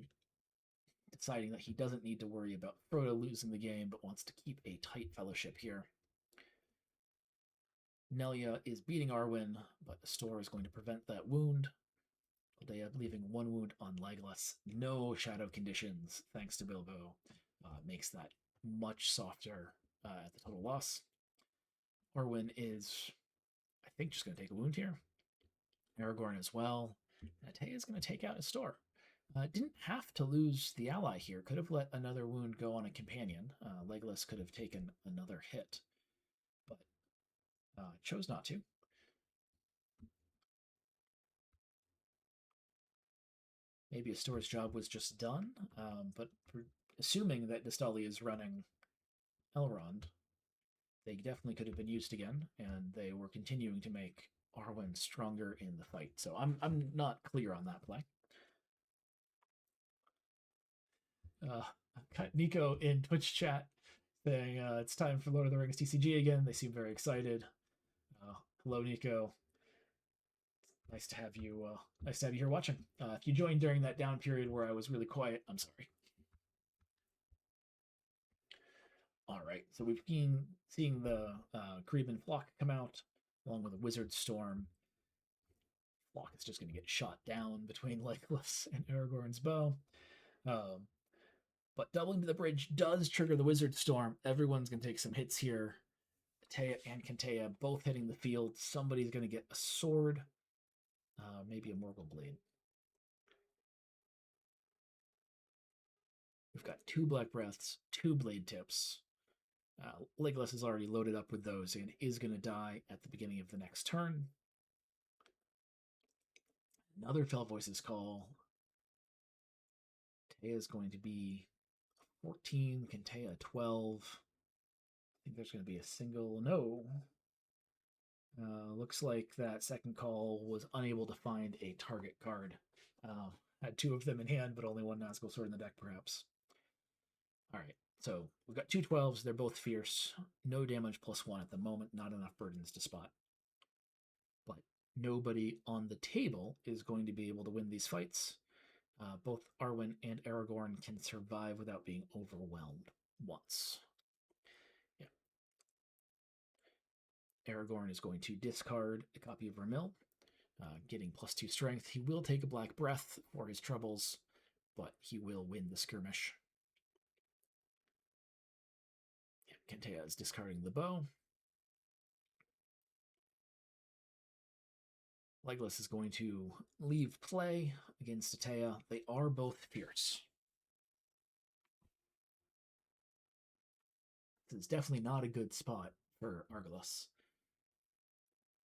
deciding that he doesn't need to worry about Frodo losing the game, but wants to keep a tight fellowship here. Nelia is beating Arwen, but Astor is going to prevent that wound. Toldea leaving 1 wound on Legolas. No shadow conditions, thanks to Bilbo. Makes that much softer at the total loss. Arwen is, I think, just going to take a wound here. Aragorn as well. Atea is going to take out Astor. Didn't have to lose the ally here. Could have let another wound go on a companion. Legolas could have taken another hit, but chose not to. Maybe Astor's job was just done, but for assuming that Distali is running Elrond, they definitely could have been used again, and they were continuing to make Arwen stronger in the fight. So I'm not clear on that play. Got Nico in Twitch chat saying it's time for Lord of the Rings TCG again. They seem very excited. Hello, Nico. Nice to have you. Nice to have you here watching. If you joined during that down period where I was really quiet, I'm sorry. All right, so we've been seeing the Creedman Flock come out along with a Wizard Storm. Flock is just going to get shot down between Legolas and Aragorn's bow. But doubling to the bridge does trigger the Wizard Storm. Everyone's going to take some hits here. Taya and Kentea both hitting the field. Somebody's going to get a sword, maybe a Morgul Blade. We've got 2 Black Breaths, 2 Blade Tips. Legolas is already loaded up with those and is going to die at the beginning of the next turn. Another Fell Voices call. Taya is going to be 14, Kentea 12. I think there's going to be a single. No. Looks like that second call was unable to find a target card. Had 2 of them in hand, but only 1 Nazgul Sword in the deck, perhaps. All right, so we've got 2 12s. They're both fierce. No damage +1 at the moment. Not enough burdens to spot. But nobody on the table is going to be able to win these fights. Both Arwen and Aragorn can survive without being overwhelmed once. Yeah. Aragorn is going to discard a copy of Vermil, getting +2 strength. He will take a Black Breath for his troubles, but he will win the skirmish. Yeah, Kentea is discarding the bow. Legolas is going to leave play against Taya. They are both fierce. This is definitely not a good spot for Argolas.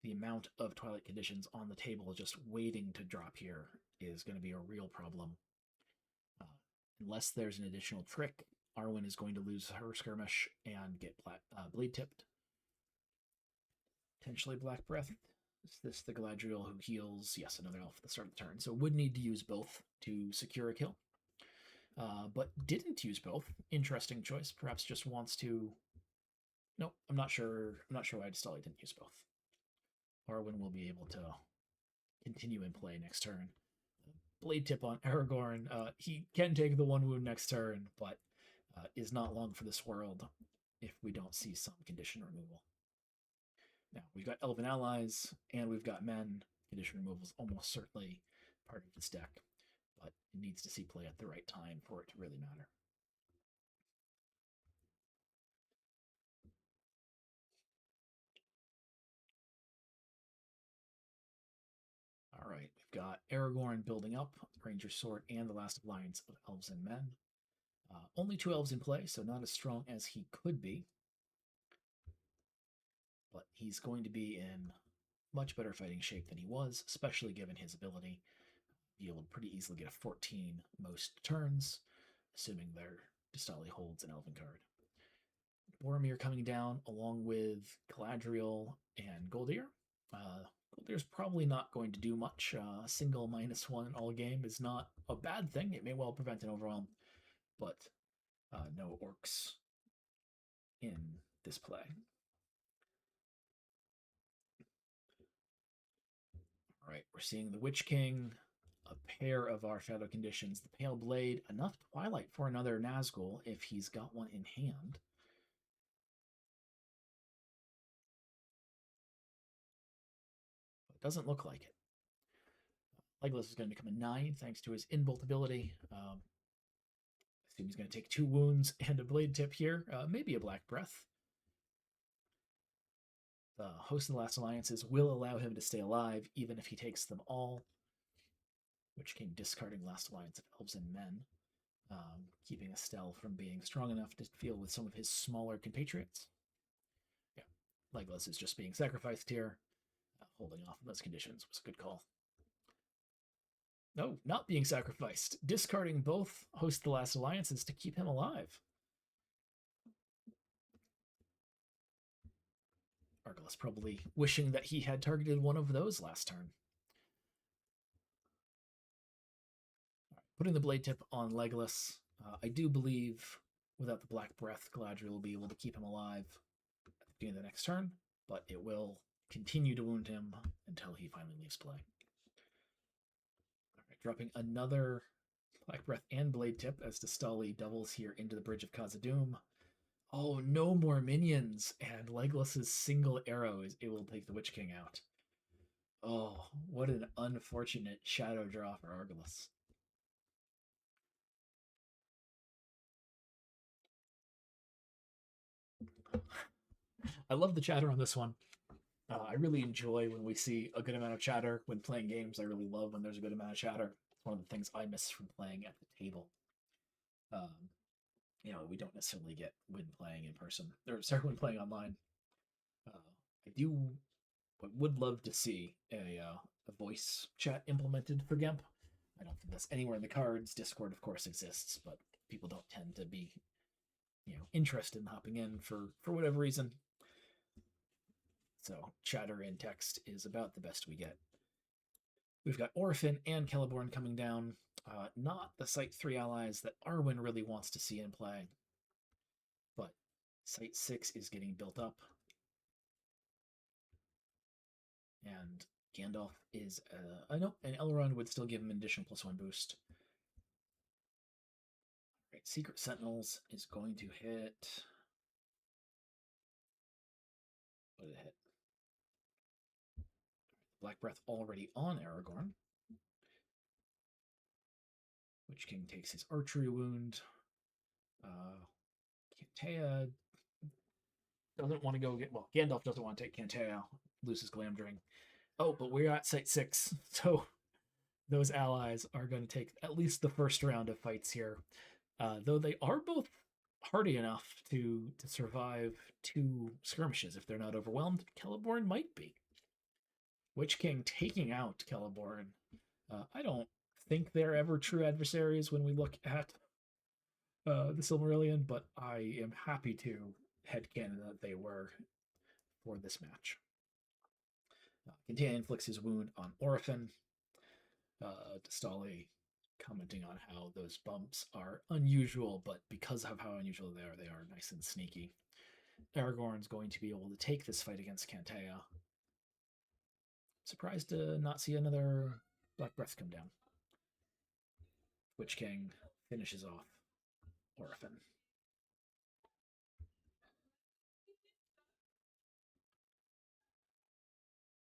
The amount of Twilight conditions on the table just waiting to drop here is going to be a real problem. Unless there's an additional trick, Arwen is going to lose her skirmish and get blade tipped. Potentially Black Breath. Is this the Galadriel who heals? Yes, another elf at the start of the turn. So would need to use both to secure a kill. But didn't use both. Interesting choice. Perhaps just wants to... No, I'm not sure. I'm not sure why Distali didn't use both. Arwen will be able to continue in play next turn. Blade tip on Aragorn. He can take the 1 wound next turn, but is not long for this world if we don't see some condition removal. Now, we've got Elven allies, and we've got men. Condition removal is almost certainly part of this deck, but it needs to see play at the right time for it to really matter. All right, we've got Aragorn building up, Ranger Sword, and the Last Alliance of Elves and Men. Only 2 elves in play, so not as strong as he could be. But he's going to be in much better fighting shape than he was, especially given his ability. Be able to pretty easily get a 14 most turns, assuming their Distali holds an Elven card. Boromir coming down along with Galadriel and Goldir. Goldir's probably not going to do much. A single -1 in all game is not a bad thing. It may well prevent an overwhelm, but no orcs in this play. All right, we're seeing the Witch King, a pair of our shadow conditions, the Pale Blade, enough Twilight for another Nazgul if he's got one in hand. It doesn't look like it. Legolas is going to become a 9 thanks to his Inbolt ability. I assume he's going to take 2 wounds and a blade tip here, maybe a Black Breath. The Host of the Last Alliances will allow him to stay alive, even if he takes them all. Witch King discarding Last Alliance of Elves and Men, keeping Estelle from being strong enough to deal with some of his smaller compatriots. Yeah, Legolas is just being sacrificed here. Holding off on those conditions was a good call. No, not being sacrificed. Discarding both Host of the Last Alliances to keep him alive. Argolas probably wishing that he had targeted one of those last turn. Putting the blade tip on Legolas. I do believe without the Black Breath, Galadriel will be able to keep him alive at the beginning of the next turn, but it will continue to wound him until he finally leaves play. All right, dropping another Black Breath and blade tip as Distali doubles here into the Bridge of Khazad-dûm. Oh, no more minions, and Legolas's single arrow is able to take the Witch King out. Oh, what an unfortunate shadow draw for Argolas. I love the chatter on this one. I really enjoy when we see a good amount of chatter when playing games. I really love when there's a good amount of chatter. It's one of the things I miss from playing at the table. Um, we don't necessarily get when playing in person, or sorry, when playing online. I do, but would love to see a voice chat implemented for GEMP. I don't think that's anywhere in the cards. Discord, of course, exists, but people don't tend to be, interested in hopping in for whatever reason. So chatter in text is about the best we get. We've got Orphan and Celeborn coming down. Not the Site 3 allies that Arwen really wants to see in play, but Site 6 is getting built up. And Gandalf is, I know, and Elrond would still give him an additional +1 boost. Right, Secret Sentinels is going to hit. What did it hit? Black Breath already on Aragorn. Witch King takes his archery wound. Cantea doesn't want to go get. Well, Gandalf doesn't want to take Cantea, loses Glamdring. Oh, but we're at Site 6, so those allies are going to take at least the first round of fights here. Though they are both hardy enough to survive 2 skirmishes if they're not overwhelmed. Celeborn might be. Witch King taking out Celeborn. I don't think they're ever true adversaries when we look at the Silmarillion, but I am happy to headcanon that they were for this match. Cantea inflicts his wound on Orphan. Dastali commenting on how those bumps are unusual, but because of how unusual they are nice and sneaky. Aragorn's going to be able to take this fight against Cantea. Surprised to not see another Black Breath come down. Witch King finishes off Orphan.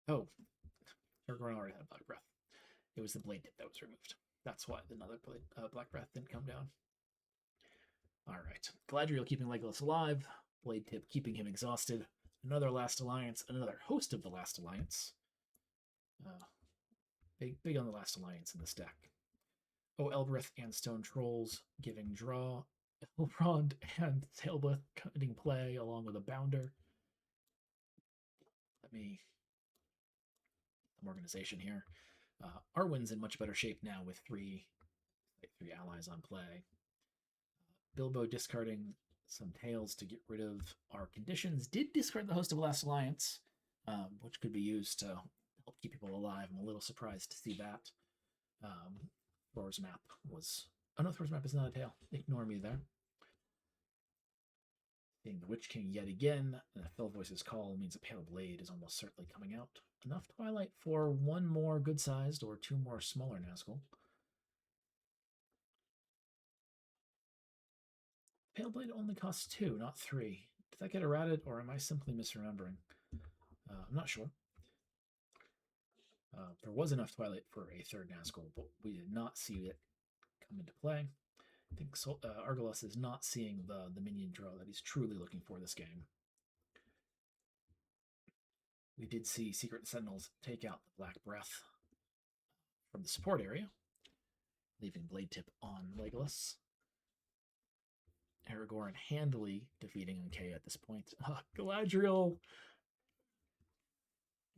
Oh, Aragorn already had Black Breath. It was the blade tip that was removed. That's why another Black Breath didn't come down. All right. Galadriel keeping Legolas alive. Blade tip keeping him exhausted. Another Last Alliance. Another host of the Last Alliance. Big on the Last Alliance in this deck. Oh, Elbereth and Stone Trolls giving draw. Elrond and Sailblith cutting play along with a Bounder. Let me some organization here. Arwen's in much better shape now with three allies on play. Bilbo discarding some tails to get rid of our conditions. Did discard the host of Last Alliance, which could be used to help keep people alive. I'm a little surprised to see that. Thor's map was... Oh no, Thor's map is not a tail. Ignore me there. Seeing the Witch King yet again, and a Fell Voice's call means a Pale Blade is almost certainly coming out. Enough Twilight for 1 more good-sized or 2 more smaller Nazgul. Pale Blade only costs 2, not 3. Did that get errated, or am I simply misremembering? I'm not sure. There was enough Twilight for a 3rd Nazgul, but we did not see it come into play. I think Argalos is not seeing the minion draw that he's truly looking for this game. We did see Secret Sentinels take out the Black Breath from the support area, leaving Blade Tip on Legolas. Aragorn handily defeating Unkea at this point. Galadriel.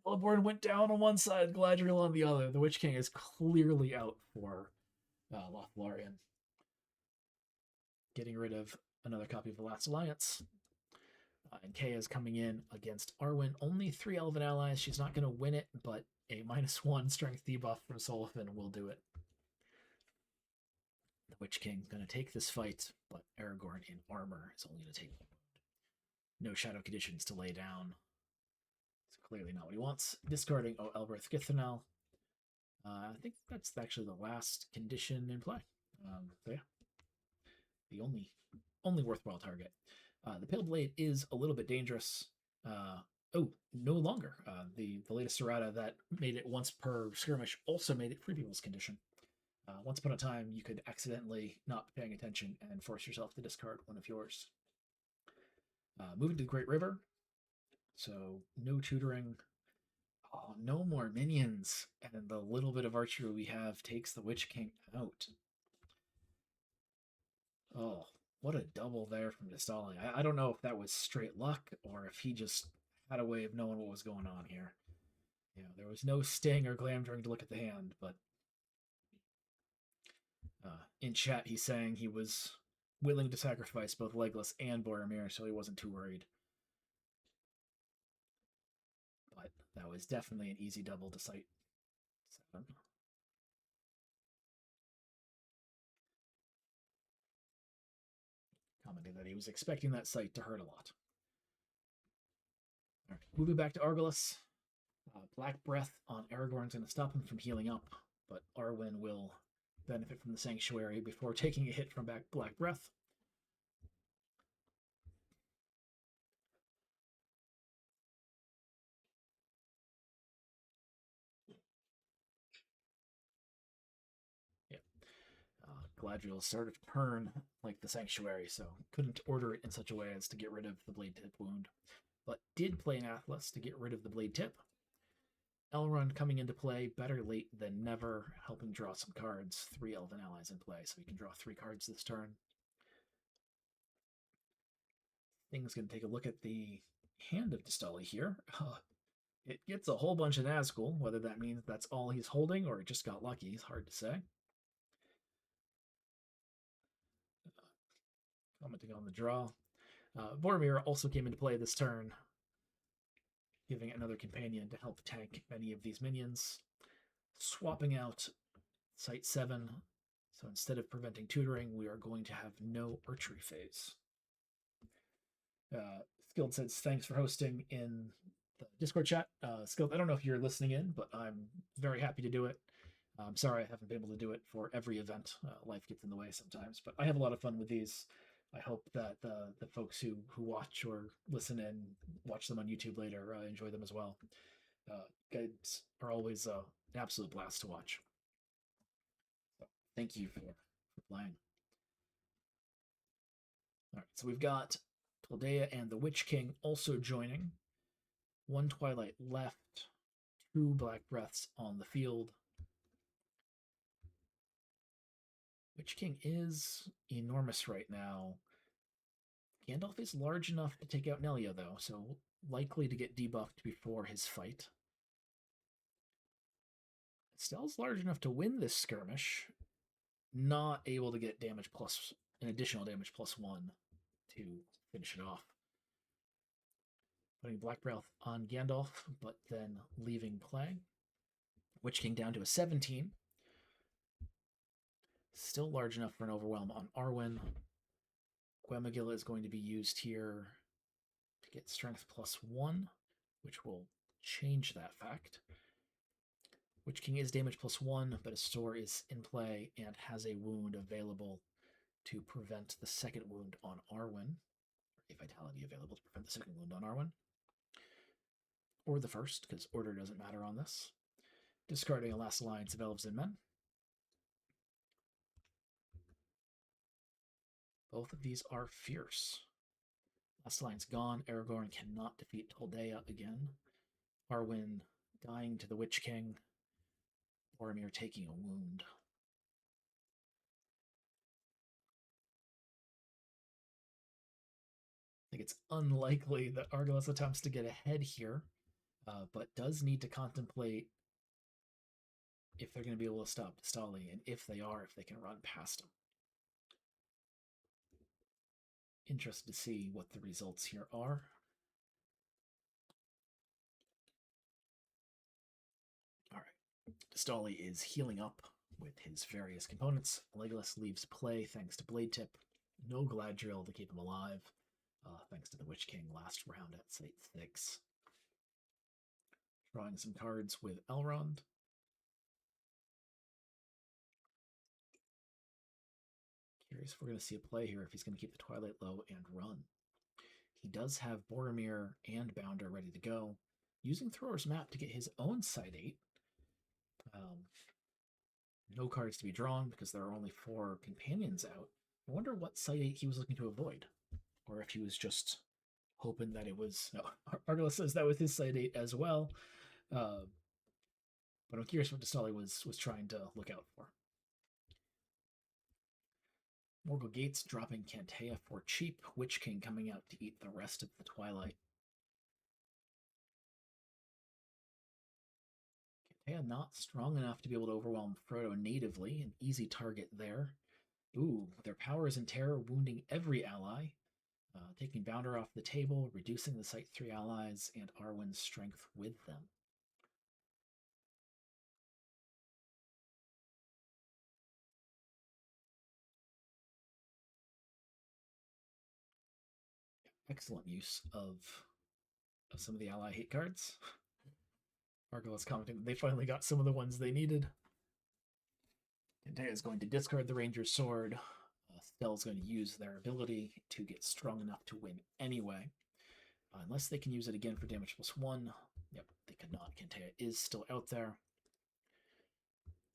Celeborn went down on one side, Galadriel on the other. The Witch King is clearly out for Lothlorien. Getting rid of another copy of the Last Alliance. And Kea is coming in against Arwen. Only 3 Elven allies. She's not going to win it, but a -1 strength debuff from Solifin will do it. The Witch King going to take this fight, but Aragorn in armor is only going to take one. No shadow conditions to lay down. It's clearly not what he wants. Discarding Elbereth Githranel. I think that's actually the last condition in play. So yeah, the only worthwhile target. The Pale Blade is a little bit dangerous. No longer. The latest errata that made it once per skirmish also made it free people's condition. Once upon a time, you could accidentally not be paying attention and force yourself to discard one of yours. Moving to the Great River, so no tutoring. Oh, no more minions, and the little bit of archery we have takes the Witch King out. Oh, what a double there from Distalli. I don't know if that was straight luck or if he just had a way of knowing what was going on here. You know, there was no sting or glamdring to look at the hand, but in chat he's saying he was willing to sacrifice both Legless and Boromir, so he wasn't too worried. But that was definitely an easy double to sight 7. Commenting that he was expecting that sight to hurt a lot. All right, moving back to Argolis. Black Breath on Aragorn's going to stop him from healing up, but Arwen will benefit from the Sanctuary before taking a hit from Black Breath. Yeah. Galadriel's sort of turn like the Sanctuary, so couldn't order it in such a way as to get rid of the Blade Tip wound, but did play an Atlas to get rid of the Blade Tip. Elrond coming into play, better late than never, helping draw some cards. 3 Elven allies in play, so he can draw 3 cards this turn. Thing's going to take a look at the hand of Distalli here. It gets a whole bunch of Nazgul. Whether that means that's all he's holding or it just got lucky is hard to say. Commenting on the draw. Boromir also came into play this turn, giving another companion to help tank many of these minions. Swapping out Site 7. So instead of preventing tutoring, we are going to have no archery phase. Skilled says, thanks for hosting in the Discord chat. Skilled, I don't know if you're listening in, but I'm very happy to do it. I'm sorry I haven't been able to do it for every event. Life gets in the way sometimes, but I have a lot of fun with these. I hope that the folks who watch or listen and watch them on YouTube later enjoy them as well. Guys are always an absolute blast to watch. So thank you for playing. All right, so we've got Taldea and the Witch King also joining. 1 Twilight left, 2 Black Breaths on the field. Witch King is enormous right now. Gandalf is large enough to take out Nelia, though, so likely to get debuffed before his fight. Estelle's large enough to win this skirmish, not able to get damage plus an additional damage +1 to finish it off. Putting Black Breath on Gandalf, but then leaving play. Witch King down to a 17. Still large enough for an overwhelm on Arwen. Guamagilla is going to be used here to get strength +1, which will change that fact. Witch King is damage +1, but a store is in play and has a wound available to prevent the second wound on Arwen. A vitality available to prevent the second wound on Arwen. Or the first, because order doesn't matter on this. Discarding a Last Alliance of Elves and Men. Both of these are fierce. Last Alliance gone. Aragorn cannot defeat Taldea again. Arwen dying to the Witch King. Boromir taking a wound. I think it's unlikely that Argolis attempts to get ahead here, but does need to contemplate if they're going to be able to stop Distalli, and if they are, if they can run past him. Interested to see what the results here are. All right. Distalli is healing up with his various components. Legolas leaves play thanks to Blade Tip. No Galadriel to keep him alive, thanks to the Witch King last round at Site 6. Drawing some cards with Elrond. Curious if we're going to see a play here, if he's going to keep the Twilight low and run. He does have Boromir and Bounder ready to go, using Thrower's Map to get his own Site 8. No cards to be drawn because there are only 4 companions out. I wonder what Site 8 he was looking to avoid, or if he was just hoping that it was. No, Argala says that was his site 8 as well. Uh, but I'm curious what Destali was trying to look out for. Morgul Gates dropping Cantea for cheap. Witch King coming out to eat the rest of the Twilight. Cantea not strong enough to be able to overwhelm Frodo natively. An easy target there. Ooh, their powers and terror wounding every ally. Taking Bounder off the table, reducing the Site 3 allies, and Arwen's strength with them. Excellent use of some of the ally hate cards. Argyle is commenting that they finally got some of the ones they needed. Cantea is going to discard the Ranger's Sword. Stell's going to use their ability to get strong enough to win anyway. Unless they can use it again for damage +1. Yep, they could not. Cantea is still out there.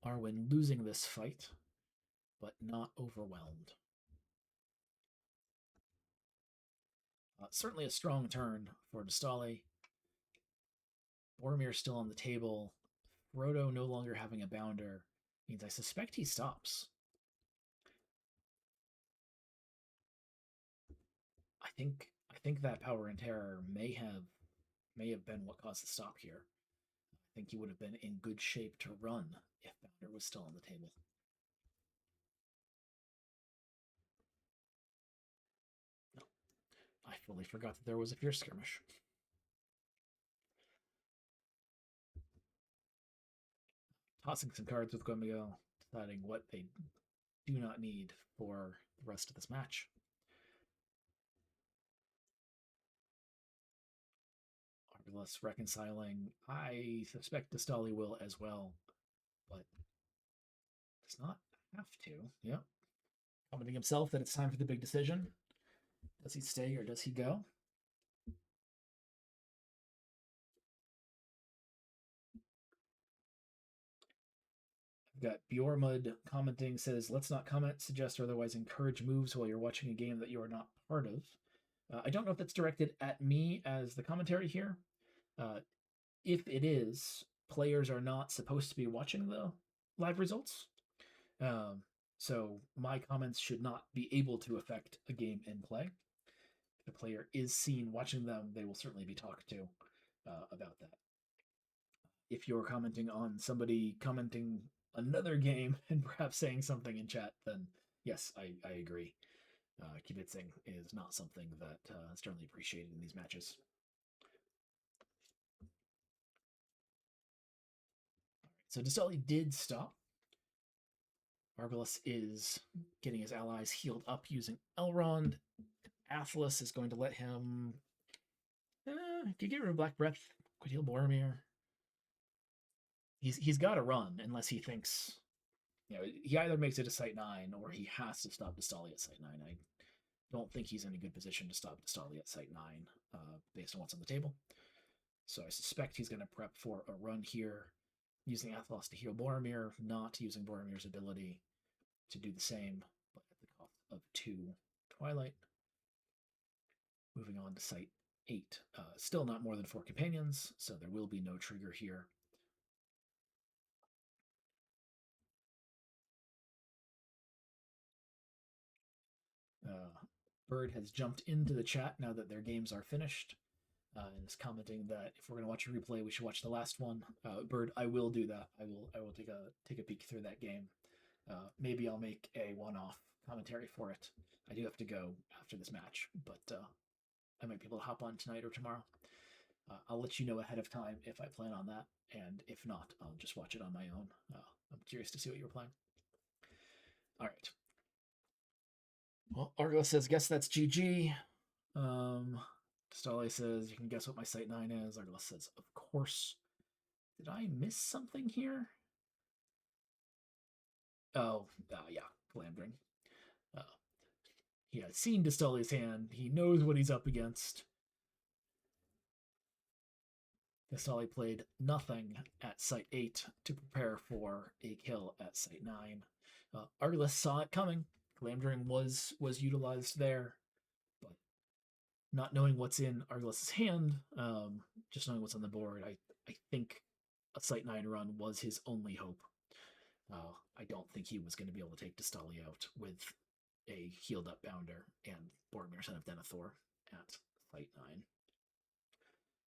Arwen losing this fight, but not overwhelmed. Certainly a strong turn for Destali. Boromir still on the table. Frodo no longer having a Bounder means I suspect he stops. I think that power and terror may have been what caused the stop here. I think he would have been in good shape to run if Bounder was still on the table. No, I fully forgot that there was a fierce skirmish. Tossing some cards with Guemigo, deciding what they do not need for the rest of this match. Arbalest reconciling. I suspect Destali will as well, but does not have to. Yep. Commenting himself that it's time for the big decision. Does he stay or does he go? I've got Bjormud commenting, says, let's not comment, suggest, or otherwise encourage moves while you're watching a game that you are not part of. I don't know if that's directed at me as the commentary here. If it is, players are not supposed to be watching the live results. So my comments should not be able to affect a game in play. If the player is seen watching them, they will certainly be talked to about that. If you're commenting on somebody commenting another game and perhaps saying something in chat, then yes, I agree. Kibitzing is not something that is generally appreciated in these matches. So Destali did stop. Arbalest is getting his allies healed up using Elrond. Athelas is going to let him. If you get rid of Black Breath, could heal Boromir. He's got to run unless he thinks, he either makes it to Site 9 or he has to stop Destali at Site 9. I don't think he's in a good position to stop Destali at Site 9 based on what's on the table. So I suspect he's going to prep for a run here, using Athelas to heal Boromir, not using Boromir's ability to do the same, but at the cost of 2 Twilight. Moving on to Site 8. Still not more than 4 companions, so there will be no trigger here. Bird has jumped into the chat now that their games are finished, and is commenting that if we're going to watch a replay, we should watch the last one. Bird, I will do that. I will take a peek through that game. Maybe I'll make a one-off commentary for it. I do have to go after this match, but I might be able to hop on tonight or tomorrow. I'll let you know ahead of time if I plan on that, and if not, I'll just watch it on my own. I'm curious to see what you're playing. All right. Well, Argo says, guess that's GG. Stale says, you can guess what my Site 9 is. Argo says, of course. Did I miss something here? Oh, yeah, Glamdring. He has seen Destali's hand. He knows what he's up against. Destali played nothing at Site 8 to prepare for a kill at Site 9. Argus saw it coming. Glamdring was utilized there, but not knowing what's in Argliss's hand, just knowing what's on the board, I think a Sight 9 run was his only hope. I don't think he was going to be able to take Destali out with a healed up Bounder and Boromir, Son of Denethor at Sight 9.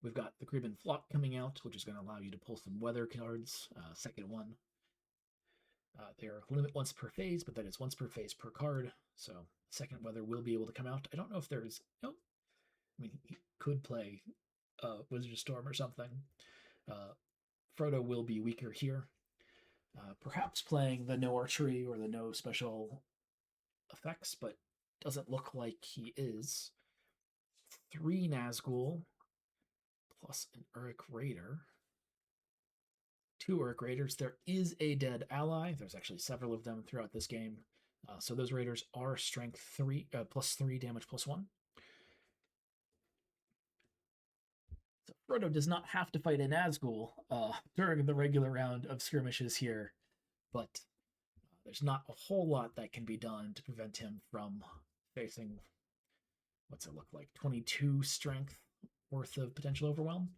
We've got the Creban Flock coming out, which is going to allow you to pull some weather cards. Second one. They're limit once per phase, but that is once per phase per card. So second weather will be able to come out. I don't know if there's... Nope. I mean, he could play Wizard of Storm or something. Frodo will be weaker here. Perhaps playing the no archery or the no special effects, but doesn't look like he is. 3 Nazgul plus an Uruk Raider. 2 Uruk Raiders. There is a dead ally. There's actually several of them throughout this game. So those Raiders are strength 3, plus 3, damage plus 1. So Frodo does not have to fight a Nazgul during the regular round of skirmishes here, but there's not a whole lot that can be done to prevent him from facing, what's it look like, 22 strength worth of potential overwhelm.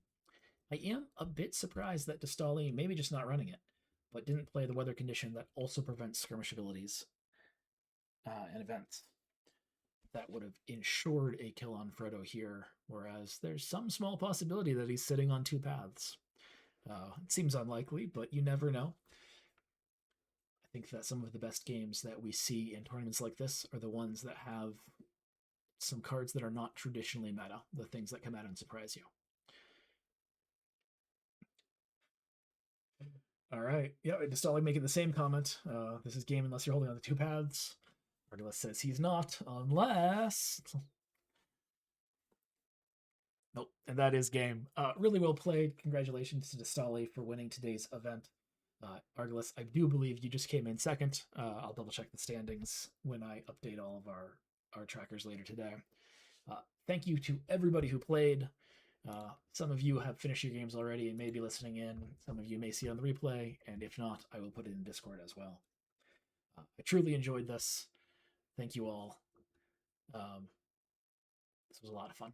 I am a bit surprised that Destali, maybe just not running it, but didn't play the weather condition that also prevents skirmish abilities and events. That would have ensured a kill on Frodo here, whereas there's some small possibility that he's sitting on 2 paths. It seems unlikely, but you never know. I think that some of the best games that we see in tournaments like this are the ones that have some cards that are not traditionally meta, the things that come out and surprise you. All right. Yeah, Destali making the same comment. This is game unless you're holding on the 2 paths. Arglist says he's not, unless... Nope, and that is game. Really well played. Congratulations to Destali for winning today's event. Arglist, I do believe you just came in second. I'll double check the standings when I update all of our trackers later today. Thank you to everybody who played. Some of you have finished your games already and may be listening in. Some of you may see it on the replay, and if not, I will put it in Discord as well. I truly enjoyed this. Thank you all. This was a lot of fun.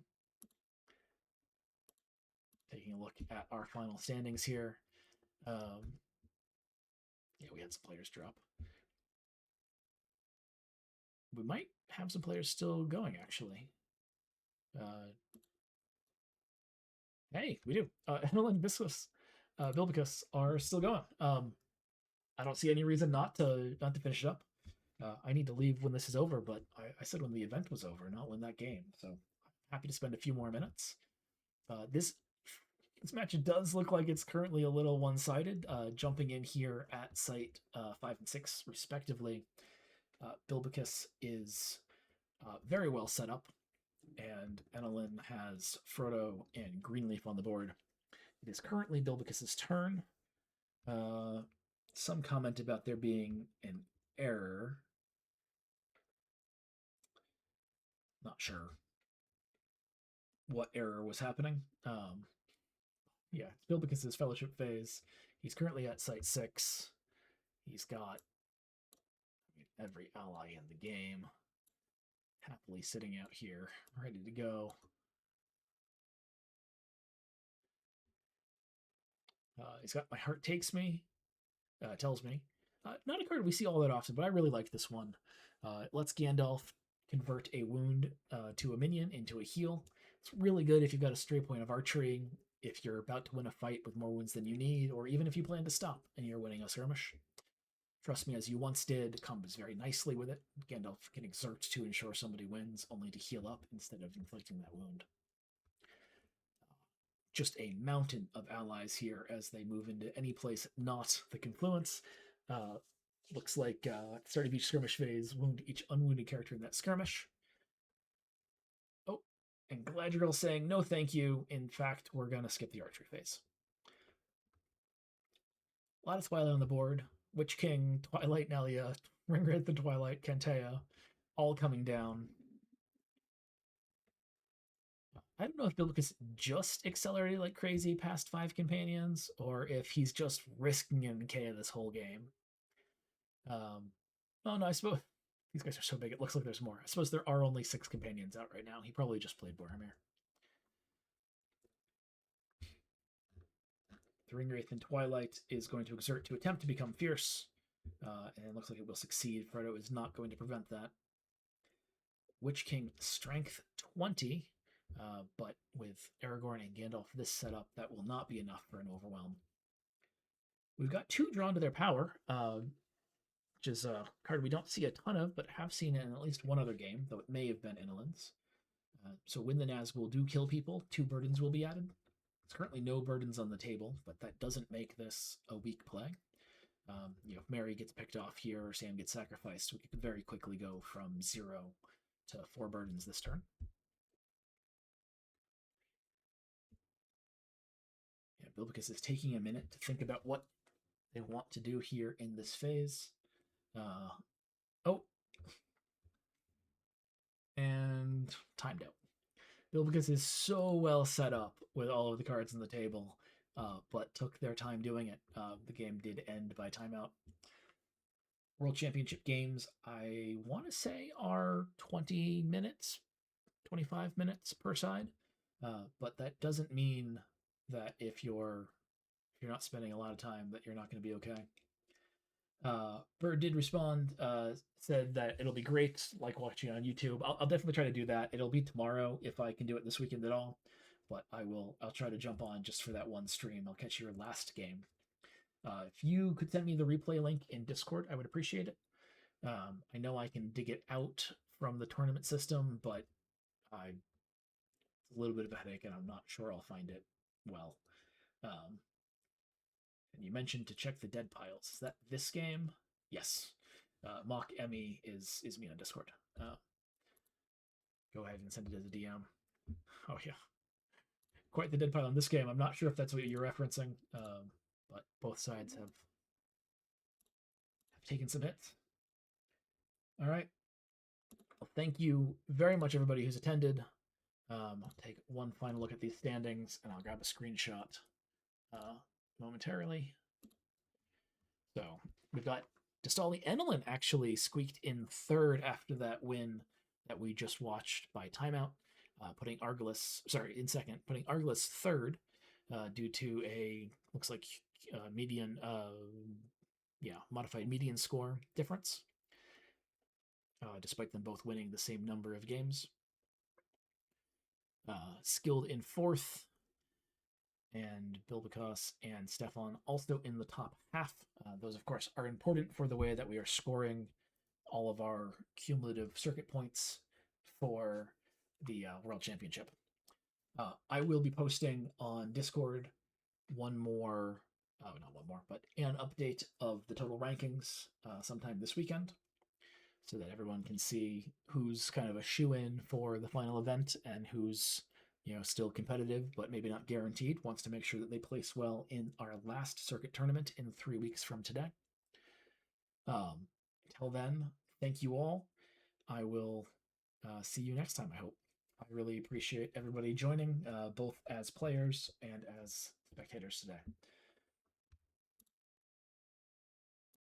Taking a look at our final standings here. Yeah, we had some players drop. We might have some players still going, actually. Hey, we do. Emil and Bilbicus are still going. I don't see any reason not to finish it up. I need to leave when this is over, but I said when the event was over, not when that game. So I'm happy to spend a few more minutes. This match does look like it's currently a little one-sided. Jumping in here at site 5 and 6, respectively, Bilbicus is very well set up, and Enelin has Frodo and Greenleaf on the board. It is currently Bilbicus's turn. Some comment about there being an error. Not sure what error was happening. Yeah, it's Bilbicus's fellowship phase. He's currently at site 6. He's got every ally in the game happily sitting out here, ready to go. He's got My Heart Takes Me, tells me. Not a card we see all that often, but I really like this one. It lets Gandalf convert a wound to a minion into a heal. It's really good if you've got a stray point of archery, if you're about to win a fight with more wounds than you need, or even if you plan to stop and you're winning a skirmish. Trust me, as you once did, combos very nicely with it. Gandalf can exert to ensure somebody wins, only to heal up instead of inflicting that wound. Just a mountain of allies here as they move into any place not the confluence. Looks like at the start of each skirmish phase, wound each unwounded character in that skirmish. Oh, and Galadriel saying, no thank you. In fact, we're going to skip the archery phase. A lot of Twilight on the board. Witch King, Twilight Nelia, Ringwraith the Twilight, Kentea, all coming down. I don't know if Bilbicus just accelerated like crazy past 5 companions, or if he's just risking an Kea this whole game. Oh no, I suppose These guys are so big, it looks like there's more. I suppose there are only 6 companions out right now. He probably just played Boromir. The Ringwraith in Twilight is going to exert to attempt to become fierce, and it looks like it will succeed. Frodo is not going to prevent that. Witch King, strength 20, but with Aragorn and Gandalf this setup, that will not be enough for an overwhelm. We've got 2 drawn to their power, which is a card we don't see a ton of, but have seen in at least one other game, though it may have been Innilin's. So when the Nazgul do kill people, 2 burdens will be added. There's currently no burdens on the table, but that doesn't make this a weak play. If Mary gets picked off here or Sam gets sacrificed, we could very quickly go from 0 to 4 burdens this turn. Yeah, Bilbicus is taking a minute to think about what they want to do here in this phase. And timed out. Bilbicus is so well set up with all of the cards on the table, but took their time doing it. The game did end by timeout. World Championship games, I want to say, are 20 minutes, 25 minutes per side, but that doesn't mean that if you're not spending a lot of time that you're not going to be okay. Bird did respond, said that it'll be great, like watching on YouTube. I'll definitely try to do that. It'll be tomorrow if I can do it this weekend at all, but I'll try to jump on just for that one stream. I'll catch your last game. If you could send me the replay link in Discord, I would appreciate it. I know I can dig it out from the tournament system, but it's a little bit of a headache, and I'm not sure I'll find it well. And you mentioned to check the dead piles. Is that this game? Yes. Mock Emmy is me on Discord. Go ahead and send it as a DM. Oh yeah, quite the dead pile in this game. I'm not sure if that's what you're referencing, but both sides have taken some hits. All right. Well, thank you very much, everybody who's attended. I'll take one final look at these standings, and I'll grab a screenshot momentarily. So we've got Dastali Enelin actually squeaked in 3rd after that win that we just watched by timeout, putting Argilis, in 2nd, putting Argilis 3rd due to a, looks like median, modified median score difference, despite them both winning the same number of games. Skilled in 4th, and Bilbicus and Stefan also in the top half. Those, of course, are important for the way that we are scoring all of our cumulative circuit points for the World Championship. I will be posting on Discord not one more, but an update of the total rankings sometime this weekend, so that everyone can see who's kind of a shoe-in for the final event and who's still competitive, but maybe not guaranteed, wants to make sure that they place well in our last circuit tournament in 3 weeks from today. Till then, thank you all. I will see you next time, I hope. I really appreciate everybody joining, both as players and as spectators today.